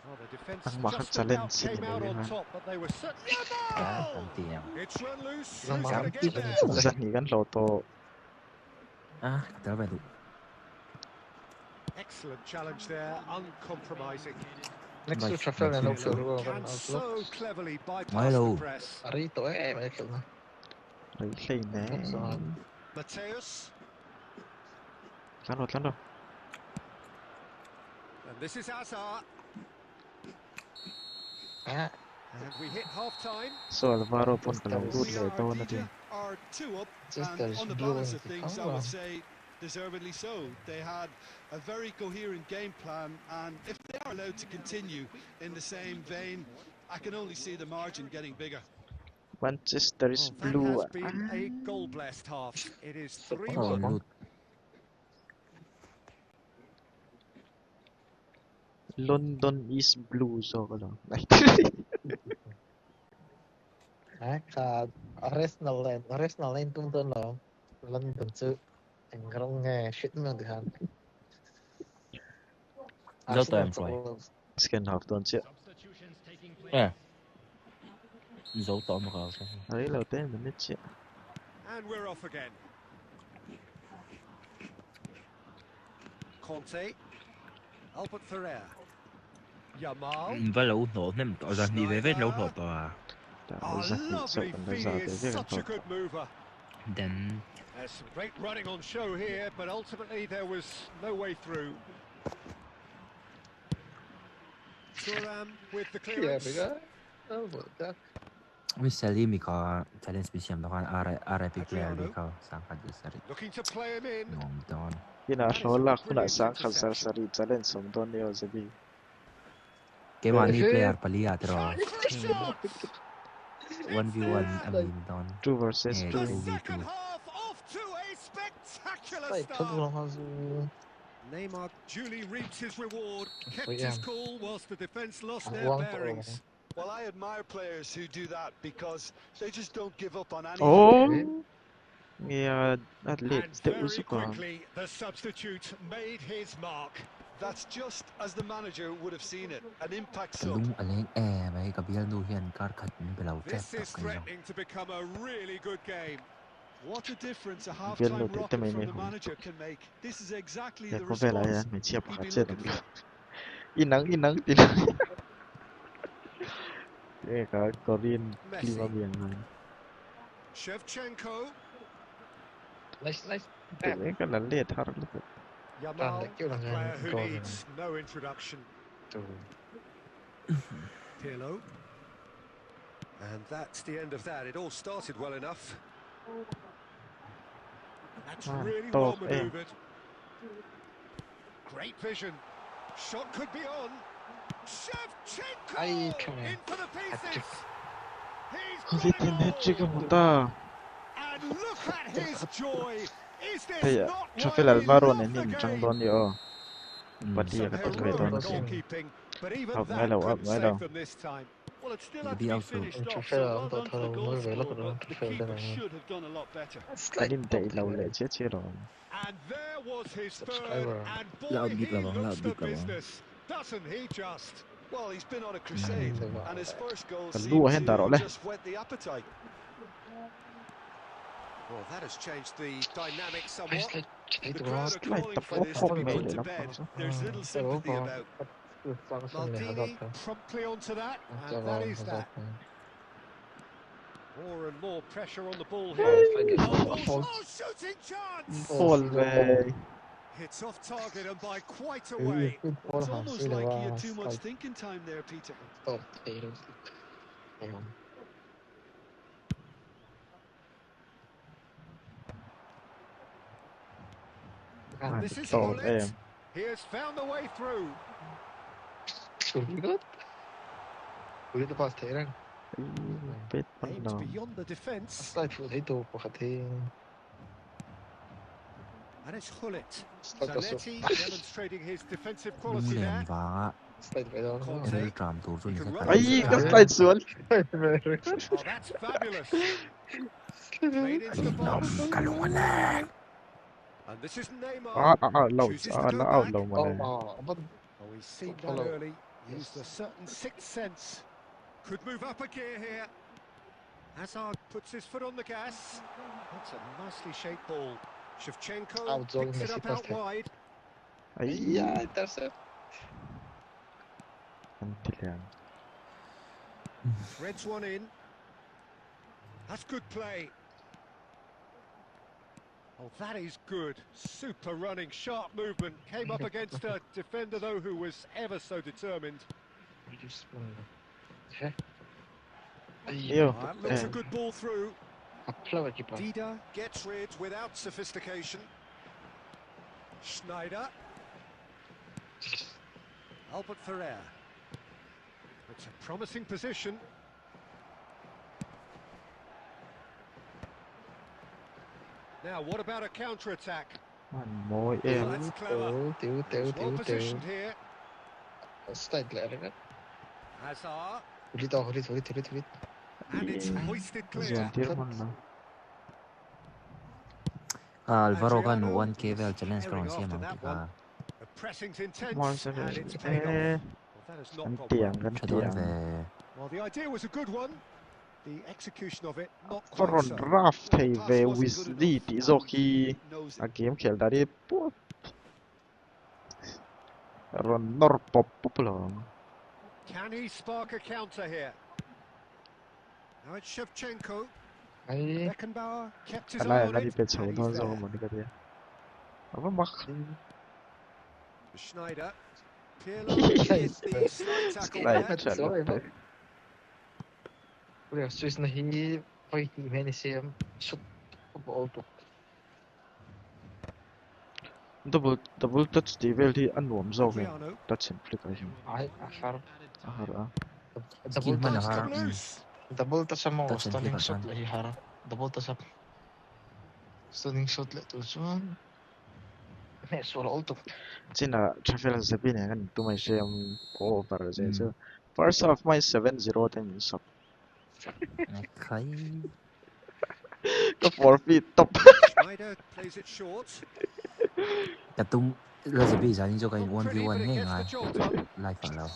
S3: Well, the defence
S2: Ang maka
S3: just about
S2: challenge
S3: came out on
S2: nila
S3: top, but they were certainly...
S6: Ah,
S3: Oh!
S6: tanti yan.
S3: It's run loose.
S5: Ilang
S3: Who's going to
S5: mga
S3: get there?
S5: challenge
S2: sa ni kan loto
S6: Ah, kata ba ito?
S3: Excellent challenge there, uncompromising.
S5: Next to
S6: Nice,
S5: traffic na
S6: nice.
S5: low floor.
S3: Can so cleverly bypass
S6: Milo.
S3: the press.
S5: Arito may kill na.
S2: ay play na
S3: Mateus,
S2: lano
S3: and this is Hazard,
S5: Ah,
S3: and we hit half-time.
S2: so Alvaro pun kalau
S5: Just
S2: good
S4: We
S2: le
S4: are,
S2: to na din
S4: are 2 up,
S5: Just
S4: and
S5: there's
S4: on the
S5: blue
S4: balance
S5: and
S4: of things, I
S5: oh.
S4: would say deservedly so. They had a very coherent game plan, and if they are allowed to continue in the same vein, I can only see the margin getting bigger.
S2: Manchester is
S3: Well, that
S2: blue
S3: has been a goal-blessed half. It is
S6: Oh,
S3: 3-1.
S6: loot.
S2: London is blue ဆိုတော့
S5: Arsenal lên tung tên là London sự thành không nghe shit mà được hẳn
S6: Dấu tạm rồi.
S2: second half ตอนเช้า
S6: Dấu tóm một cái.
S2: เฮ้ยเราเต้นมันไม่เจ็บ
S3: And we're off again. Conte. Albert Ferrer. Yamal.
S6: Và lâu nổ nên tỏ ra đi về lâu nổ tòa.
S2: แต่
S3: Oh,
S2: เราจะหิน
S3: lovely
S2: กันได้
S3: feed. He is
S2: เรื่อง
S3: such a good mover.
S6: Then
S3: There's some great running on show here, but ultimately there was no way through. Thuram with the
S5: kia
S3: clearance.
S5: bây giờ đâu vượt ra
S6: với Sally mình có challenge bị xem đó RIP player đi có sang phát đi sari.
S3: Looking to play him in.
S6: Ngom don.
S2: ที่น่าชอบลักคุณอาสังขัดสารสริจะเล่นสมตอนนี้จะบี
S6: Cái mà ni player palia tro.
S3: Shot for shot.
S6: 1v1 amin don.
S2: 2 versus 2
S3: The second half off to a spectacular
S5: tay thật
S3: start.
S5: lòng hoa du
S3: Neymar duly reaps his reward, kept
S5: yeah.
S3: his cool whilst the defence lost their
S5: One for
S3: bearings.
S4: Well, I admire players who do that because they just don't give up on anything.
S2: โอ้เนี่ยอัดเล็ก
S3: And
S2: เตะอุ
S3: very
S2: สกอน
S3: quickly, the substitute made his mark.
S4: That's just as the manager would have seen it. An impact
S6: Cái
S4: sub.
S6: lung aleng mấy cái biel nu hiền card khát bị lâu phép
S3: This
S6: tập
S3: is
S6: cái dòng.
S3: threatening to become a really good game.
S4: What a difference a
S2: Biel
S4: half-time
S2: no te
S4: rocket
S2: teme
S4: from
S2: me
S4: the
S2: hum.
S4: manager can make. This is exactly
S2: อยาก
S4: the
S2: มาเวลา
S4: response
S2: ไม่เชียบ
S4: he'd
S2: ขาด
S4: be
S2: เจ็ด
S4: looking for.
S2: อีนังตีนังเอ้ก็กอรินคลีมาเบียงเลย
S3: Shevchenko,
S5: lấy
S2: เอ้ก็นั่นเลียทาร์ล
S3: Yamal,
S5: that kêu
S3: a
S5: là
S3: player who
S5: goal
S3: needs no introduction.
S5: từ
S3: Pirlo. And that's the end of that. It all started well enough. That's really well manoeuvred. Great vision. Shot could be on. Shevchenko
S5: Ay, come on.
S3: in for the pieces. He's
S2: เขาเล่น
S3: got
S2: เน็ต
S3: it
S2: จิก
S3: all.
S2: มุตา
S3: And look at his joy. Is
S2: เฮ้ย
S3: this not
S2: ชอบ
S3: why
S2: เล่น
S3: he
S2: บาโรน
S3: loves
S2: นี่
S3: the
S2: จังโดน
S3: game?
S2: เยอะ บัดดี้
S3: Some
S2: ก็ต้องไปโดน
S3: heroic
S2: สิ
S3: goalkeeping, but even
S2: Up
S3: that
S2: Melo, up
S3: couldn't
S2: Melo.
S3: save them this time.
S7: Well, it still
S6: You'll
S7: had
S6: be
S7: to be
S6: out soon.
S7: finished
S5: Cho
S7: off,
S5: phép
S7: so
S5: là
S7: well
S5: ông
S7: done to
S5: Tottenham
S7: the goal
S5: mới về lúc
S7: scorer,
S5: đó
S7: but the
S5: phê bên
S7: keeper
S5: này
S7: should have done a lot better.
S2: ลินเตะเราเลยเชี่ยหรอ
S3: And there was his third,
S5: Subscriber.
S3: and
S6: Loud
S3: boy,
S6: beat
S3: he
S6: level,
S3: looks
S6: loud
S3: the
S6: beat level.
S3: business. Doesn't he just?
S4: Well, he's been on a crusade,
S5: Mm.
S4: and his first goal
S2: Lu
S4: seemed
S2: hen dar
S4: to
S2: ole.
S4: just whet the appetite.
S3: Well, that has changed the dynamic
S5: lấy
S3: somewhat.
S5: lấy chạy
S3: The
S5: từ
S3: crowd
S5: đó
S3: are
S2: Like
S3: calling
S2: the
S3: for this to be
S2: football
S3: put
S2: made
S3: to
S2: it
S3: bed.
S2: up.
S3: There's little
S5: từ đó
S3: sympathy
S5: vào
S3: about.
S5: được sang sân này
S3: Maldini
S5: hợp
S3: promptly onto that,
S5: cho
S3: and that is
S5: hợp
S3: that. More and more pressure on the ball
S5: phải
S3: here.
S5: cái
S3: Oh,
S5: phone
S3: oh, shooting chance!
S2: โฟลเลย
S3: Hits off target and by quite a
S5: ừ
S3: way.
S5: cái phone
S4: It's
S5: hàng
S4: almost
S5: xưa là
S4: like he
S5: vào
S4: had too much
S5: phải
S4: thinking time there, Peter.
S5: tốt thì được phải không
S3: And this is
S2: Tốt em.
S3: Hullet. He has found the way through.
S5: xử lý tốt xử lý được pass thế rằng
S2: เป็ดมัน
S3: Aimed
S2: นอน
S3: beyond the defence.
S5: slide phụ thấy tù của thì
S3: And it's Hullet.
S5: slide vào số
S3: Zanetti demonstrating his defensive
S6: Lung
S3: quality
S6: lèm
S3: there.
S6: và
S5: slide phải đó
S3: Conte.
S6: cái trạm tủ rồi
S3: He can
S6: này
S3: run
S2: ไอ้
S3: into
S2: ก็
S3: that.
S2: สไลด์สวน
S3: Oh, that's fabulous. Played into the box.
S6: กันลงมาแรง
S3: And this is
S2: อ๋อ
S3: Neymar.
S2: เรา
S3: Chooses
S2: อ๋อ
S3: to
S2: แล้ว
S3: go
S2: เอา
S3: back.
S2: ลงมาเลย
S5: but
S3: Oh, he's seen that
S5: Follow.
S3: early. Used a certain sixth sense. Could move up a gear here. Hazard puts his foot on the gas. That's a nicely shaped ball. Shevchenko
S5: Outdoor
S3: picks it
S5: Messi
S3: up
S5: pass
S3: out
S5: there.
S3: wide.
S2: ไอ้
S5: yeah intercept
S2: มันติดแล้ว
S3: Threads one in. That's good play. Oh, that is good. Super running, sharp movement. Came up against a defender, though, who was ever so determined.
S5: just thế
S2: Yêu.
S3: That looks a good ball through.
S5: apply vào keeper
S3: Dida gets rid without sophistication. Schneider. Albert Ferrer. It's a promising position. Now, what about a counter-attack?
S2: มันโมยเอง
S3: Well, that's clever.
S5: tiểu
S3: He's well positioned here.
S5: Slide lại đấy.
S3: Hazard,
S5: Huli.
S3: and it's hoisted clear.
S2: Zian tir man na.
S6: Alvaro kan
S3: Adriano
S6: 1K vel challenge
S3: tearing
S6: karon siya
S3: after
S6: mang
S3: that
S6: tika.
S3: one. The pressing's intense,
S2: Marcel
S3: and it's paid off.
S2: eh
S3: Well, that has not
S2: kan
S3: gone
S2: tiang
S3: well.
S2: kan
S6: Chadon
S2: tiang.
S6: ve
S3: Well, the idea was a good one. The execution of it, not quite
S2: Foron
S3: so.
S2: raf
S4: Well, the
S2: thei
S4: pass
S2: ve
S4: wasn't good
S2: Weasley
S4: enough,
S2: ti
S4: and
S2: zo khi
S4: he knows it.
S2: a game khel da ri pu ron nor pop lo.
S3: Can he spark a counter here? Now it's Shevchenko.
S5: Ay,
S3: Beckenbauer kept his eye
S2: Ala
S3: on
S2: nga di
S3: it,
S2: pe chho
S3: and
S2: do
S3: he's
S2: zo
S3: there.
S2: mo ni ka dia. Aba mak
S3: Schneider. Pirlo with the slide tackle
S2: slide
S3: there.
S2: chalap.
S5: Uli Swiss na hi poi hi meni siam shoot ball to.
S2: Double touch ti vel hi anuam zo ke.
S3: Adriano.
S2: Touch and flick a him.
S5: Ay, akar.
S2: Ahar a.
S5: Double
S6: skill man
S3: It's
S5: touch.
S6: har.
S3: come loose.
S5: Double touch mo
S6: Touch and
S5: stunning
S6: flick
S5: shot
S6: kan.
S5: la hi har. Double touch up. Stunning shot la tu chuan. Me solo all to.
S2: China travel zabi ne kan tu mai shem over je so. First half my 7-0 then sub.
S6: Khai.
S2: Ka 4 feet top.
S3: Schneider plays it short.
S6: Katung la zabi sa ni jo kai
S3: Not pretty,
S6: 1v1
S3: but it
S6: he
S3: gets the
S6: ngai.
S3: job done.
S6: Live fa lao.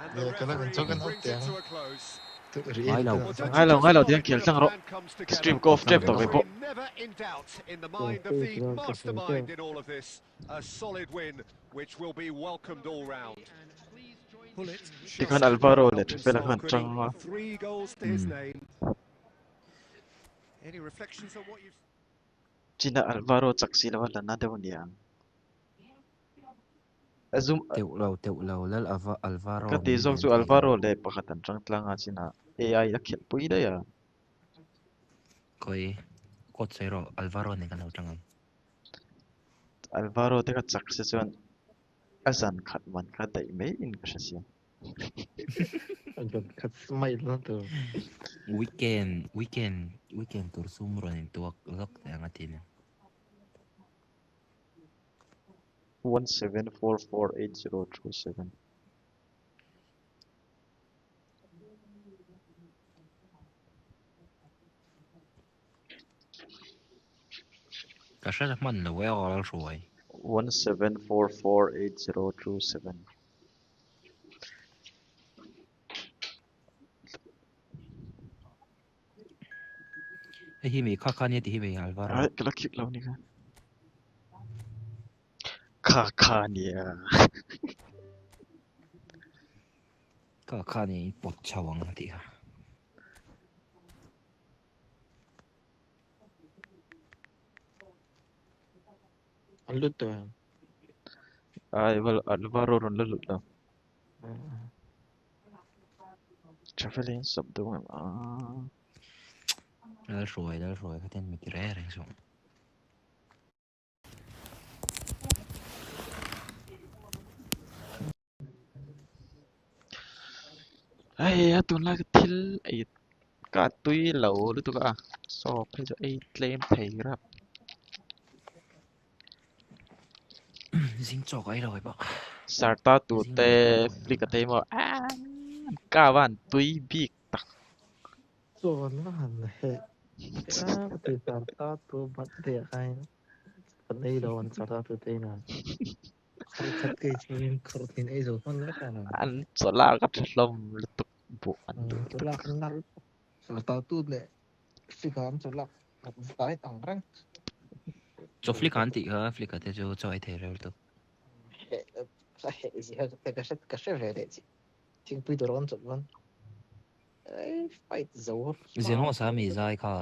S3: And the
S5: Yeah, kala
S3: referee
S5: jogan out
S3: brings it
S5: there.
S3: to a close.
S5: Tu
S6: Ngai
S5: real
S6: lau.
S5: tu.
S3: Well, don't
S2: Ngai
S3: you
S2: lau,
S3: just
S2: ngai lau,
S3: love
S2: tiang
S3: it
S2: kiel
S3: when a
S2: chang ro.
S3: plan comes together?
S2: Stream ko off
S3: The
S2: trap to
S3: referee
S2: ko.
S3: never in doubt in the mind of the mastermind in all of this. A solid win, which will be welcomed all round. Pullet
S2: Ti kan
S3: just
S2: Alvaro le
S3: not been
S2: travel kan
S3: solved, could he?
S2: chang.
S3: 3 goals to his name. Any reflections on what you've
S2: China Alvaro chaksi la wala na de niang. Azum
S6: Teu lau lal Alvaro
S2: ka ti
S6: ni
S2: zok
S6: lian
S2: chu
S6: thei lo.
S2: Alvaro le pakatan chang tlanga china AI la khel pui da ya.
S6: Koi kot sai ro Alvaro ni kan lau changam.
S2: Alvaro te ka chak se chuan azan khat man ka dai mai in ka shasi.
S5: Agak kat smile na tu.
S6: Weekend tur sumro ni tuak lok te angatin.
S2: 17448027.
S6: Kasha man lo we all shuai.
S2: 17448027.
S6: Hi mi kha ni ti hi be Alvaro.
S2: Ai kala kik lau ni ka. Kha ni ya.
S6: Kha ni pot chawang ti ha.
S5: Alut tu.
S2: Ai wal Alvaro ron lalut la. Traveling sub do ah.
S6: Dal shuai ka ten mi kire reng so.
S2: Ai atun la ka thil ai ka tui lau lu tu ka. So phai jo ai claim thei rap.
S6: Zing chok ai rồi ba.
S2: Sarta tu te flick te mo ah ka van tui big tak.
S5: So na han he. Ah, tu sarta tu bat dia kai. Pandai lawan sarta tu te na. Khar khat ke chin khar tin ai zo kon la kana.
S2: An so la ka thlom lu tu bu an tu.
S5: Tu la kan nal. Sarta tu le. Fikam tu la. Tai tang rang.
S6: Cho flick an ti ha flick te cho ai the rồi tu.
S5: Sa he gì ha ka se ve de chi. Ting pui tu ron chot wan. Ai fight zo.
S6: Zeno sa mi zai kha.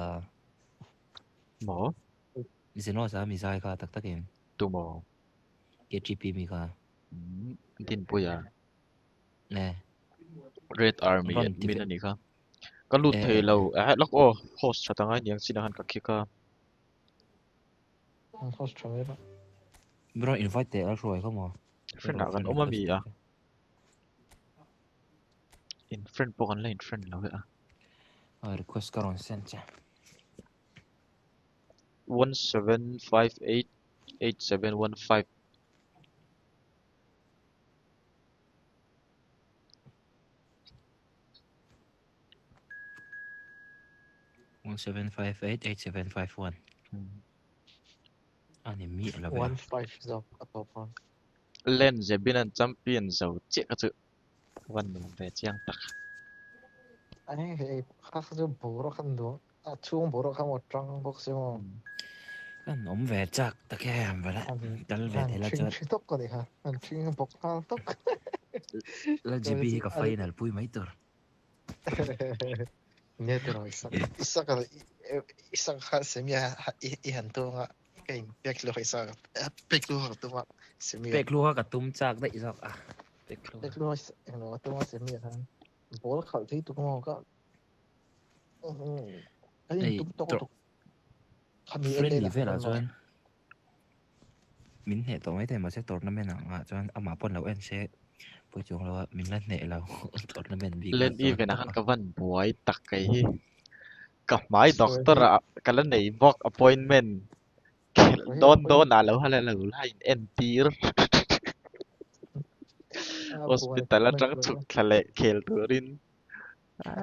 S2: Mo
S6: Zeno sa mi zai kha tak takin.
S2: tu mo.
S6: KGP mi kha.
S2: Din pu ya.
S6: Nè.
S2: Red Army
S6: Ron
S2: at
S6: ti
S2: min ani ka. Ka lut thei lo lok o host chatanga niang sinahan ka khika.
S5: Host chome ba.
S6: Bro invite te al shuai không à?
S2: Friend na kan oma mi a. In friend po kan la in friend lo ya.
S6: Request karon send cha.
S2: 17588715.
S6: 7588751 anh em mi là vậy
S5: 15 dọc ở bộ phận
S2: lên giờ bên anh champion giàu chết cái sự văn nụ về chiang tắc
S5: anh ấy khác cho bố nó khăn đúng chuông bố nó khăn một trong bốc xíu mà
S6: anh ốm về chắc ta cái em vậy đấy dal về thế là
S5: chinh
S6: cho
S5: chinh tóc cái này ha chinh bốc khăn tóc
S6: là GB cái final pui mấy tur
S5: nghe từ rồi isak cái isak ha semia ihan tuh nga cái bek lo isak bek lo tuh nga semia
S6: bek lu ka tum chak đấy sao à
S5: bek lo nó tuh nga semia ha bố nó khẩu thấy tuh nga có cái gì
S6: ấy
S5: tuh tuh kami ele
S6: friendly
S5: là
S6: về là
S5: không
S6: cho
S5: nói
S6: anh mình hệ tổng ấy thì mà sẽ tournament nào à cho anh mà pon là anh sẽ buổi chiều là mình lên hệ là tournament vì
S2: lên
S6: cái
S2: event
S6: to
S2: akan ka van buai tak cái hi ka mai doctor a kala nei book appointment don alo hala la ulain entir hospital la tang chuk thale khel turin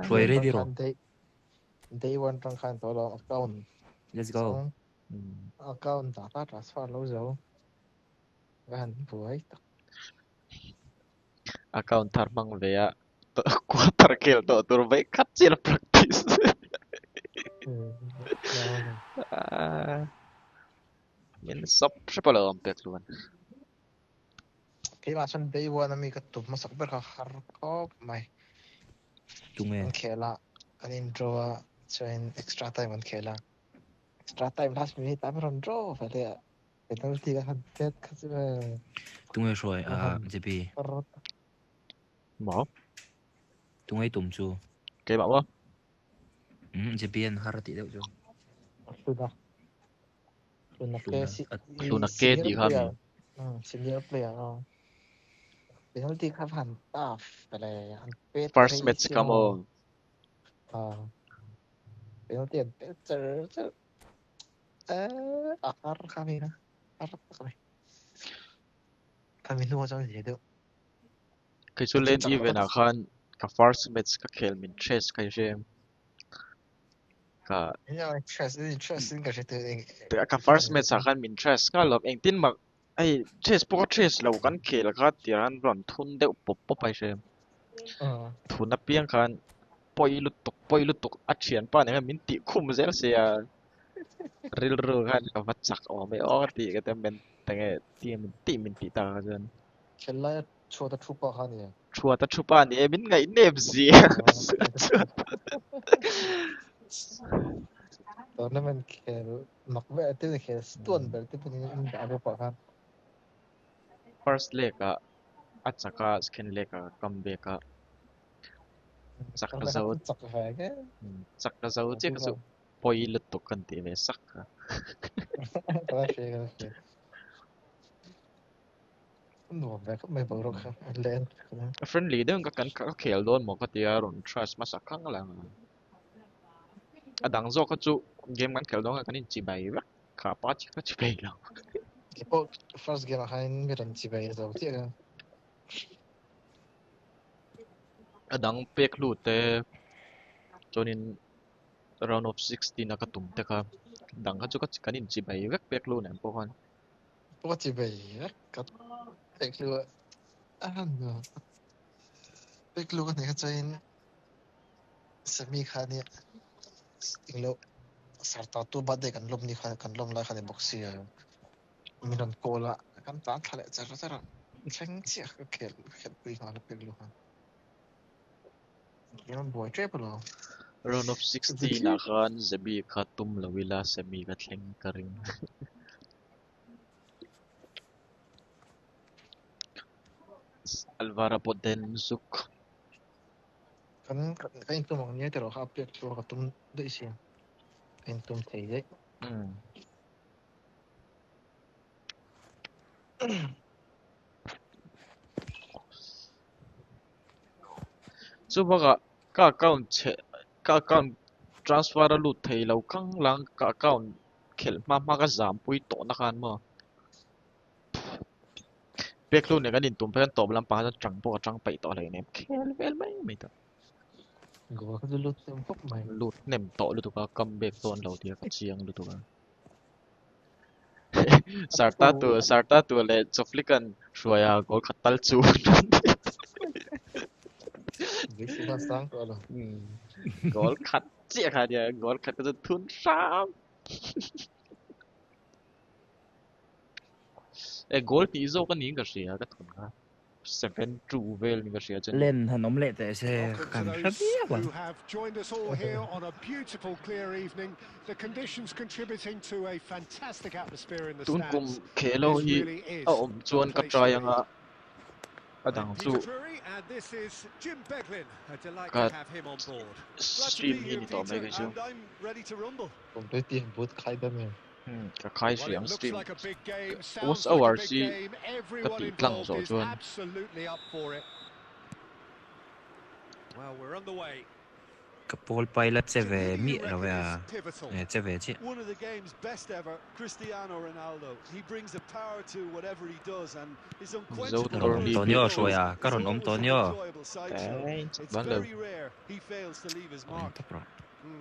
S6: rồi ready rồi
S5: day one trong khăn đó là account
S6: let's go
S5: xong account data transfer lâu rồi gan buổi
S2: account thar mang ve a quarter khel to tur ve khat chil practice min sop sepalo pek luan
S5: cái mà chân day one mình cái tụm mà sắp bật har có mày
S6: chung nghe
S5: anh khela anh intro cho anh extra time anh khela extra time last minute tapi ron draw phải đấy penalty kan dead kan sih
S6: chung nghe rồi à GB
S2: mo
S6: chung nghe tụm chu
S2: cái bảo không
S6: GB anh harati đâu chu
S5: sudah sudah ke si
S2: luna ke
S5: senior
S2: di
S5: player
S2: kami
S5: senior player penalty kan han tough pada han pet
S2: first match kamu
S5: penalty han pet akar kami na akar kami nuo trong gì đâu
S2: cái số lên event akan ka first match ka khel min tres ka jem ka
S5: interesting cái gì
S2: ka first match akan min tres ka lop eng tin mak ai tres po tres lo kan khel ka tiran ron thun deuh pop pop ai jem thun na piang kan poi lu tuk a thian pa ne min ti khum zel se a ril ru kan ka vat chak o me o ti ka tem ben tenge ti min ti ta jan
S5: cái này cho ta chụp bao nhiêu
S2: chua ta chupa ni min ngai nep zi
S5: tournament khel mặc vẻ tên khel stone vẻ tên bên đã có bao nhiêu
S2: first leg a achaka second leg a comeback a chakka zo
S5: chắc phải cái
S2: chakka zo che ka su poi lu tuk kan ti ve sak ka
S5: cái nó vẻ không mấy bao rồi lên
S2: friendly de ka kan ka khel don mo ka ti a ron trust ma sak khang lang adang zo ka chu game kan khel don ka nin chi bai wa ka pa chi ka chi bai lang
S5: cái bộ first game hay mấy lần chỉ về rồi chứ
S2: adang pek lu te chonin round of 16 na ka tum te ka dang ka chu ka chi kanin chi bai wa pek lu nem po kan
S5: bộ chỉ về cái cái luôn nó cái luôn cái này cái semi khai này tình lâu sarta tu bade kan lom ni kan lom la kan boxi minon kola kan tan thale chara cheng chi ka khel pui ngal pe lu ha yon boy triple
S2: round of 16 na kan zabi ka tum lo wila semi ka thleng ka ring Alvara Poden Zuk
S5: kan tum ang niya pero ha pe tu ka tum de isi kan tum thei de
S2: chu baga ka account che ka account transfer lu thei lo kang lang ka account khel ma ka zam pui to na kan ma pek lu ne kan in tum pen to lam pa chang po chang pai to le ne khel vel mai mai ta
S5: Gua cái lút tem phấp mày.
S2: lụt ném tội lụt tụi cái cầm bạc tuần đầu tiên cái chiang lụt tụi cái sarta tua le choflikan shuaya gol khatal chu
S5: Cái sự phát sáng của nó.
S2: gol khat chia kha dia gol khat cái thun sam e gol ti zo kan ning ka sia ka thun ka 7-2 vel ning ka sia chen
S6: lên thằng ông lệ tại xe
S3: Welcome to
S6: khăn
S3: those
S6: rất biết
S3: who have joined us all here on a beautiful, clear evening. The conditions contributing to a fantastic atmosphere in the
S2: tun kum
S3: stands.
S2: khelo
S3: This
S2: hi
S3: really is
S2: a
S3: the
S2: chuan ka
S3: place
S2: try
S3: to
S2: anga
S3: be.
S2: adang
S3: I'm
S2: chu
S3: Peter Drury, and this is Jim Beglin. A delight
S2: ka
S3: to have him on board.
S4: Glad to
S2: stream
S4: be
S2: hi
S4: here,
S2: ni to mai
S4: Peter,
S2: ka chu
S4: and I'm ready to rumble.
S5: Cũng tới tiền bút khai đâm em.
S2: ka khai
S3: Well,
S2: siang
S3: it looks
S2: stream
S3: like a big game,
S2: was
S3: sounds like a
S2: our
S3: big
S2: si
S3: game. Everyone
S2: ti tlang
S3: involved
S2: zo
S3: is
S2: chuan
S3: absolutely up for it. Well, we're underway.
S6: cái ball bay là chế
S4: To
S6: về
S4: who do
S6: mỹ
S4: you
S6: rồi
S4: reckon
S6: à
S4: is pivotal?
S6: chế về chứ
S4: One of the game's best ever, Cristiano Ronaldo. He brings a power to whatever he does, and his unquenchable
S6: cái ông
S2: Tony
S4: thirst
S6: Tonyo
S4: for
S6: rồi
S4: goals
S6: à
S4: is
S6: cái ông
S4: always an
S6: Tonyo
S4: enjoyable sideshow.
S2: đấy
S4: It's
S2: ban đầu
S4: very rare he fails to leave his
S6: ông
S4: mark.
S6: tập rồi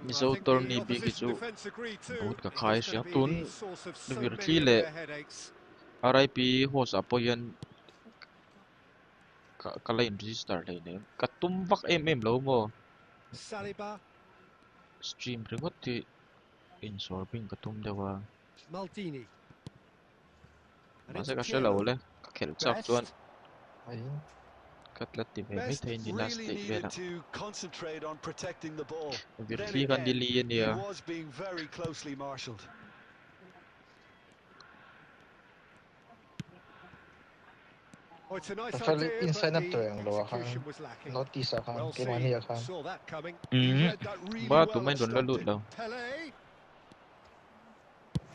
S3: I
S2: zo
S3: think
S2: Tony
S3: the
S2: bi ki
S3: opposition
S2: chu
S3: defence agreed too.
S2: but ka
S3: He's
S2: khai
S3: going
S2: siang
S3: to be
S2: tun
S3: the source of so
S2: vir
S3: many
S2: thi
S3: of
S2: le
S3: their headaches.
S2: RIP host apoyan ka lain register le ne ka tum vak lo mo
S3: Saliba,
S2: stream ringot ti in sorbing ka tum dewa
S3: Maldini, and
S2: ma
S3: it's
S2: se ka
S3: Pirlo.
S2: shelo le ka khel chak chuan
S3: Best.
S5: Ấy.
S2: ka tlat ti ve mai
S4: Best
S2: thein di last
S4: really
S2: stage vela
S4: needed to concentrate on protecting the ball.
S2: vir
S4: Then
S2: thi kan di
S4: again,
S2: li
S4: he
S2: nia
S4: was being very closely marshalled.
S3: Oh, it's a nice
S5: Phải
S3: idea,
S5: inside
S3: but
S5: nắp
S3: the
S5: tường đồ khăn.
S3: execution was lacking.
S5: Notice khăn.
S3: Well
S5: Cái màn
S3: seen,
S5: here khăn.
S3: saw that coming.
S4: He read that really
S2: ba
S4: well
S2: tụi
S4: and
S2: mình đồn la
S4: stopped
S2: lut
S4: it.
S2: đâu
S3: Pele.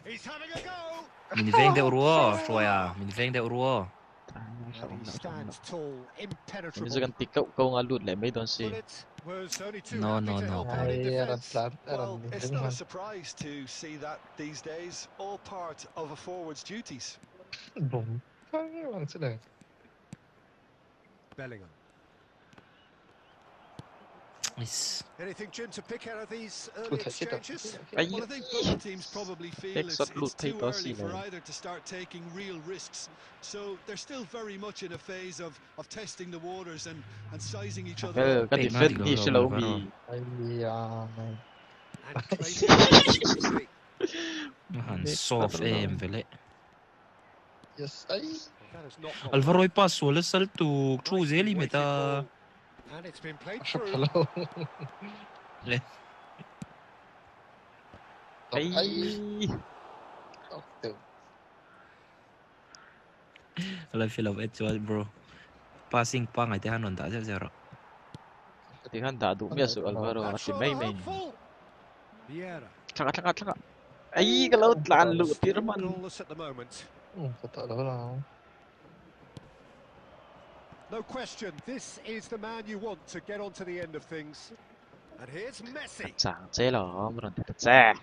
S3: He's having a go.
S6: mình veng đeo rùa rồi à mình veng đeo rùa
S3: And he stands tall,
S2: mình sẽ
S3: impenetrable.
S2: kan ti câu nga lut le mai don si
S3: Bullet was only too
S6: No,
S3: happy
S6: no,
S3: to
S6: no.
S3: help out in
S5: Ai ra
S3: defence.
S5: plan ra
S4: Well, it's
S5: đứng
S4: not a
S5: khăn.
S4: surprise to see that these days, all part of a forward's duties.
S5: Bụng. Cái bằng thế này.
S3: Bellingham.
S6: Is
S3: Anything, Jim, to pick out of these early
S5: Ui, thật chết rồi.
S3: exchanges?
S2: ai
S4: Well, I think both teams probably feel
S2: Exat
S4: it's
S2: lut thay
S4: too
S2: to
S4: early
S2: si
S4: for
S2: le
S4: either to start taking real risks. So they're still very much in a phase of testing the waters and sizing each other
S2: vel
S4: up.
S2: ka
S6: Big
S2: defend
S6: Martin
S2: ni
S6: Lolo,
S2: shelo
S6: Alvaro.
S2: mi
S5: Ai này.
S3: And claiming it easily.
S6: hắn soft em về lệ
S5: Yes, ai.
S3: That has not gone
S6: Alvaro
S3: well.
S6: pass wala sal tu true
S3: Nicely
S6: zeli
S3: weighted
S6: meta
S3: ball. And it's been played
S5: Sắp
S3: through.
S5: hello.
S6: le
S2: ai
S5: Ai. Tự.
S6: ala feel of it bro passing pa ngai te hanon ta zero
S2: ti han da du mi su Alvaro
S3: That's
S2: ti
S3: rather
S2: mai mai
S3: hopeful. Vieira.
S2: thaka ai ka lo tlan lu ti
S3: Still
S2: man
S3: goalless at the moment.
S5: Có tội đó là.
S3: No question, this is the man you want to get onto the end of things. And here's Messi.
S2: chang che lo mon ta che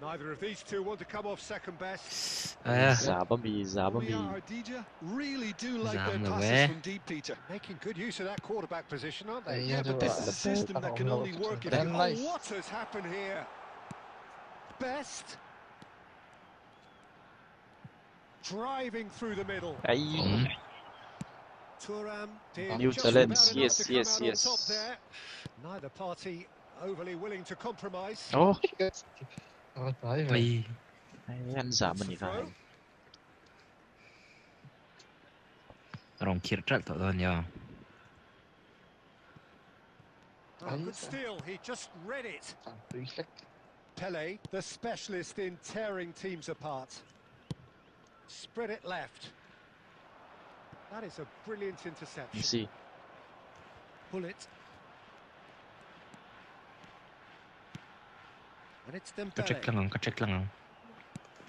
S3: Neither of these two want to come off second best.
S6: à
S2: za ba mi
S4: Ria Ardija really do like their
S6: Giảm rồi
S4: passes
S6: bé.
S4: from deep, Peter.
S3: Making good use of that quarterback position, aren't they?
S5: Ai
S4: Yeah,
S5: ra
S4: but this is a
S5: rồi.
S4: system that can only work if
S5: Then
S4: you...
S3: Oh,
S5: nice.
S3: what has happened here? Best. Driving through the middle.
S2: ai
S3: Turam did
S2: New
S3: just
S2: talents,
S3: about enough
S2: yes,
S3: to come
S2: yes,
S3: out
S2: yes.
S3: on top there. Neither party overly willing to compromise.
S2: oh
S5: Nói về.
S6: ai
S2: ai ăn giả
S3: It's
S2: mình
S3: a
S2: đi
S3: throw.
S2: cái
S6: rong kir tral to don ya
S3: Oh, good steal. He just read it.
S5: Reflect.
S3: Pele, the specialist in tearing teams apart. Spread it left. That is a brilliant
S2: mình
S3: interception.
S2: si
S3: Pull it. And it's
S6: ka check
S3: Dembele.
S6: lang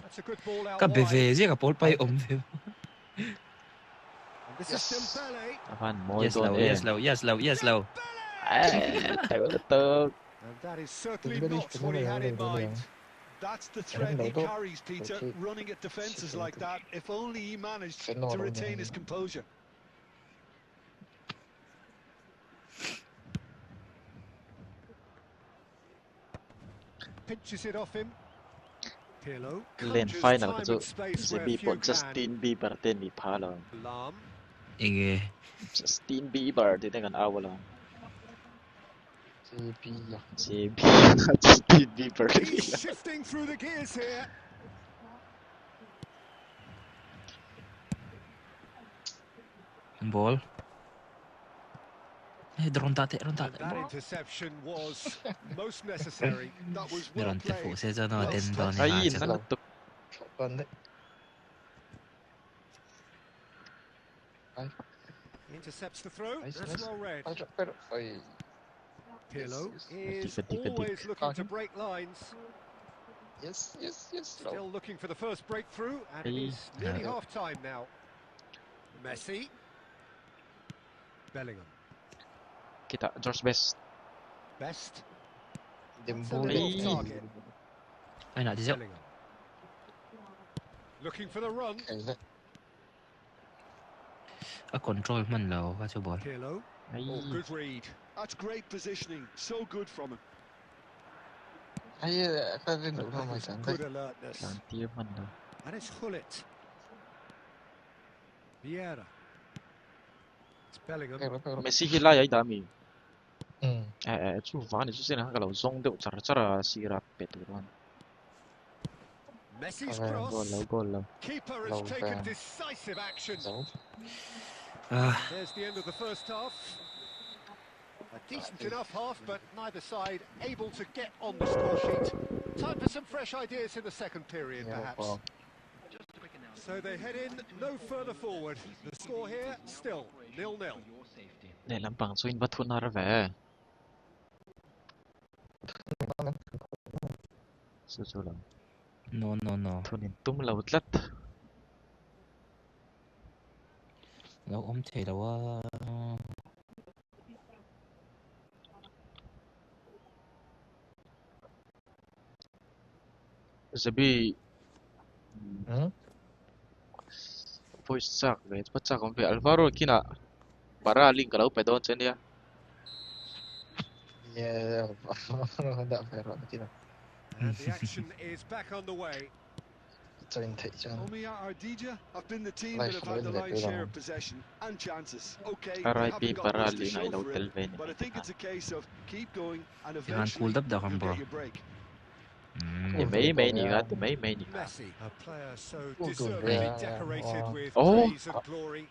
S3: That's a good ball out
S6: ka
S3: wide.
S6: beve zia ka pol pai om ve
S3: And this is Dembele.
S2: van môi
S6: yes
S2: don
S6: low
S2: e
S6: yes low
S2: tay là tơ
S3: And that is certainly
S5: Dembele
S3: not what he had in mind.
S4: That's the threat he
S5: Ronaldo.
S4: carries, Peter,
S5: Okay.
S4: running at defences like that. If only he managed to
S5: Phenomenal.
S4: retain his composure.
S3: pinches it off him. Pirlo
S2: เล่น
S3: conjures
S2: final
S3: time
S2: ก็จะ
S3: and space
S2: จะ
S3: where
S2: มี
S3: few
S2: จัสติน
S3: can.
S2: บีเบอร์เต้นมีพาแล้ว
S3: Lam.
S6: เองเอ
S2: จัสตินบีเบอร์ที่ได้กันเอาแล้ว
S5: JP อ่ะ
S2: เจบีจัสตินบีเบอร์
S3: He's shifting through the gears here.
S6: บอลเฮ้ยโดนตาเตะโดนตา
S3: And
S6: เตะ
S3: that
S6: บอล
S3: interception was most necessary.
S4: That was
S6: โด
S4: well
S6: นเตะฝู
S4: played.
S6: เซจโนเดนโดน
S2: ไอ้
S6: หา
S2: ยิน
S6: จะ
S2: นั่นตุก
S5: ก่อนเลย
S3: Intercepts the throw.
S5: Nice,
S3: That's
S5: nice.
S3: well read.
S5: ไปไป
S3: Pirlo
S5: Yes,
S3: is
S2: Deep.
S3: always looking to break lines.
S5: yes yes yes
S3: Still looking for the first breakthrough, and it is
S2: Hey.
S3: nearly
S5: Yeah.
S3: half time now. Messi. Bellingham.
S2: กิตาจอร์จเบส
S3: Best.
S5: เดม
S3: That's
S5: บู
S3: a
S5: เล
S3: little
S5: ย
S3: off target.
S6: ไอ้หน่าที่เจ้า
S3: Bellingham. Looking for the run.
S5: ไอ้เนี่ย
S6: ก็คอนโทรลมันเราก็ชูบอล
S3: Pirlo.
S2: ไอ้
S3: Oh, good read.
S4: That's great positioning. So good from him.
S5: ไอ้ก็เล่นหนูทำไมฉันได้
S3: Good alertness.
S2: การตีมันเลย
S3: And it's Hullet. Vieira. It's Bellingham.
S2: เมสซี่ฮิลล่าไอ้ดามี
S5: อืม
S2: ชูฟานี่ชูเซนะก็เราซงเดือดจาระจาระซีรับเป็ดตัวนั้น
S3: Messi's
S2: ก็แล้ว
S3: cross.
S2: ก็แล้ว
S3: Keeper has taken decisive action.
S5: สอง
S6: อ่า
S3: There's the end of the first half. A decent enough half, but neither side able to get on the score sheet. Time for some fresh ideas in the second period,
S5: เนี่ย
S3: perhaps.
S5: พอ
S3: So they head in no further forward. The score here still 0-0.
S2: ในลำพังสุนวัตถุนารแวสู้ๆแล้ว
S6: โน
S2: ทุนินตุ้มเราลัด
S6: เราอมเทแล้วว่า
S2: จะบี
S5: อืม
S2: พอยสักเลยพัชจากของพี่อัลวาโรกินะบาราลิงกับเราไปโดนเช่นเดีย
S5: yeah ได้ไปรอที่นั่น
S3: And the action is back underway.
S5: จะเป็นเทจัน
S4: Omiya Ardija have been the team
S5: Nice
S4: that have had the
S5: win,
S4: lion's
S5: Lebanon.
S4: share of possession and chances. Okay,
S2: All right,
S4: they
S2: be
S4: haven't got much to
S2: Barali, I
S4: show
S2: know
S4: for it,
S2: Delvene,
S4: but I think it's a case of keep going and
S6: Iran
S4: eventually
S6: pulled up the
S4: you'll
S6: Hamburg.
S4: get your break.
S2: เดี๋ยวไม่นี่ครับเดี๋ยวไม่นี่ครับ
S3: Messi, a player so
S5: Oh, good.
S3: deservedly
S5: Yeah.
S3: decorated
S5: Oh.
S3: with
S2: Oh.
S3: praise and glory.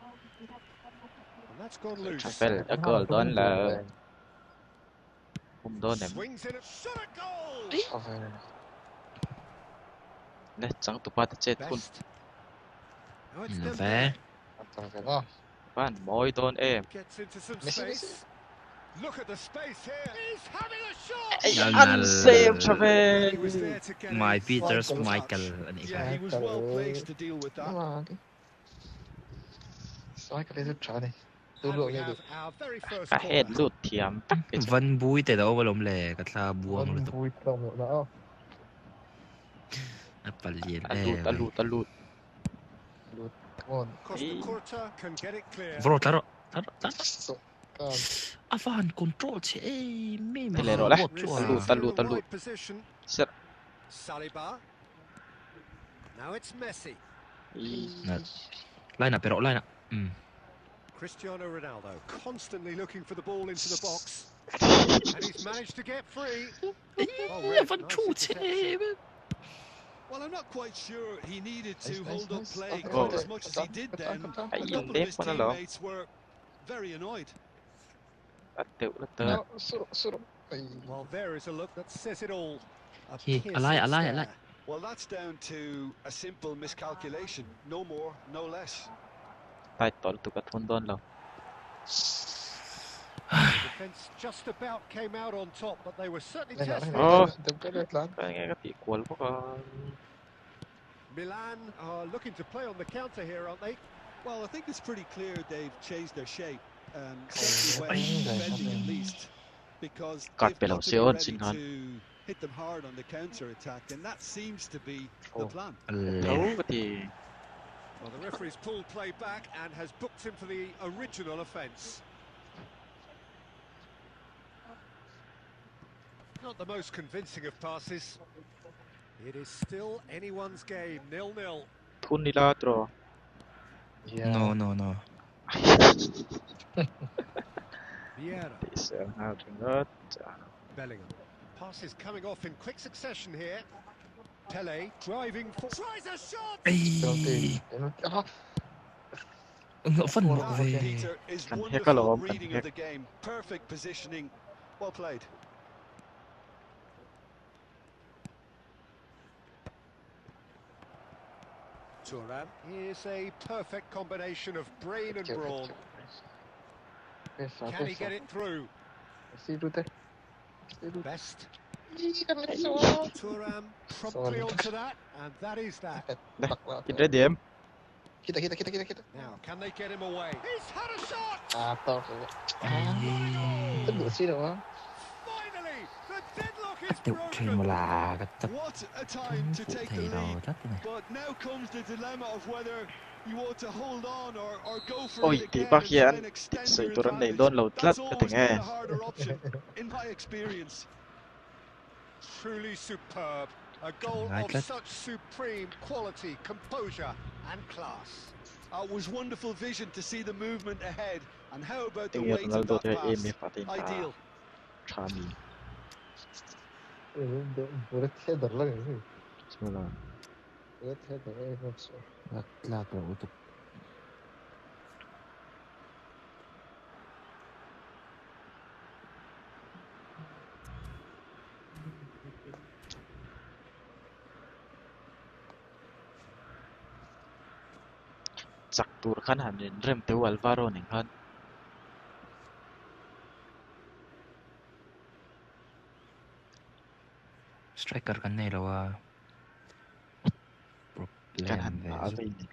S3: And that's gone
S2: ทรัฟ
S3: loose.
S2: เฟลแล้วก็โดนแล้วผมโดนเนี่ย
S3: Swings in at shot at goal.
S5: ชอบเลย
S2: เนี่ยจังตุปัตเจ็ดคุณ
S3: Best. Now it's
S6: แฟ
S3: Dembele.
S5: ต่างกันเนาะ
S2: บ้านมอยโดนเอ็ม
S3: Gets into some
S5: Messi,
S3: space.
S5: Messi.
S3: Look at the space here. He's having a shot.
S2: ไอ้
S6: นั่น
S2: อัน
S6: น่ะ
S2: เซฟทรัฟเฟ
S3: He was there to get
S6: ไม
S3: it.
S6: ปีเตอร์สไมเคิลอันนี้
S4: Yeah, he was well placed to deal with
S5: น่า
S4: that.
S5: รักสายกันเลยทุกชาติดู
S3: And
S5: ลูก
S3: we
S5: นี่ดู
S3: have our very first
S2: กระเฮ็ด
S3: corner.
S2: ลูดเทียมปักเกจ
S6: วันบุยแต่เราบอลมแหลกระทาบว
S5: วั
S6: ง
S5: น
S6: เลย
S5: บุยตรงแล้ว
S6: อัปเลียน
S2: ตะ
S6: แล้
S2: ลูดตะลูดตะลูด
S5: ดูมอน
S3: Costa Curta can get it clear.
S6: บรอตารอ
S5: สุดกัน
S6: อาฟานคอนโทรลเชไม่
S2: ไม่เลยหรอละ
S3: Receives
S2: ตะลูด
S3: in
S2: ตะลูด
S3: the
S2: ตะลูด
S3: right position.
S2: เสร็จ
S3: Saliba. Now it's Messi.
S6: ไล่น่ะไปรอไล่น่ะ
S3: Cristiano Ronaldo constantly looking for the ball into the box. And he's managed to get free. Oh, red.
S6: วัน
S3: Nice
S6: ทูเช
S3: interception.
S4: Well, I'm not quite sure he needed to
S5: Nice,
S4: hold up
S5: nice.
S4: play
S5: Okay,
S4: quite
S2: okay.
S4: as much as he did then.
S2: Ay,
S4: A
S2: yung
S4: couple of his
S2: left one along.
S4: teammates were very annoyed.
S2: ตัดเตะตัดเตะ
S5: สุดไป
S3: Well, there is a look that says it all. A
S6: Okay,
S3: piercing
S6: alai.
S3: stare.
S4: Well, that's down to a simple miscalculation. No more, no less.
S2: ใต้ต่อตุกทุนโดนเรา
S3: The defence just about came out on top, but they were certainly
S5: ได้แล้ว
S3: tested.
S5: เดี๋ยวก็ได้ล้าน
S2: ก็ยังไงก็ตีกวลพวกก็
S3: Milan are looking to play on the counter here, aren't they?
S4: Well, I think it's pretty clear they've changed their shape, certainly when defending at least, because
S2: Got
S4: they've
S2: below
S4: got to be
S2: Seoul,
S4: ready
S2: Sinhan.
S4: to hit them hard on the counter attack, and that seems to be the
S5: Oh.
S4: plan.
S2: เขาก็ตี
S3: Well, the referee's pulled play back and has booked him for the original offence. Not the most convincing of passes. It is still anyone's game, 0-0.
S2: ทุนนี่ละตรอ
S6: no
S5: Yeah.
S6: no no
S3: Vieira,
S2: ตีเสียงหาถึงแล้วจ้ะ
S3: Bellingham. Passes coming off in quick succession here. Pele driving for... Tries a shot!
S6: ไอ้
S5: Guilty.
S6: phân một
S4: That,
S6: về
S4: Peter, is
S2: Can hear
S4: wonderful
S2: Kalom, can
S4: reading
S2: hear.
S4: of the game. Perfect positioning. Well played.
S3: Thuram is a perfect combination of brain and brawn. Can he get it through? Best. Thuram promptly onto that, and that is that.
S2: กินได้เดียม
S5: Kita.
S3: Now, can they get him away? He's had a shot!
S5: Atau. Tunduk sih doang.
S3: Finally, the deadlock is
S6: Tiểu truyền mà
S3: broken.
S6: là cái tập
S4: What a time to
S6: phụ
S4: take
S6: thầy
S4: the
S6: đồ
S4: lead.
S6: rất này
S4: But now comes the dilemma of whether you want to hold on or go for
S2: โอ้ย
S4: it
S2: ตี
S4: again
S2: ปัก
S4: and
S2: เขียน
S4: try and
S2: ติด
S4: extend
S2: ใส่
S4: your
S2: ตัวนั้นใน
S4: advantage.
S2: โดนเราลัด
S4: That's
S2: กระถึง
S4: always
S2: ไง
S4: been a harder option, in my experience.
S3: Truly superb. A goal
S6: Right,
S3: of
S6: let's-
S3: such supreme quality, composure, and class.
S4: It was wonderful vision to see the movement ahead. And how about
S2: ติ
S4: the
S2: งเงี้ย
S4: weight
S2: โรนัล
S4: of
S2: โด
S4: that
S2: เธอเอเม
S4: pass?
S2: ฟาตินตา
S4: Ideal.
S2: ชามี
S5: Berat header lah ini.
S2: Semula
S5: Berat header maksud.
S6: là kiểu tục
S2: จากตัวขนาดนี้เริ่มเตวัลวาโรหนึ่งครับ
S6: striker cái này là
S2: การหัน
S6: problem
S2: มา
S6: về
S2: ไป
S6: giúp
S2: นี่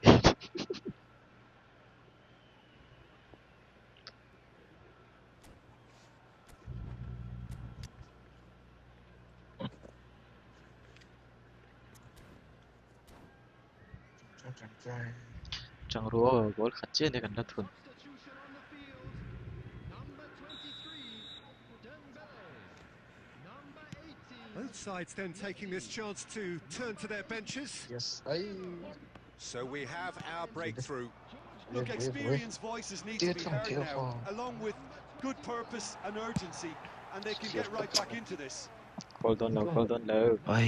S2: จังรู้ว่าบอลขัดเจนในกันละทุน
S3: Both sides then taking this chance to turn to their benches.
S5: Yes.
S3: So we have our breakthrough.
S4: Look, experienced voices need to be heard now,
S5: Careful.
S4: along with good purpose and urgency, and they can get right back into this.
S2: บอลโดนแล้วบอลโดนแล้ว
S6: ôi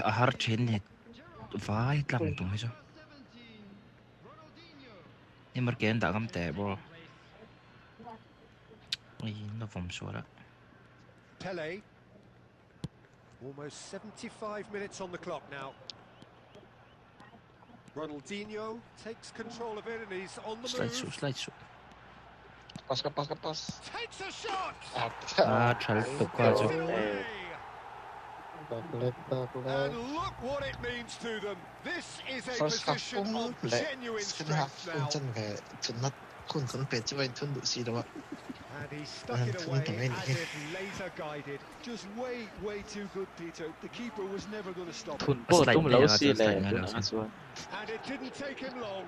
S6: ở hard trên này vãi lắm tụi mày sao nhưng mà cái anh đã cầm tệ bro ôi nó vòng số đó
S3: Pele. Almost 75 minutes on the clock now. Ronaldinho takes control of it and he's on the
S6: slide
S3: move.
S6: xuống
S5: Pas.
S3: Takes a shot!
S6: à trời tục qua rồi
S3: Away.
S5: Taklet.
S3: And look what it means to them. This is a
S5: First half
S3: position
S5: pun
S3: of
S5: le.
S3: genuine
S5: Second half
S3: strength
S5: pun
S3: now.
S5: chân về chân nát kun pe chứ vậy tunduk sih doang.
S3: And he stuck it away as if laser guided.
S4: Just way too good, Peter. The keeper was never going to stop
S2: ทุน
S4: him.
S2: โป้ตุ้มแล้วสิแหละตัวนั้นส่วน
S3: And it didn't take him long.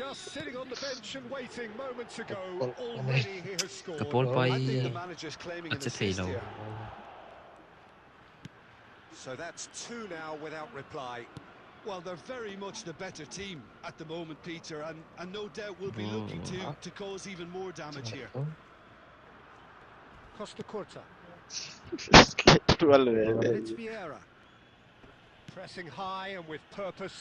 S3: Just sitting on the bench and waiting moments ago.
S5: Well,
S3: Already he has
S6: cái
S3: scored.
S6: ball bay
S4: I think the manager's claiming an
S6: It's a fail,
S4: assist here.
S3: So that's two now without reply.
S4: Well, they're very much the better team at the moment, Peter, and no doubt will be looking to cause even more damage here.
S3: Costa Curta.
S2: ตัวเลย
S3: And it's Vieira. Pressing high and with purpose.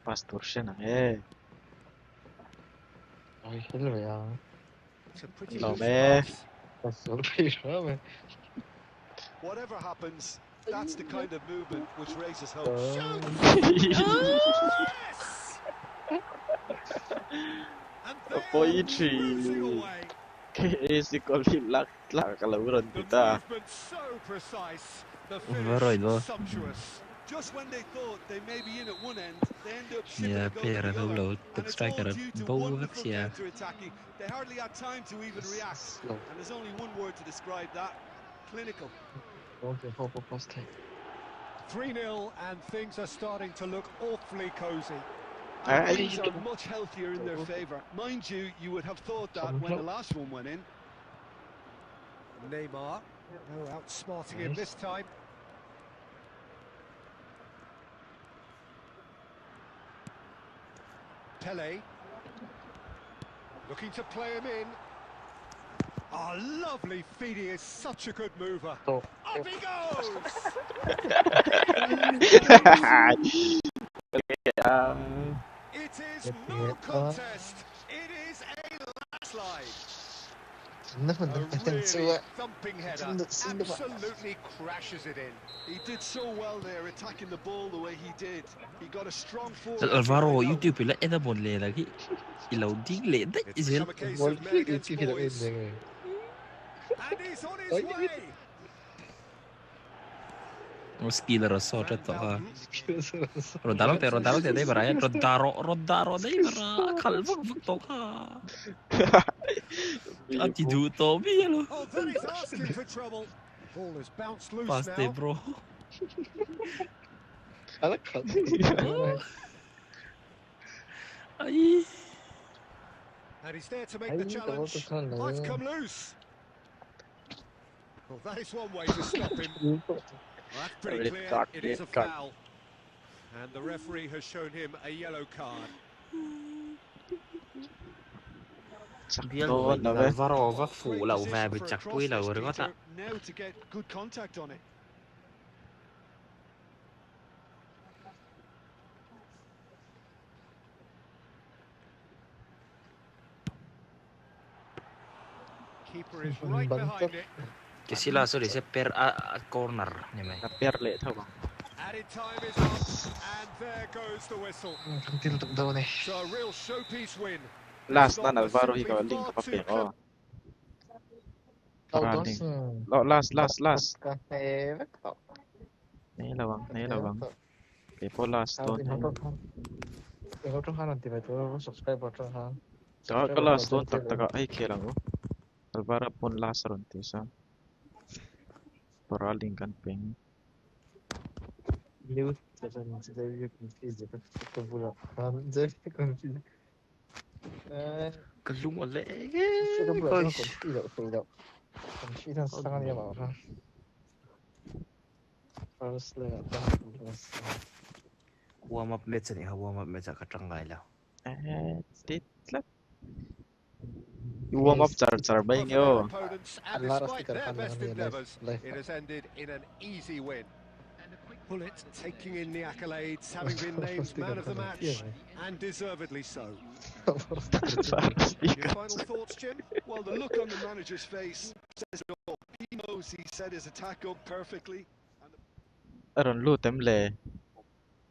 S2: พาสตูร์เช่นนั้นเอ้ย
S5: Ay, hello ya.
S3: It's a pretty
S2: Lo
S3: loose
S2: me.
S3: pass.
S5: Pasal pira me.
S4: Whatever happens, that's the kind of movement which raises hopes.
S3: Yes! And they are
S2: Poetry.
S3: moving away.
S2: เคเอซิกอลิลักลักกันแล้วรัน
S3: The
S2: ติตา
S3: movement so precise. The
S6: Rồi
S3: finish
S6: đó.
S3: sumptuous.
S4: Just when they thought they may be in at one end, they end up
S6: Yeah,
S4: shipping a goal
S6: player
S4: to the
S6: đâu
S4: other.
S6: lâu
S4: And
S6: được
S4: it's
S6: striker
S4: all due to
S6: bầu
S4: wonderful
S6: vắt xìa
S4: counter-attacking. They hardly had time to even react.
S5: Slow.
S4: And there's only one word to describe that: clinical.
S5: Don't be hope post.
S3: 3-0 and things are starting to look awfully cosy.
S4: And things are much healthier in their favour. Mind you, you would have thought that when the last one went in,
S3: Neymar. No outsmarting him this time. Pele. Looking to play him in. Oh, lovely feed. He is such a good mover.
S5: Oh.
S3: Up he goes! It is no contest. It is a landslide. A really thumping header. Absolutely crashes it in.
S4: He did so well there, attacking the ball the way he did. He got a strong forward.
S6: Alvaro YouTube pila eda bon le lagi. Ilaw dig le da
S3: It's
S6: isil.
S3: become a case of men against boys. And he's on his way.
S6: Skill raso to ka. Rodaro te dai Brian rodaro dai bara kalvak vak to ka. Ati du to bi lo.
S3: Oh, that is asking for trouble. Ball has bounced loose
S6: Paste
S3: now.
S6: bro. Ay.
S3: And he's there to make the challenge. Oh, it's come loose. Well, that is one way to stop him. Well, that's pretty clear. It is a foul. And the referee has shown him a yellow card.
S6: Sakto na Alvaro va fu la va bi chak pui la wer gota.
S4: Now to get good contact on it.
S3: Keeper is right behind it.
S6: Ke sila sorry se per a corner ni mai.
S2: Per le thau bang.
S3: Added time is up, and there goes the whistle. So a real showpiece win.
S2: Last na Alvaro hi ka link ka pe oh. Paraling. Lo last. Nei lawang. Pe po last don. Ka last don tak ai khelang oh. Alvaro pon last ron ti sa. Paraling kan peng.
S5: News very confused.
S6: Kalung ole. Warm up match ni ha warm up match ka tanggai la.
S2: Tit lat. Warm up char bai yo.
S3: And despite their best endeavours, it has ended in an easy win. Bullet taking in the accolades, having been named man of the match, and deservedly so. Your final thoughts, Jim?
S4: Well, the look on the manager's face says it all. He knows he set his attack up perfectly.
S2: Aron lu tem le.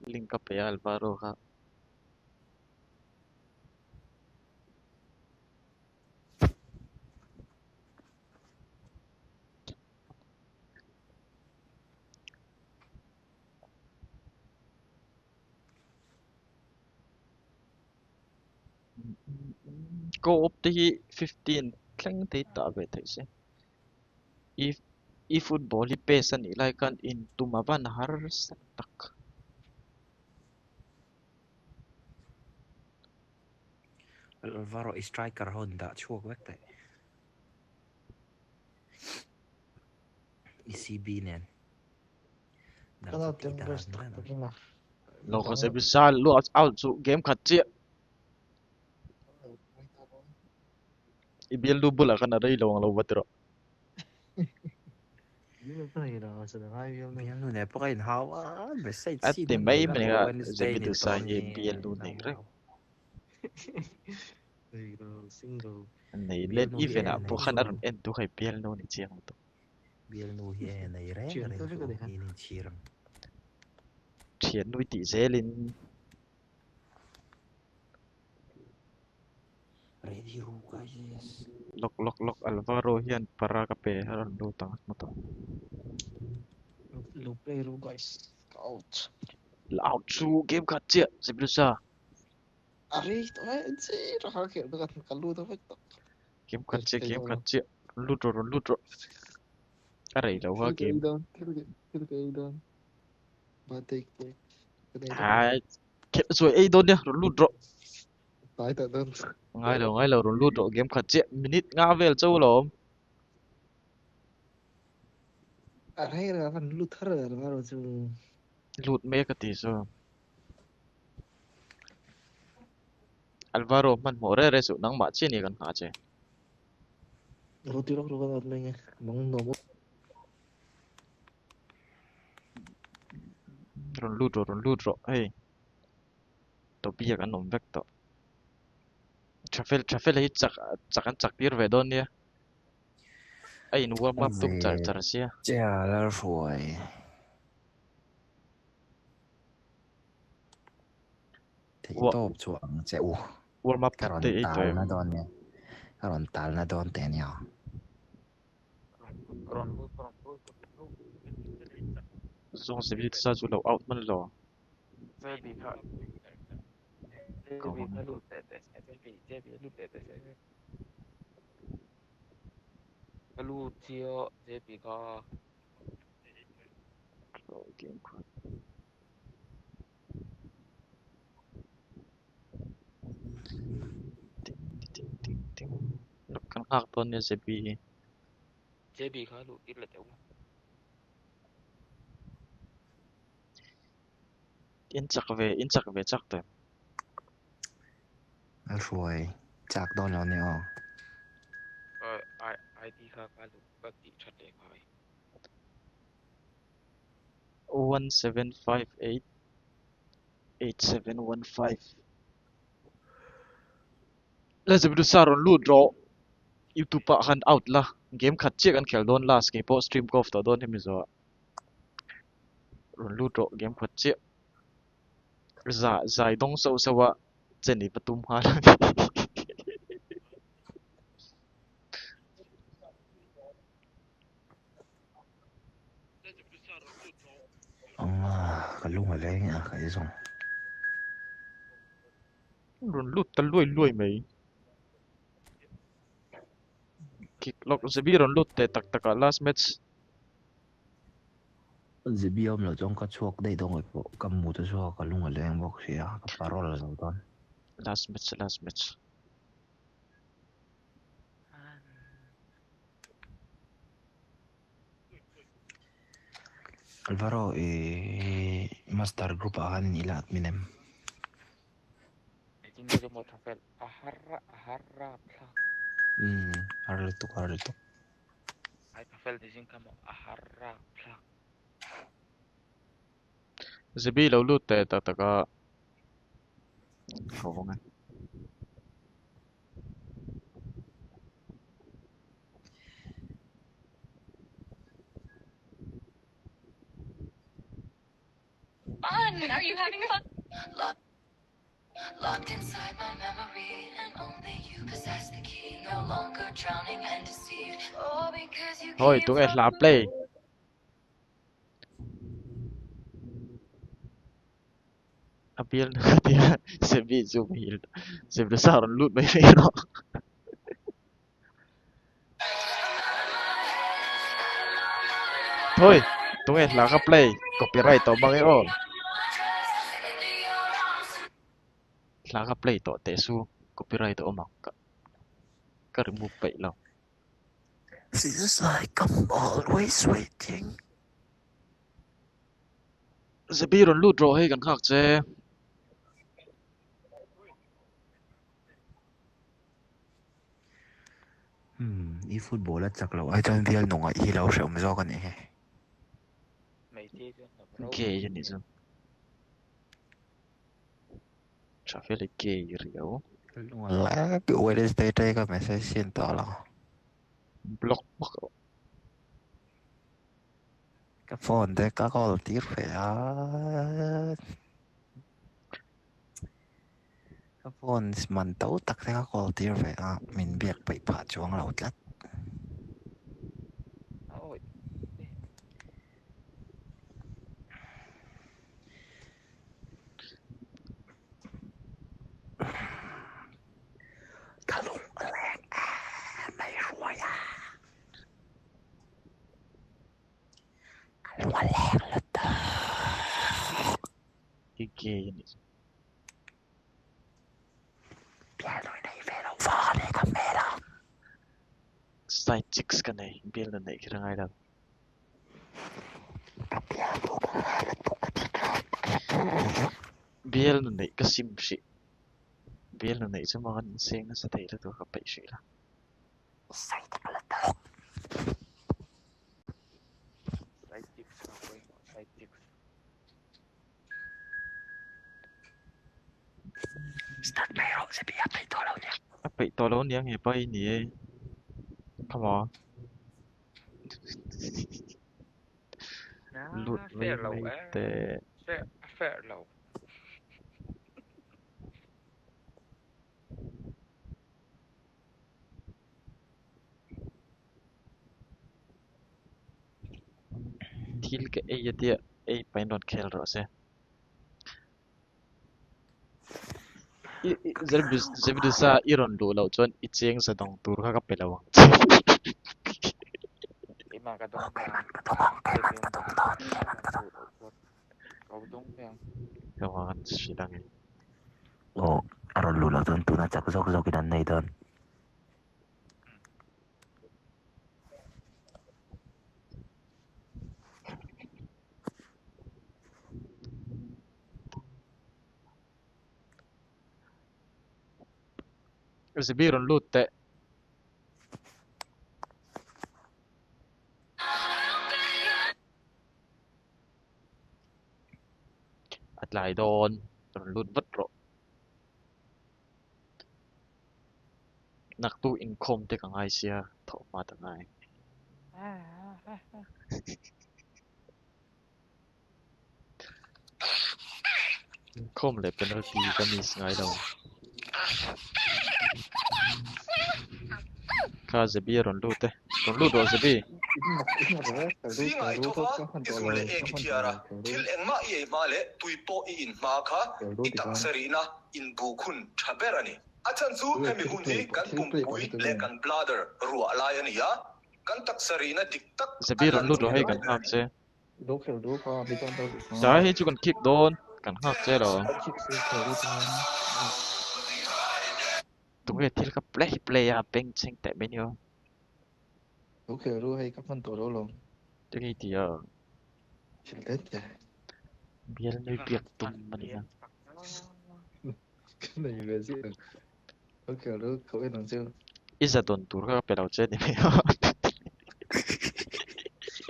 S2: Link up ya Alvaro ka. Go up to 15 tlang te ta ve thai se if football hi pesan i lai kan in tumaban har tak
S6: Alvaro is striker Honda chuak vek te. ECB nen.
S2: no ko se bisal lu out su game khat che i biel du bula kan dai lawang law batro
S6: Mình nu ne pakai hawa be sai
S2: at te mai me ga ze bidu sa ye biel du nei re nei let even a po khan aron en tu khai biel no ni chiang to
S6: biel nu hi nei re ni ni chiram
S2: thian nui ti zelin
S6: ready ru guys
S2: lok Alvaro hian para ka pe aron du tang moto
S5: Out.
S2: out su game khat che ze bidu sa game khat che lutro arai lo wa game ai ke rồi ai don dia lutro ngay lo ron lutro game khat che minute nga vel chou lo
S5: Aray ra van Luther Alvaro chu
S2: lút mấy cái tí số Alvaro man mổ ra số nắng mát chi này gần hả chứ
S5: roti ro kan at menga mong no mo
S2: Ron lút rồi hey tao bây giờ cái nôm vect tao trafel ấy chắc ăn chắc tiệt về đón nha ai nu warm up tum char
S7: về
S2: char xia
S7: chả là rồi thì tốt chuộng sẽ
S2: warm up
S7: cái
S2: thật
S7: ròn
S2: tệ ấy
S7: tál
S2: tụi
S7: nó đòn nhé cái ròn tál nó đòn tên nhau
S2: zong se bit sa chu lo out man lo ko hon game ko ting lo kan hak ton ne se bi in chắc về chắc tụi
S7: rồi chắc đòn nó nè
S2: 17588715 làจะไปดูซาร์อนลูดรอ YouTube ปะหัน out ละเกมขัดเจี๊ยกันแข่งโดน last game พอ stream golf ต่อโดนที่มิโซะรอนลูดรอเกมขัดเจี๊ยจ่ายต้องโซสวะเจนี่ประตูมาแล้ว
S7: cái lúc mà lấy nhà cái xong
S2: รอนลูดตะลุยไหมคิกล็อกจะบีรอนลูดแต่ตัก last match
S7: dĩ biom là trong cái chuộc đây đâu rồi bộ cầm một cái chuộc cái lúc mà lấy bọc xía cái parol là đâu đòn
S2: last match
S7: Alvaro master group akan ila at minem harlituk
S2: จะบีเราลูดแต่ตักเขาไง
S8: Fun! Are you having fun? Locked inside my memory, and only you possess the key. No longer drowning and deceived. Oh, because you
S2: thôi
S8: keep
S2: tụi em làm
S8: from
S2: play appeal thì sẽ bị zoom hiểu sẽ bị sao rón lút mấy cái nó thôi tụi em làm cái play copyright tao bằng cái ổn làm cái play tao tệ su copyright tao mà cái remove vậy lòng
S7: feels like I'm always waiting
S2: sẽ bị rón lút rồi hay gần khác chứ
S7: Efootball là chắc là ai trong viên nông ai hi lâu sợ mà do cái này
S2: ghê như này chứ chả phải là ghê gì đâu
S7: là cái Wednesday đây cái message xin tỏ là
S2: block mất
S7: cái phone đấy các con tiếc phải cái phone mình tấu tắt thế các con tiếc phải mình biết bị phá chuông lâu lắm cả lùng lẹt mày rồi lùng lẹt là tờ
S2: cái ghê như này
S7: bia rồi này về đâu phá này cầm mẹ đó
S2: side chicks cái này biết là này cái thằng ai đâu biel na nei ka sim shi biel na nei chama kan seng na sa thei la to ka pai shi la
S7: Sai ta kala ta.
S9: Side chicks na ko side chicks.
S7: Start mayro sa biya pa ito law niya.
S2: pai to lo niang he pai ni come on lut
S9: Fair
S2: với
S9: low
S2: mấy tệ
S9: fair low.
S2: thil cái ấy tia ấy phải non khel rồi se zebdu sa iron do lo chon I cheng sa dong tur kha ka pelawa
S9: Ima ka dong
S7: Kailan
S9: ka.
S7: ka to?
S9: Kau dong yang.
S2: kawan sidang eh
S7: Oh, aron lula ton tuna chak zok kinan nei ton.
S2: zebiron lut te at lai don ron lut vat ro nak tu income te ka ngai sia tho ma ta ngai income le penalty ka mi ngai đâu ka zebiron lut te ron lut ro zebi
S10: Zinga itowa izule ekitiara thil engma ye male tuipo I in ma kha itak sarina in bukhun thaberani achan chu hemi hun hi kan pumpui le kan bladder ruwa laiani ya kan tak sarina diktak
S2: zebiron lut ro he kan hak se
S5: Đố kiểu đố có bị con đâu được
S2: sa he chu kan kick don kan hak che lo
S5: chích sư kiểu đi thôi
S2: tu he thil ka play ya peng cheng te ben yo
S5: đố kiểu đố hay các phân tổ đố lòng
S2: te ki ti ya
S5: chỉ tết chả
S2: biel noi piak tum mani na
S5: cái này về gì được đố kiểu đố cậu biết làm chưa
S2: isa don tur ka pelaw che ni me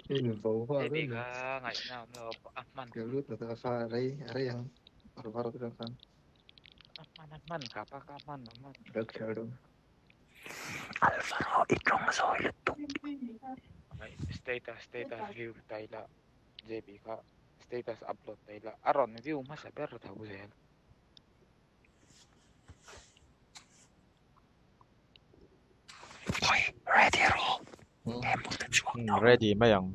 S5: cái mình phố hoa
S9: Jadi
S5: đó
S9: ka ngai na mo man
S5: kiểu đố là ta pha đấy đấy yang ở vào cái pha
S9: man ka pa ka man.
S5: đố kiểu đố
S7: Alvaro itrong so lutuk.
S9: Status view taila JB ka status upload taila aron view mas ber tau zel.
S7: Oi, ready ro.
S2: ready ma yang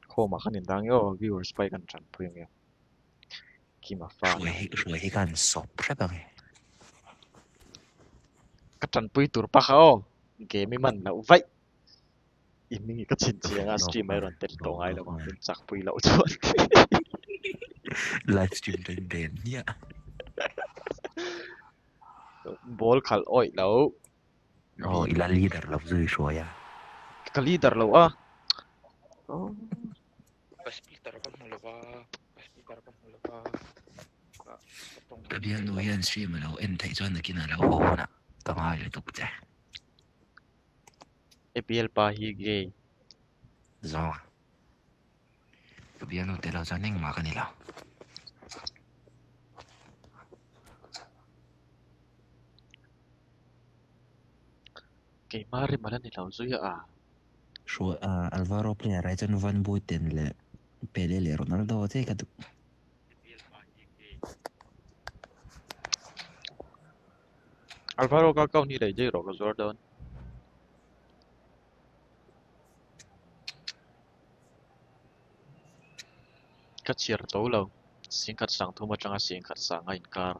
S2: kho ma khanin dang yo viewers pai kan chan pring yo ki ma fa
S7: Ruai kan sop sa bang.
S2: ka chan pui tur pa khao game mi man na vai ini ka chin chiang a stream ai ron tel to ngai lo bang chak pui lo chon
S7: Live stream den ben ya.
S2: ball khal oi lo
S7: Oh, ila leader love zui so ya.
S2: ka leader lo a
S9: Pas Peter kan mula ba.
S7: Tabian no yan stream lo en thai chuan na kina lo ho na. Ka ngai lutuk cha.
S2: APL pa hi ge
S7: Zo. Tabian no te lo chuan ning ma kanila.
S2: ke mari malan ni lo zu ya a
S7: So Alvaro player ai chuan Van Buiten le Pele le Ronaldo te ka tu.
S2: Alvaro ka kau ni dai je ro ka Jordan ka chiar to lo sing khat sang thuma changa sing khat sang a in kar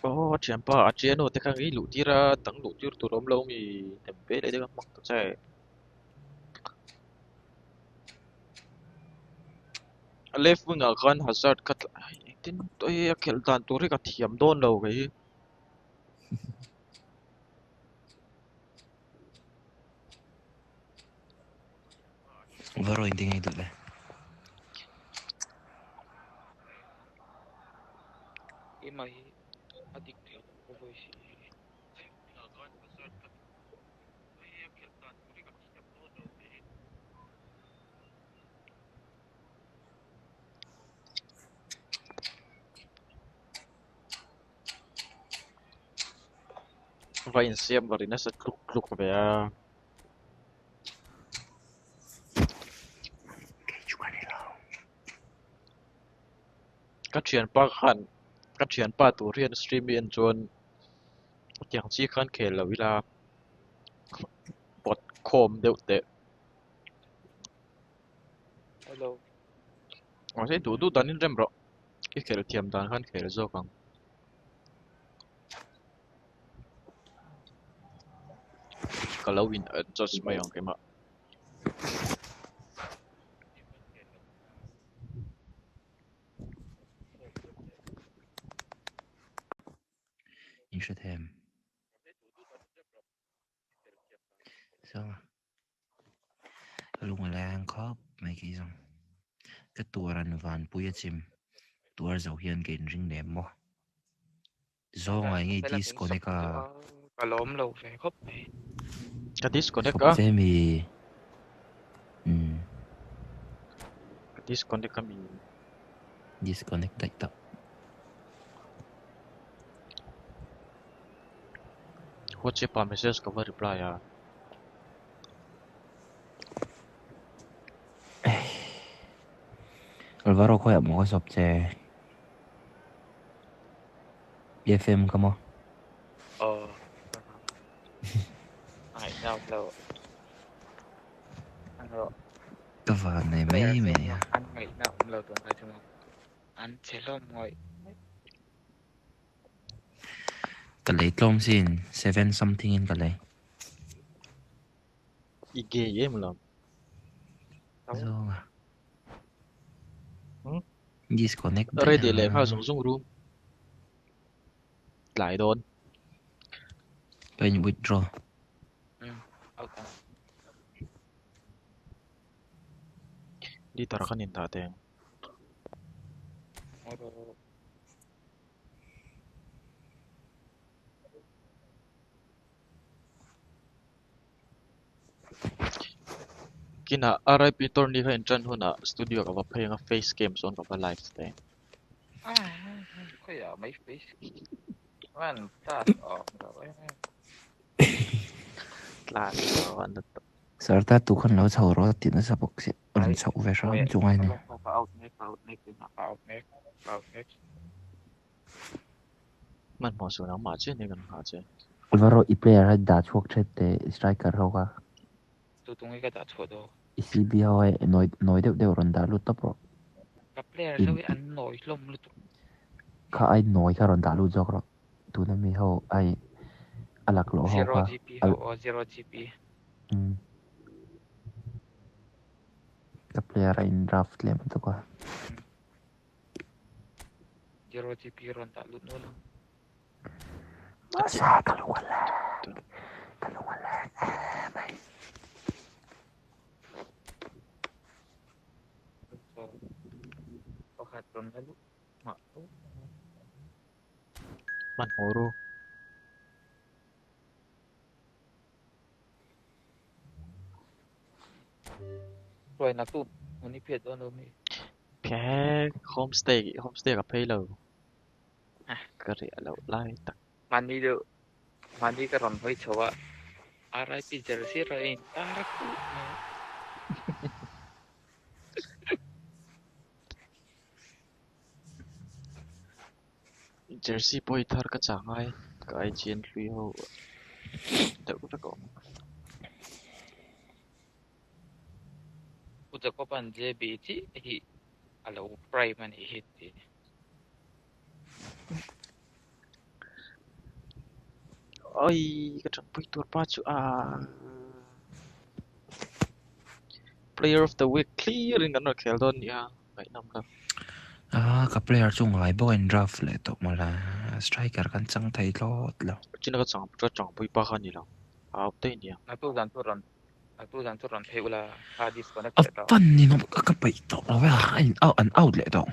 S2: oh champa a cheno te khang i lu tira tang lu tir tu rom lo mi tempe le de mak to che left winger khan Hazard kat tin toi khel dan turi ka thiam don lo cái
S7: Varo hindi ngay dole.
S9: Ima hi adik theo ko voi si
S2: vai in siam vari na sa kluk kluk về à các chuyện pa khan các chuyện pa tu rian stream in chuan tiang chi khan khel lo vila bot khom deuh te
S9: hello
S2: mà sẽ đủ đủ đan in rem ro cái khel thiam dan khan khel zo kang kalau win adjust mai ang kema
S7: In should him. So, lúc mà lang khóc mấy cái xong cái tua ran van puya chim tua dầu hiền cái ring ném mo do ngay ngay disconnect à
S9: cả lóm lâu về khóc này
S2: cái disconnect
S7: sọc
S2: á
S7: thế mi
S2: cái disconnect kami
S7: disconnect đại tập
S2: WhatsApp pa message ka ba reply à
S7: Alvaro khỏe một cái sọc chè BFM không
S9: ai nào lâu anh rồi
S7: cái vần này mấy mẹ
S9: anh nghĩ nào lâu tuần này chung anh sẽ lo mọi
S7: cái lấy tôm xin 7 something in cái lấy
S2: IG em làm
S7: do à disconnect
S2: ready le ha zung zung room lại đón
S7: bên withdraw
S9: okay
S2: đi tara kanin ta teng kina RIP tourney kha entran huna studio ka ba phenga face games on ka ba live te
S9: có giờ mấy phí anh ta rồi
S2: là anh
S7: Sarta tu kan lo chau ro ti na sa bok se ron chau ve ram chu ngai ne
S2: man mo su na ma che ne kan ha che
S7: Alvaro i player ha da chok chet te striker ho ka
S9: tôi tung cái đã thua đâu
S7: ECB ho noi de ron da lu top ro
S9: các player sao anh nổi lông luôn
S7: ka ai noi ka ron da lu jok ro tu na mi ho ai alak lo ho
S9: zero
S7: ka
S9: GP hoặc zero GP
S7: ka player in draft lem to ka
S9: zero GP ron đã luôn luôn
S7: sa ka lu wala mai
S9: có hạt ron đã lúc mà
S2: man horo
S9: rồi nạp tụt muốn đi phiệt đó đâu mi
S2: phe homestay ka pay lo ka ri lo lai tak
S9: mandi được mandi cái ron hơi xấu à RIP jersey rồi ta cũ
S2: jersey boy thar ka changai ka ai chen lui ho deu ta ko
S9: udah kau panjang biji hi alo prime man hit di
S2: oi ka chang pui tur pa chu a player of the week clear in kan khel don ya ngay năm đâu
S7: các player chung lại bao anh draft lại tụ mà là striker kan chẳng thấy lo
S2: chỉ là cái chẳng bùi ba khăn gì đâu tên gì
S9: tu dan tu ron pheu la ha disconnect
S7: à
S9: ta
S7: phần thì nó các bảy tụ nó với anh out lại tụ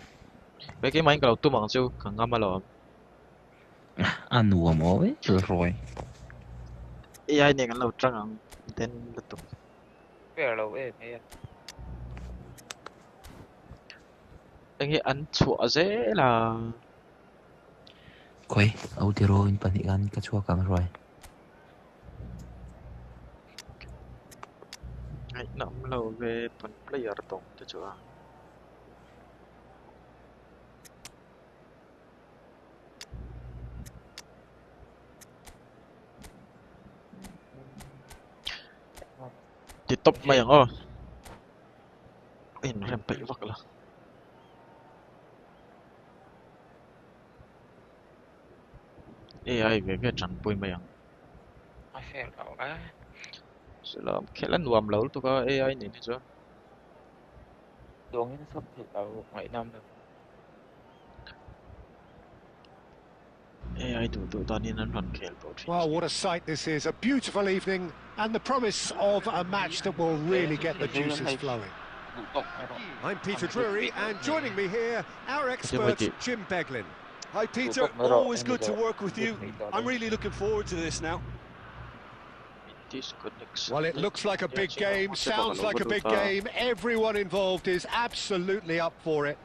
S2: mấy cái máy cái tu bằng siêu càng ngắm mà lo
S7: anh nuông mới rồi
S2: AI này cái lâu trăng ăn tên là tụ
S9: fair lo me
S2: anh ấy ăn chua dễ là
S7: quay out thì rồi phần thì ăn cái chua càng rồi
S2: ngay năm lâu về phần player tổng cho chưa thì top mày ang nó làm bậy vặt là AI về cái trận bùi mày ang
S9: fair lo á
S2: sẽ là khi lần nuông lâu tụi có AI này chứ
S9: đuông nó sắp thì tao ngày năm đâu
S2: AI tụi tao nên ăn khéo bầu
S3: Well, what a sight this is. A beautiful evening and the promise of a match that will really get the juices flowing. I'm Peter Drury, and joining me here, our expert, Jim Beglin.
S4: Hi Peter, always good to work with you. I'm really looking forward to this now.
S3: Well, it looks like a big game, sounds like a big game. Everyone involved is absolutely up for it.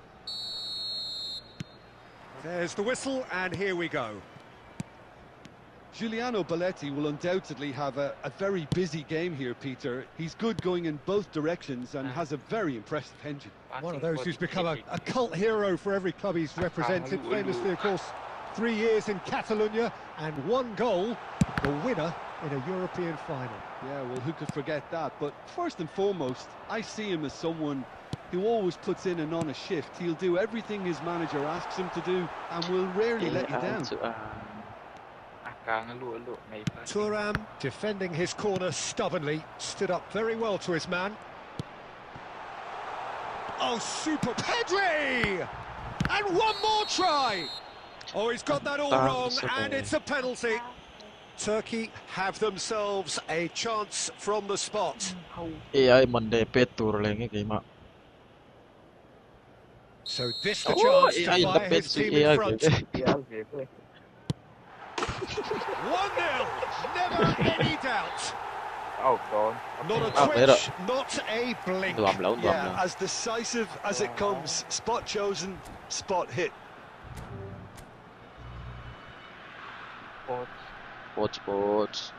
S3: There's the whistle, and here we go.
S4: Giuliano Belletti will undoubtedly have a very busy game here, Peter. He's good going in both directions and has a very impressive engine.
S3: One of those who's become a cult hero for every club he's represented. Famously, of course, 3 years in Catalonia and 1 goal, the winner in a European final.
S4: Yeah, well, who could forget that? But first and foremost, I see him as someone who always puts in an honest shift. He'll do everything his manager asks him to do and will rarely let you down.
S3: Thuram, defending his corner stubbornly, stood up very well to his man. Oh, super Pedri! And one more try! Oh, he's got that all wrong, and it's a penalty. Turkey have themselves a chance from the spot.
S2: AI Monday Petur lên cái mà
S3: So this the chance to fire his team in front. 1-0, never any doubt.
S9: Oh God.
S3: Not a twitch, not a blink.
S4: Yeah, as decisive as it comes. Spot chosen, spot hit.
S2: Sports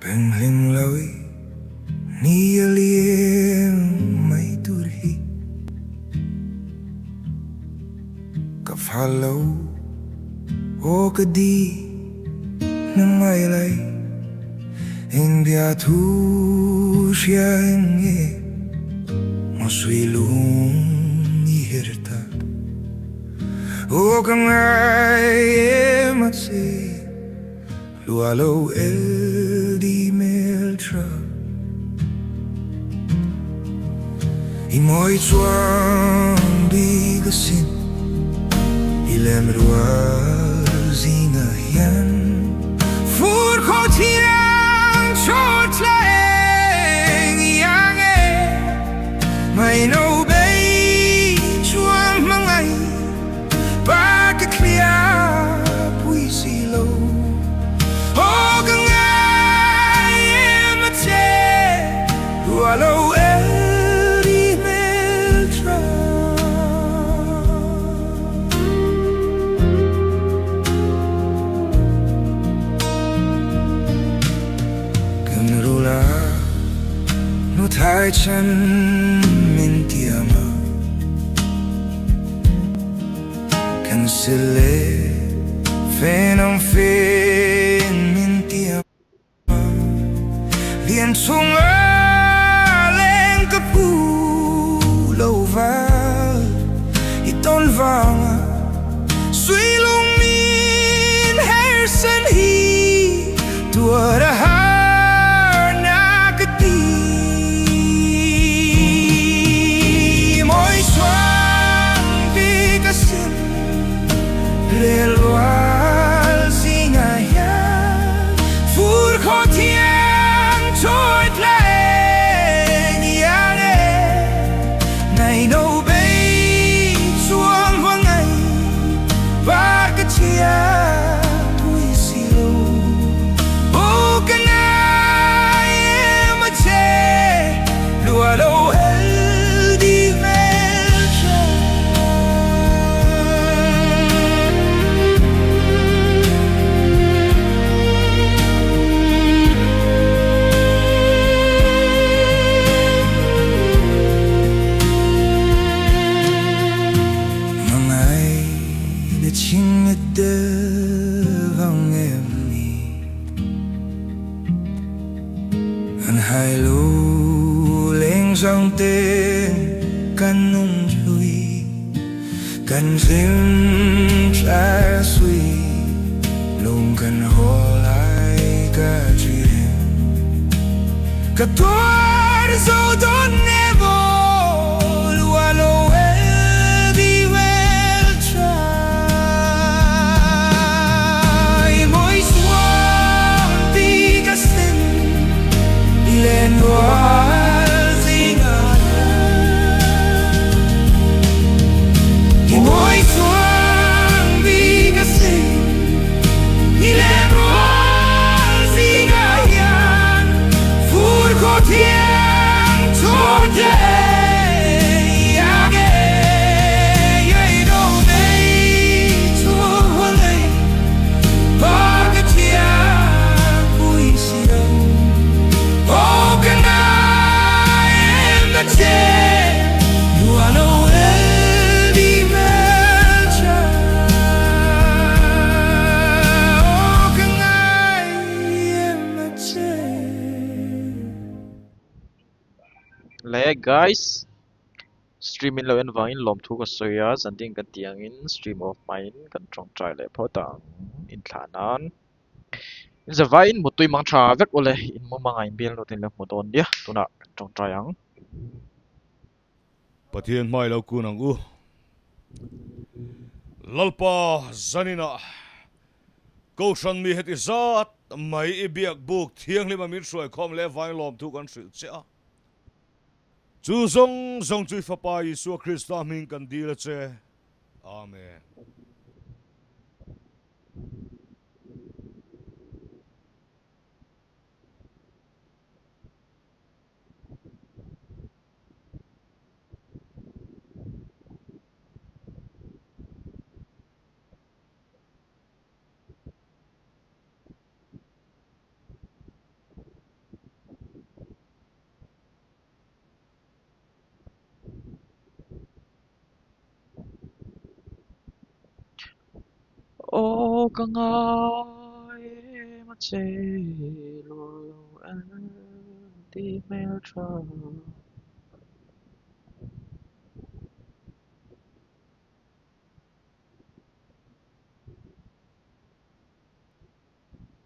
S1: Beng linh lối ni liêng mấy tuổi hi cặp hà lâu ô cái đi nâng ai lại India thu xia nghe một suy lung hirta ô cái ngày em mà se lua lâu el di meltra I moi chuang bi ga sin I lem ruazina yan fur kho tiang short lang yang mai no bay chuang mangai ba ka clear pui si lo oh ga ngai em a te lualo Thái chân min tiama se le phen am phen min tiam liền chung lên cái pu lâu vào i tôn vàng suy lung min hair sân hi tua đã har na cái ti mỗi xoan vì cái sim lê loa gì ngài ya phút khó thiêng trôi lên ya này đâu bay xuống vắng ngày và cái chia tuổi siêu ô cái này em mà chê lùa đâu hết đi về chinh đơ vang em mi anh hai lu lên dòng tên căn nung chui căn zim trái suy lùng căn hồ lại cả chuyện cả tuổi dấu đón never lùa lâu lên loa gì ngờ thì mỗi xuân vì cái gì đi lên loa gì ngờ hiền phút có thiên cho đây ya ghê vậy đâu đây cho huân ấy ba cái chia vui siêu oh, can I am the chair? You are no Eddie Melcher. Oh, can I am the chair?
S2: Lẽ guys, stream in lo en vangin lom thu ka soya zanting kan tiang in stream of mine kan trong trai le photang in thlanan in zavain mutui mang tha vek ole in mo mangai bial no tin le modon dia tuna trong trai ang
S11: Pathian mai lo kunang u lalpa zanina câu săn mi hết izat mai ibiak buk thiang lima min soi khom le vai lom thu kan sil cha chu zong zong chui fa pa Yesu Christa min kan dil che amen.
S2: oh ka ngai ma che lo an ti mel tra